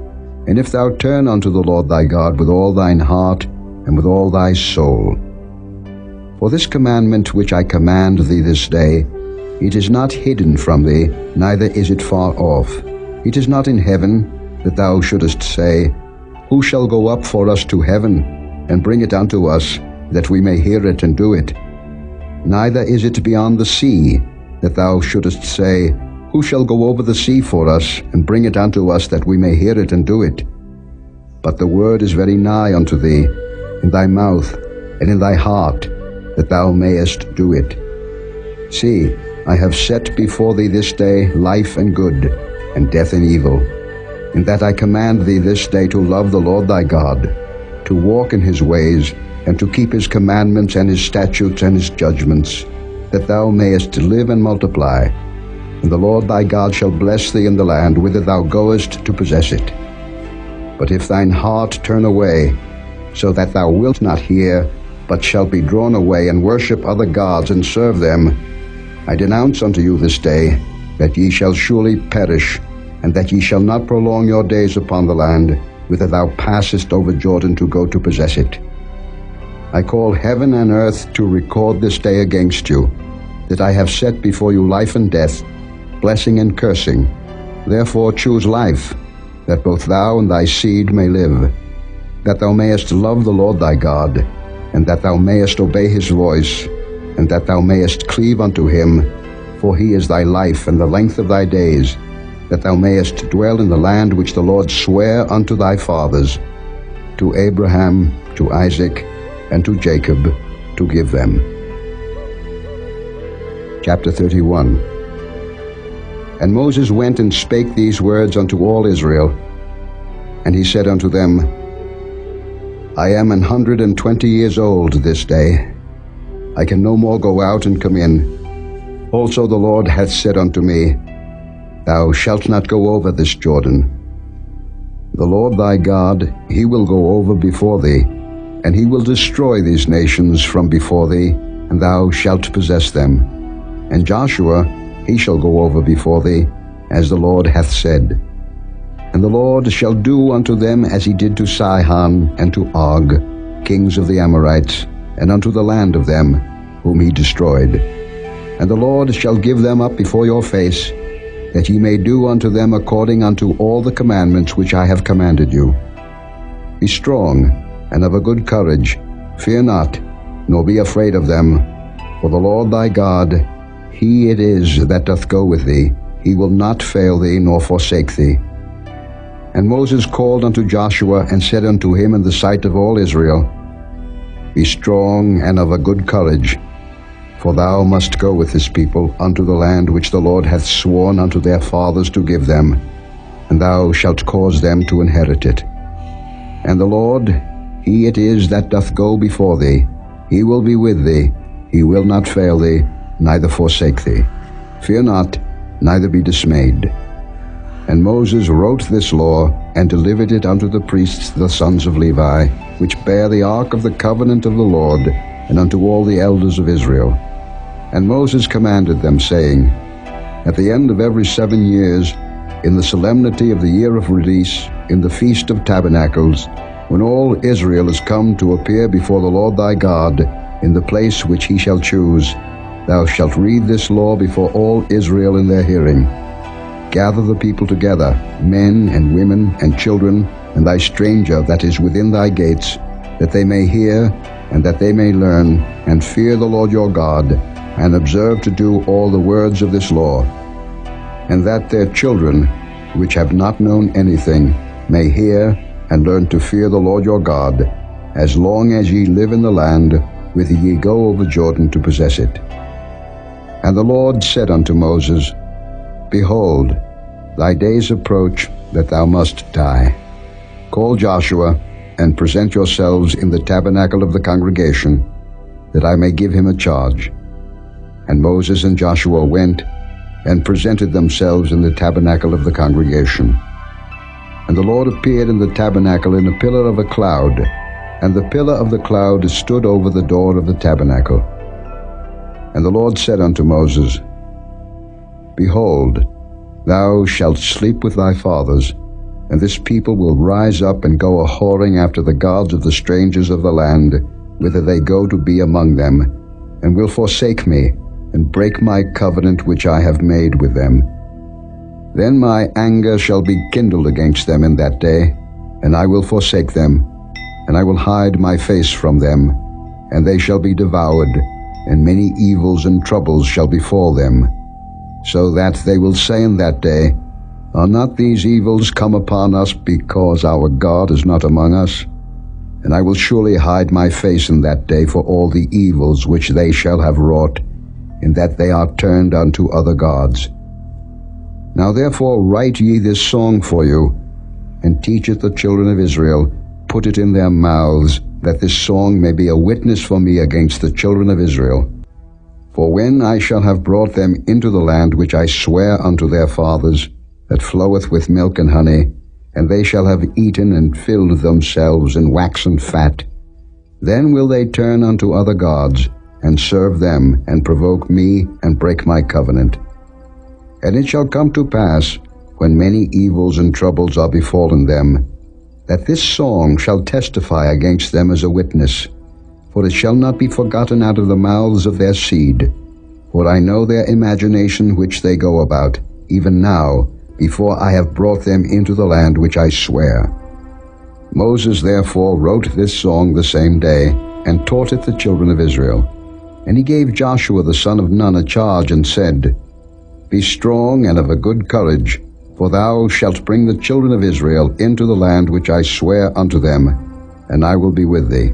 and if thou turn unto the Lord thy God with all thine heart, and with all thy soul. For this commandment which I command thee this day, it is not hidden from thee, neither is it far off. It is not in heaven, that thou shouldest say, Who shall go up for us to heaven, and bring it unto us, that we may hear it and do it? Neither is it beyond the sea, that thou shouldest say, Who shall go over the sea for us, and bring it unto us, that we may hear it and do it? But the word is very nigh unto thee, in thy mouth, and in thy heart, that thou mayest do it. See, I have set before thee this day life and good, and death and evil, in that I command thee this day to love the Lord thy God, to walk in his ways, and to keep his commandments and his statutes and his judgments, that thou mayest live and multiply. And the Lord thy God shall bless thee in the land whither thou goest to possess it. But if thine heart turn away, so that thou wilt not hear, but shalt be drawn away, and worship other gods, and serve them, I denounce unto you this day, that ye shall surely perish, and that ye shall not prolong your days upon the land, whither thou passest over Jordan to go to possess it. I call heaven and earth to record this day against you, that I have set before you life and death, blessing and cursing. Therefore choose life, that both thou and thy seed may live, that thou mayest love the Lord thy God, and that thou mayest obey his voice, and that thou mayest cleave unto him, for he is thy life and the length of thy days, that thou mayest dwell in the land which the Lord sware unto thy fathers, to Abraham, to Isaac, and to Jacob, to give them. Chapter 31. And Moses went and spake these words unto all Israel. And he said unto them, I am 120 years old this day. I can no more go out and come in. Also the Lord hath said unto me, Thou shalt not go over this Jordan. The Lord thy God, he will go over before thee, and he will destroy these nations from before thee, and thou shalt possess them. And Joshua, he shall go over before thee, as the Lord hath said. And the Lord shall do unto them as he did to Sihon and to Og, kings of the Amorites, and unto the land of them, whom he destroyed. And the Lord shall give them up before your face, that ye may do unto them according unto all the commandments which I have commanded you. Be strong, and of a good courage. Fear not, nor be afraid of them. For the Lord thy God, he it is that doth go with thee. He will not fail thee, nor forsake thee. And Moses called unto Joshua, and said unto him in the sight of all Israel, Be strong and of a good courage, for thou must go with this people unto the land which the Lord hath sworn unto their fathers to give them, and thou shalt cause them to inherit it. And the Lord, he it is that doth go before thee. He will be with thee. He will not fail thee, neither forsake thee. Fear not, neither be dismayed. And Moses wrote this law, and delivered it unto the priests the sons of Levi, which bear the ark of the covenant of the Lord, and unto all the elders of Israel. And Moses commanded them, saying, At the end of every 7 years, in the solemnity of the year of release, in the Feast of Tabernacles, when all Israel is come to appear before the Lord thy God, in the place which he shall choose, thou shalt read this law before all Israel in their hearing. Gather the people together, men and women and children, and thy stranger that is within thy gates, that they may hear, and that they may learn, and fear the Lord your God, and observe to do all the words of this law, and that their children, which have not known anything, may hear and learn to fear the Lord your God, as long as ye live in the land, whither ye go over Jordan to possess it. And the Lord said unto Moses, Behold, thy days approach that thou must die. Call Joshua, and present yourselves in the tabernacle of the congregation, that I may give him a charge. And Moses and Joshua went, and presented themselves in the tabernacle of the congregation. And the Lord appeared in the tabernacle in a pillar of a cloud, and the pillar of the cloud stood over the door of the tabernacle. And the Lord said unto Moses, Behold, thou shalt sleep with thy fathers, and this people will rise up and go a-whoring after the gods of the strangers of the land, whither they go to be among them, and will forsake me, and break my covenant which I have made with them. Then my anger shall be kindled against them in that day, and I will forsake them, and I will hide my face from them, and they shall be devoured, and many evils and troubles shall befall them, so that they will say in that day, Are not these evils come upon us because our God is not among us? And I will surely hide my face in that day for all the evils which they shall have wrought, in that they are turned unto other gods. Now therefore write ye this song for you, and teach it the children of Israel, put it in their mouths, that this song may be a witness for me against the children of Israel. For when I shall have brought them into the land which I swear unto their fathers, that floweth with milk and honey, and they shall have eaten and filled themselves in waxen fat, then will they turn unto other gods, and serve them, and provoke me, and break my covenant. And it shall come to pass, when many evils and troubles are befallen them, that this song shall testify against them as a witness, for it shall not be forgotten out of the mouths of their seed. For I know their imagination which they go about, even now, before I have brought them into the land which I swear. Moses therefore wrote this song the same day, and taught it the children of Israel. And he gave Joshua the son of Nun a charge, and said, Be strong and of a good courage, for thou shalt bring the children of Israel into the land which I swear unto them, and I will be with thee.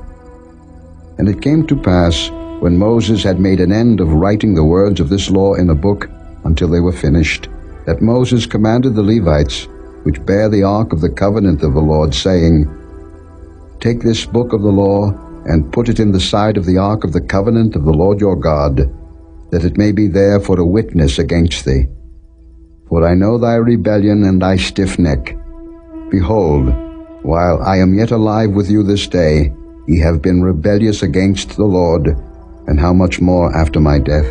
And it came to pass, when Moses had made an end of writing the words of this law in a book, until they were finished, that Moses commanded the Levites, which bear the ark of the covenant of the Lord, saying, Take this book of the law, and put it in the side of the ark of the covenant of the Lord your God, that it may be there for a witness against thee. For I know thy rebellion and thy stiff neck. Behold, while I am yet alive with you this day, ye have been rebellious against the Lord, and how much more after my death?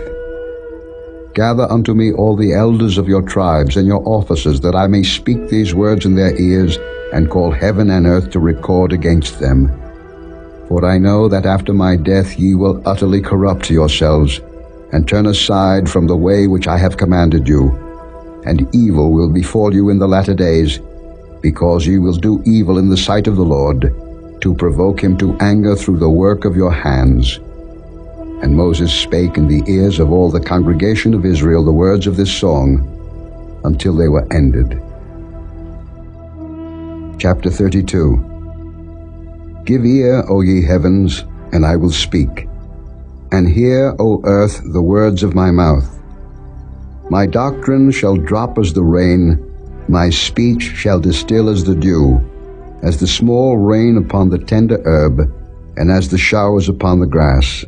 Gather unto me all the elders of your tribes and your officers, that I may speak these words in their ears, and call heaven and earth to record against them. For I know that after my death ye will utterly corrupt yourselves, and turn aside from the way which I have commanded you, and evil will befall you in the latter days, because ye will do evil in the sight of the Lord, to provoke him to anger through the work of your hands. And Moses spake in the ears of all the congregation of Israel the words of this song, until they were ended. Chapter 32. Give ear, O ye heavens, and I will speak, and hear, O earth, the words of my mouth. My doctrine shall drop as the rain, my speech shall distill as the dew, as the small rain upon the tender herb, and as the showers upon the grass.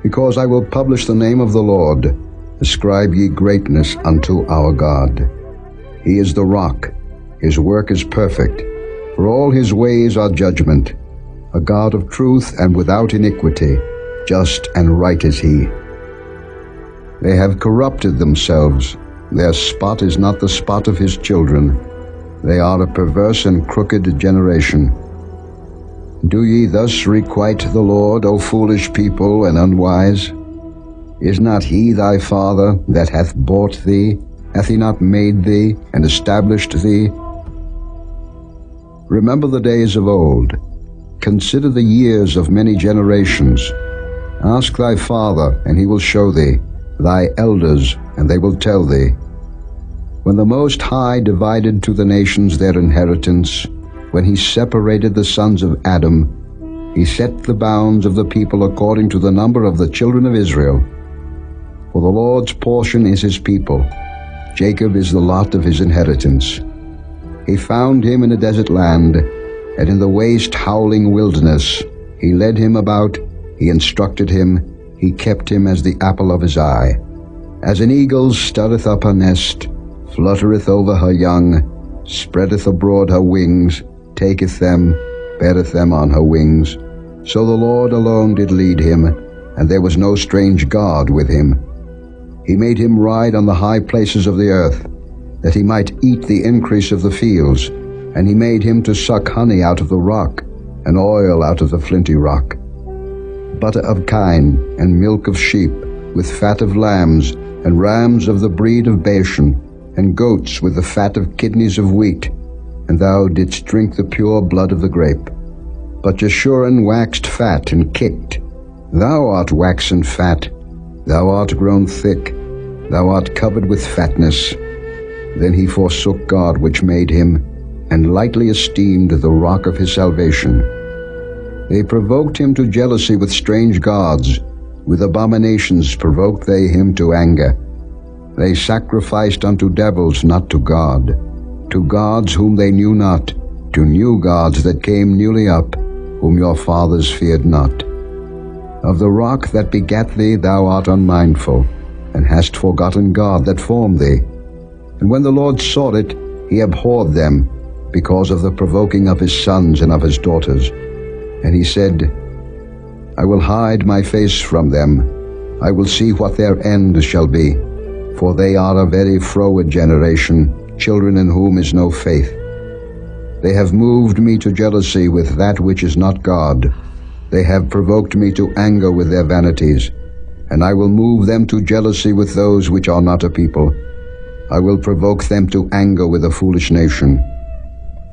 Because I will publish the name of the Lord, ascribe ye greatness unto our God. He is the rock, his work is perfect, for all his ways are judgment. A God of truth and without iniquity, just and right is he. They have corrupted themselves. Their spot is not the spot of his children. They are a perverse and crooked generation. Do ye thus requite the Lord, O foolish people and unwise? Is not he thy father that hath bought thee? Hath he not made thee and established thee? Remember the days of old. Consider the years of many generations. Ask thy father, and he will show thee, thy elders, and they will tell thee. When the Most High divided to the nations their inheritance, when he separated the sons of Adam, he set the bounds of the people according to the number of the children of Israel. For the Lord's portion is his people. Jacob is the lot of his inheritance. He found him in a desert land, and in the waste howling wilderness. He led him about, he instructed him, he kept him as the apple of his eye. As an eagle stirreth up her nest, fluttereth over her young, spreadeth abroad her wings, taketh them, beareth them on her wings. So the Lord alone did lead him, and there was no strange God with him. He made him ride on the high places of the earth, that he might eat the increase of the fields, and he made him to suck honey out of the rock, and oil out of the flinty rock. Butter of kine, and milk of sheep, with fat of lambs, and rams of the breed of Bashan, and goats with the fat of kidneys of wheat. And thou didst drink the pure blood of the grape. But Jeshurun waxed fat and kicked. Thou art waxen fat, thou art grown thick, thou art covered with fatness. Then he forsook God which made him, and lightly esteemed the rock of his salvation. They provoked him to jealousy with strange gods. With abominations provoked they him to anger. They sacrificed unto devils, not to God, to gods whom they knew not, to new gods that came newly up, whom your fathers feared not. Of the rock that begat thee thou art unmindful, and hast forgotten God that formed thee. And when the Lord saw it, he abhorred them, because of the provoking of his sons and of his daughters. And he said, I will hide my face from them. I will see what their end shall be. For they are a very froward generation, children in whom is no faith. They have moved me to jealousy with that which is not God. They have provoked me to anger with their vanities. And I will move them to jealousy with those which are not a people. I will provoke them to anger with a foolish nation.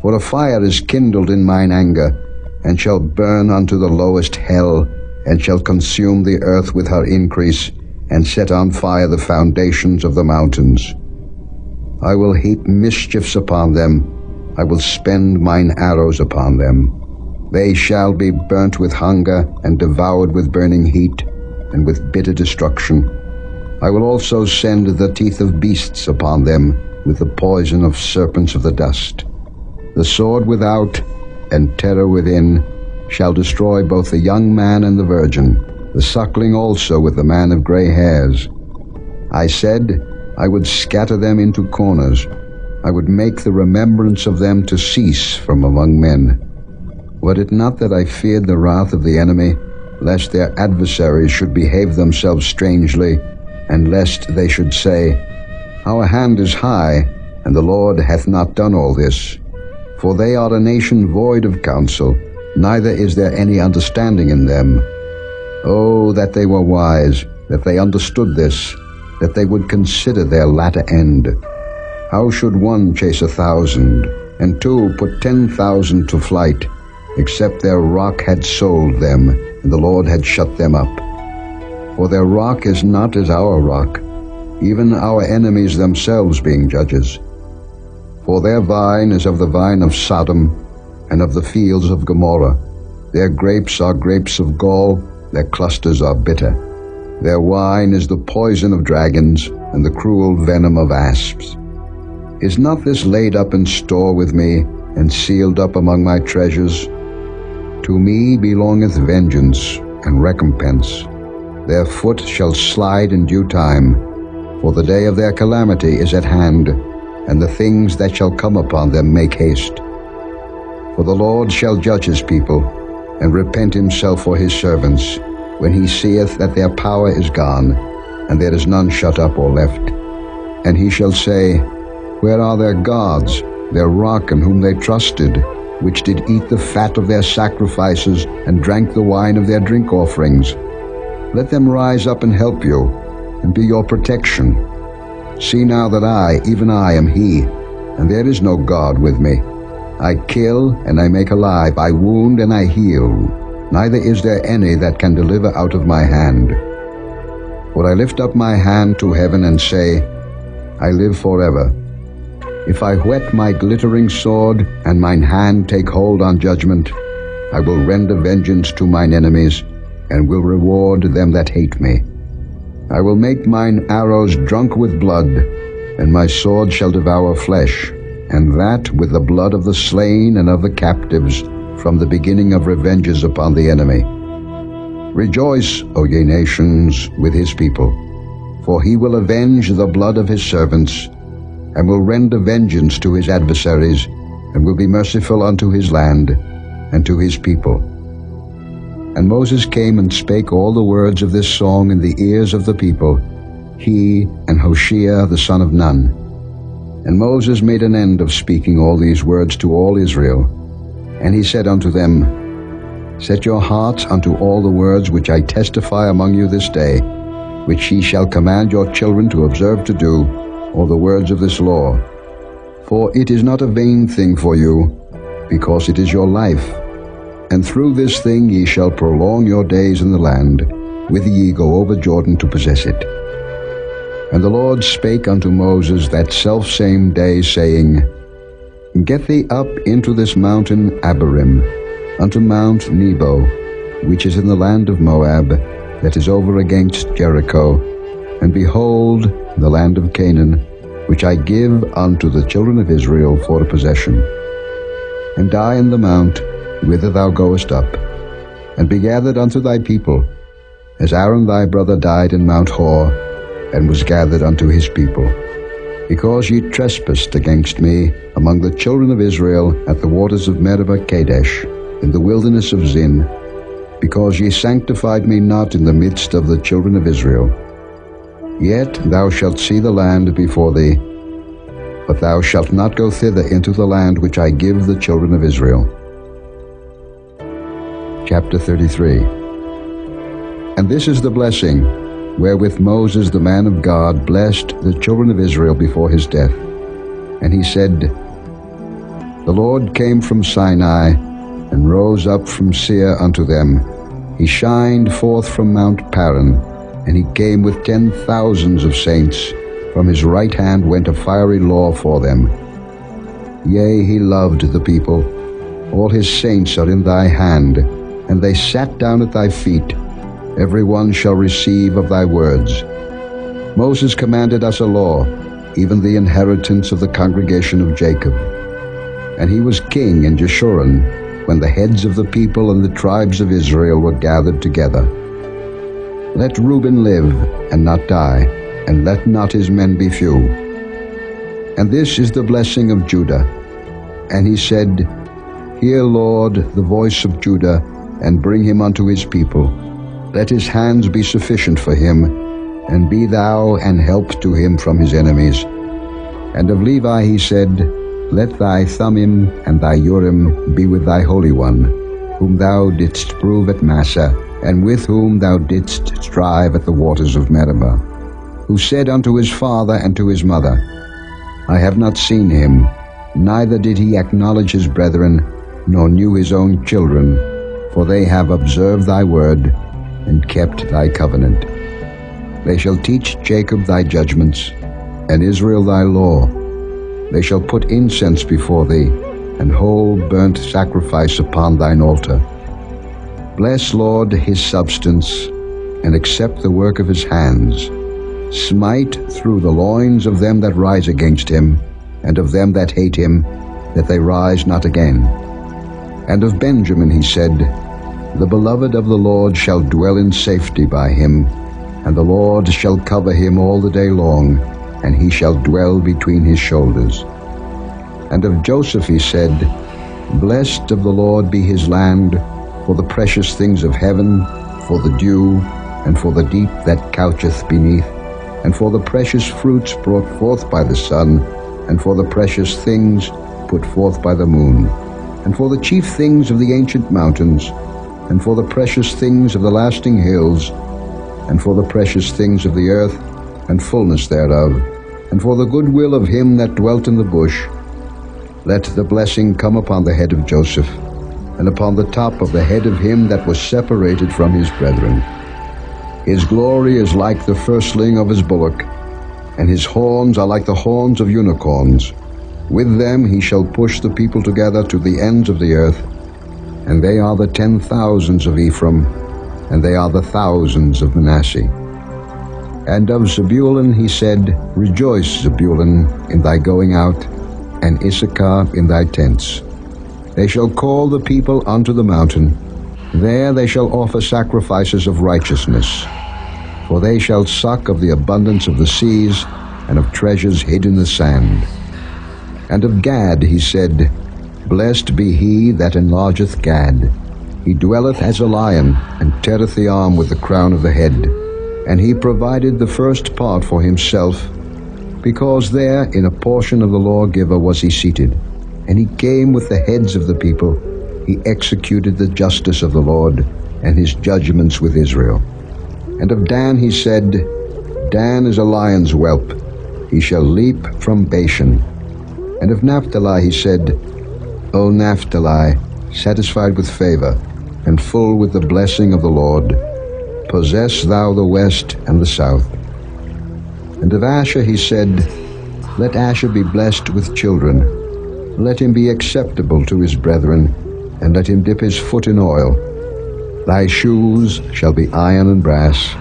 For a fire is kindled in mine anger, and shall burn unto the lowest hell, and shall consume the earth with her increase, and set on fire the foundations of the mountains. I will heap mischiefs upon them, I will spend mine arrows upon them. They shall be burnt with hunger, and devoured with burning heat, and with bitter destruction. I will also send the teeth of beasts upon them, with the poison of serpents of the dust. The sword without, and terror within, shall destroy both the young man and the virgin, the suckling also with the man of gray hairs. I said, I would scatter them into corners. I would make the remembrance of them to cease from among men. Were it not that I feared the wrath of the enemy, lest their adversaries should behave themselves strangely, and lest they should say, Our hand is high, and the Lord hath not done all this. For they are a nation void of counsel, neither is there any understanding in them. Oh, that they were wise, that they understood this, that they would consider their latter end. How should one chase 1,000, and two put 10,000 to flight, except their rock had sold them, and the Lord had shut them up? For their rock is not as our rock, even our enemies themselves being judges. For their vine is of the vine of Sodom, and of the fields of Gomorrah. Their grapes are grapes of gall, their clusters are bitter. Their wine is the poison of dragons, and the cruel venom of asps. Is not this laid up in store with me, and sealed up among my treasures? To me belongeth vengeance and recompense. Their foot shall slide in due time, for the day of their calamity is at hand, and the things that shall come upon them make haste. For the Lord shall judge his people, and repent himself for his servants, when he seeth that their power is gone, and there is none shut up or left. And he shall say, Where are their gods, their rock in whom they trusted, which did eat the fat of their sacrifices and drank the wine of their drink offerings? Let them rise up and help you, and be your protection. See now that I, even I, am he, and there is no God with me. I kill and I make alive, I wound and I heal. Neither is there any that can deliver out of my hand. For I lift up my hand to heaven and say, I live forever. If I whet my glittering sword, and mine hand take hold on judgment, I will render vengeance to mine enemies, and will reward them that hate me. I will make mine arrows drunk with blood, and my sword shall devour flesh, and that with the blood of the slain and of the captives, from the beginning of revenges upon the enemy. Rejoice, O ye nations, with his people, for he will avenge the blood of his servants, and will render vengeance to his adversaries, and will be merciful unto his land, and to his people. And Moses came and spake all the words of this song in the ears of the people, he and Hoshea the son of Nun. And Moses made an end of speaking all these words to all Israel. And he said unto them, Set your hearts unto all the words which I testify among you this day, which ye shall command your children to observe to do, all the words of this law. For it is not a vain thing for you, because it is your life. And through this thing ye shall prolong your days in the land, whither ye go over Jordan to possess it. And the Lord spake unto Moses that selfsame day, saying, Get thee up into this mountain Abarim, unto Mount Nebo, which is in the land of Moab, that is over against Jericho, and behold the land of Canaan, which I give unto the children of Israel for a possession. And die in the mount, whither thou goest up, and be gathered unto thy people, as Aaron thy brother died in Mount Hor, and was gathered unto his people. Because ye trespassed against me among the children of Israel at the waters of Meribah Kadesh, in the wilderness of Zin, because ye sanctified me not in the midst of the children of Israel. Yet thou shalt see the land before thee, but thou shalt not go thither into the land which I give the children of Israel. Chapter 33. And this is the blessing wherewith Moses the man of God blessed the children of Israel before his death. And he said, The Lord came from Sinai, and rose up from Seir unto them. He shined forth from Mount Paran, and he came with 10,000s of saints. From his right hand went a fiery law for them. Yea, he loved the people. All his saints are in thy hand, and they sat down at thy feet. Every one shall receive of thy words. Moses commanded us a law, even the inheritance of the congregation of Jacob. And he was king in Jeshurun, when the heads of the people and the tribes of Israel were gathered together. Let Reuben live and not die, and let not his men be few. And this is the blessing of Judah. And he said, Hear, Lord, the voice of Judah, and bring him unto his people. Let his hands be sufficient for him, and be thou an help to him from his enemies. And of Levi he said, Let thy Thummim and thy Urim be with thy Holy One, whom thou didst prove at Massah, and with whom thou didst strive at the waters of Meribah, who said unto his father and to his mother, I have not seen him, neither did he acknowledge his brethren, nor knew his own children, for they have observed thy word, and kept thy covenant. They shall teach Jacob thy judgments, and Israel thy law. They shall put incense before thee, and whole burnt sacrifice upon thine altar. Bless, Lord, his substance, and accept the work of his hands. Smite through the loins of them that rise against him, and of them that hate him, that they rise not again. And of Benjamin he said, The beloved of the Lord shall dwell in safety by him, and the Lord shall cover him all the day long, and he shall dwell between his shoulders. And of Joseph he said, Blessed of the Lord be his land, for the precious things of heaven, for the dew, and for the deep that coucheth beneath, and for the precious fruits brought forth by the sun, and for the precious things put forth by the moon, and for the chief things of the ancient mountains, and for the precious things of the lasting hills, and for the precious things of the earth, and fullness thereof, and for the goodwill of him that dwelt in the bush. Let the blessing come upon the head of Joseph, and upon the top of the head of him that was separated from his brethren. His glory is like the firstling of his bullock, and his horns are like the horns of unicorns. With them he shall push the people together to the ends of the earth, and they are the 10,000s of Ephraim, and they are the thousands of Manasseh. And of Zebulun he said, Rejoice, Zebulun, in thy going out, and Issachar in thy tents. They shall call the people unto the mountain. There they shall offer sacrifices of righteousness. For they shall suck of the abundance of the seas, and of treasures hid in the sand. And of Gad he said, Blessed be he that enlargeth Gad. He dwelleth as a lion, and teareth the arm with the crown of the head. And he provided the first part for himself, because there in a portion of the lawgiver was he seated. And he came with the heads of the people. He executed the justice of the Lord, and his judgments with Israel. And of Dan he said, Dan is a lion's whelp. He shall leap from Bashan. And of Naphtali he said, O Naphtali, satisfied with favor, and full with the blessing of the Lord, possess thou the west and the south. And of Asher he said, Let Asher be blessed with children. Let him be acceptable to his brethren, and let him dip his foot in oil. Thy shoes shall be iron and brass,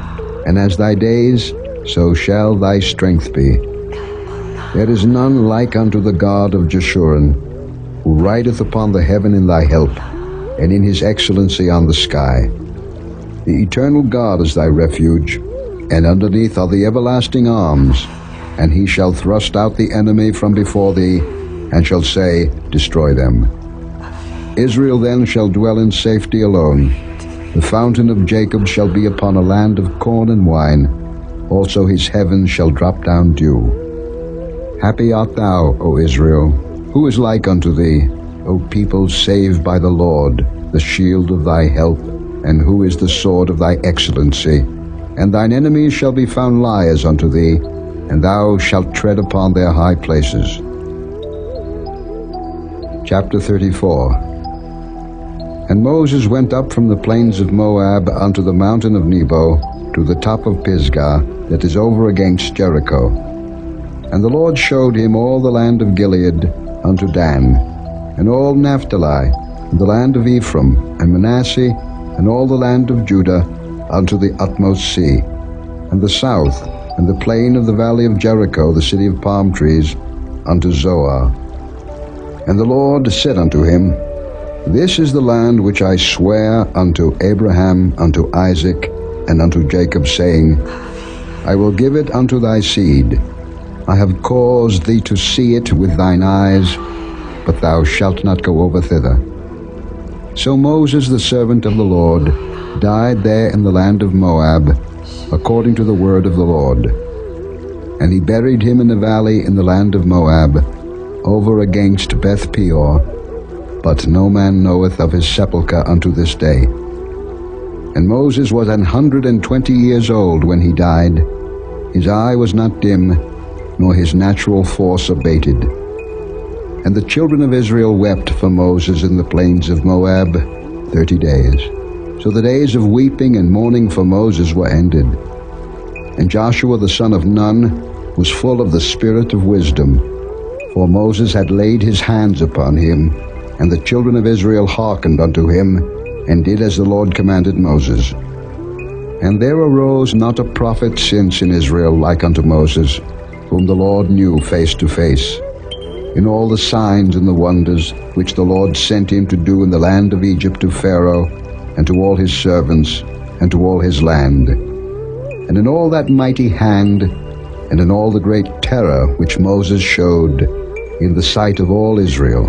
and as thy days, so shall thy strength be. There is none like unto the God of Jeshurun, who rideth upon the heaven in thy help, and in his excellency on the sky. The eternal God is thy refuge, and underneath are the everlasting arms, and he shall thrust out the enemy from before thee, and shall say, Destroy them. Israel then shall dwell in safety alone. The fountain of Jacob shall be upon a land of corn and wine. Also his heavens shall drop down dew. Happy art thou, O Israel. Who is like unto thee, O people saved by the Lord, the shield of thy help, and who is the sword of thy excellency? And thine enemies shall be found liars unto thee, and thou shalt tread upon their high places. Chapter 34. And Moses went up from the plains of Moab unto the mountain of Nebo, to the top of Pisgah, that is over against Jericho. And the Lord showed him all the land of Gilead unto Dan, and all Naphtali, and the land of Ephraim, and Manasseh, and all the land of Judah, unto the utmost sea, and the south, and the plain of the valley of Jericho, the city of palm trees, unto Zoar. And the Lord said unto him, This is the land which I swear unto Abraham, unto Isaac, and unto Jacob, saying, I will give it unto thy seed. I have caused thee to see it with thine eyes, but thou shalt not go over thither. So Moses, the servant of the Lord, died there in the land of Moab, according to the word of the Lord. And he buried him in a valley in the land of Moab, over against Beth Peor, but no man knoweth of his sepulchre unto this day. And Moses was 120 years old when he died. His eye was not dim, nor his natural force abated. And the children of Israel wept for Moses in the plains of Moab 30 days. So the days of weeping and mourning for Moses were ended. And Joshua the son of Nun was full of the spirit of wisdom, for Moses had laid his hands upon him, and the children of Israel hearkened unto him, and did as the Lord commanded Moses. And there arose not a prophet since in Israel like unto Moses, whom the Lord knew face to face, in all the signs and the wonders which the Lord sent him to do in the land of Egypt to Pharaoh, and to all his servants, and to all his land, and in all that mighty hand, and in all the great terror which Moses showed in the sight of all Israel.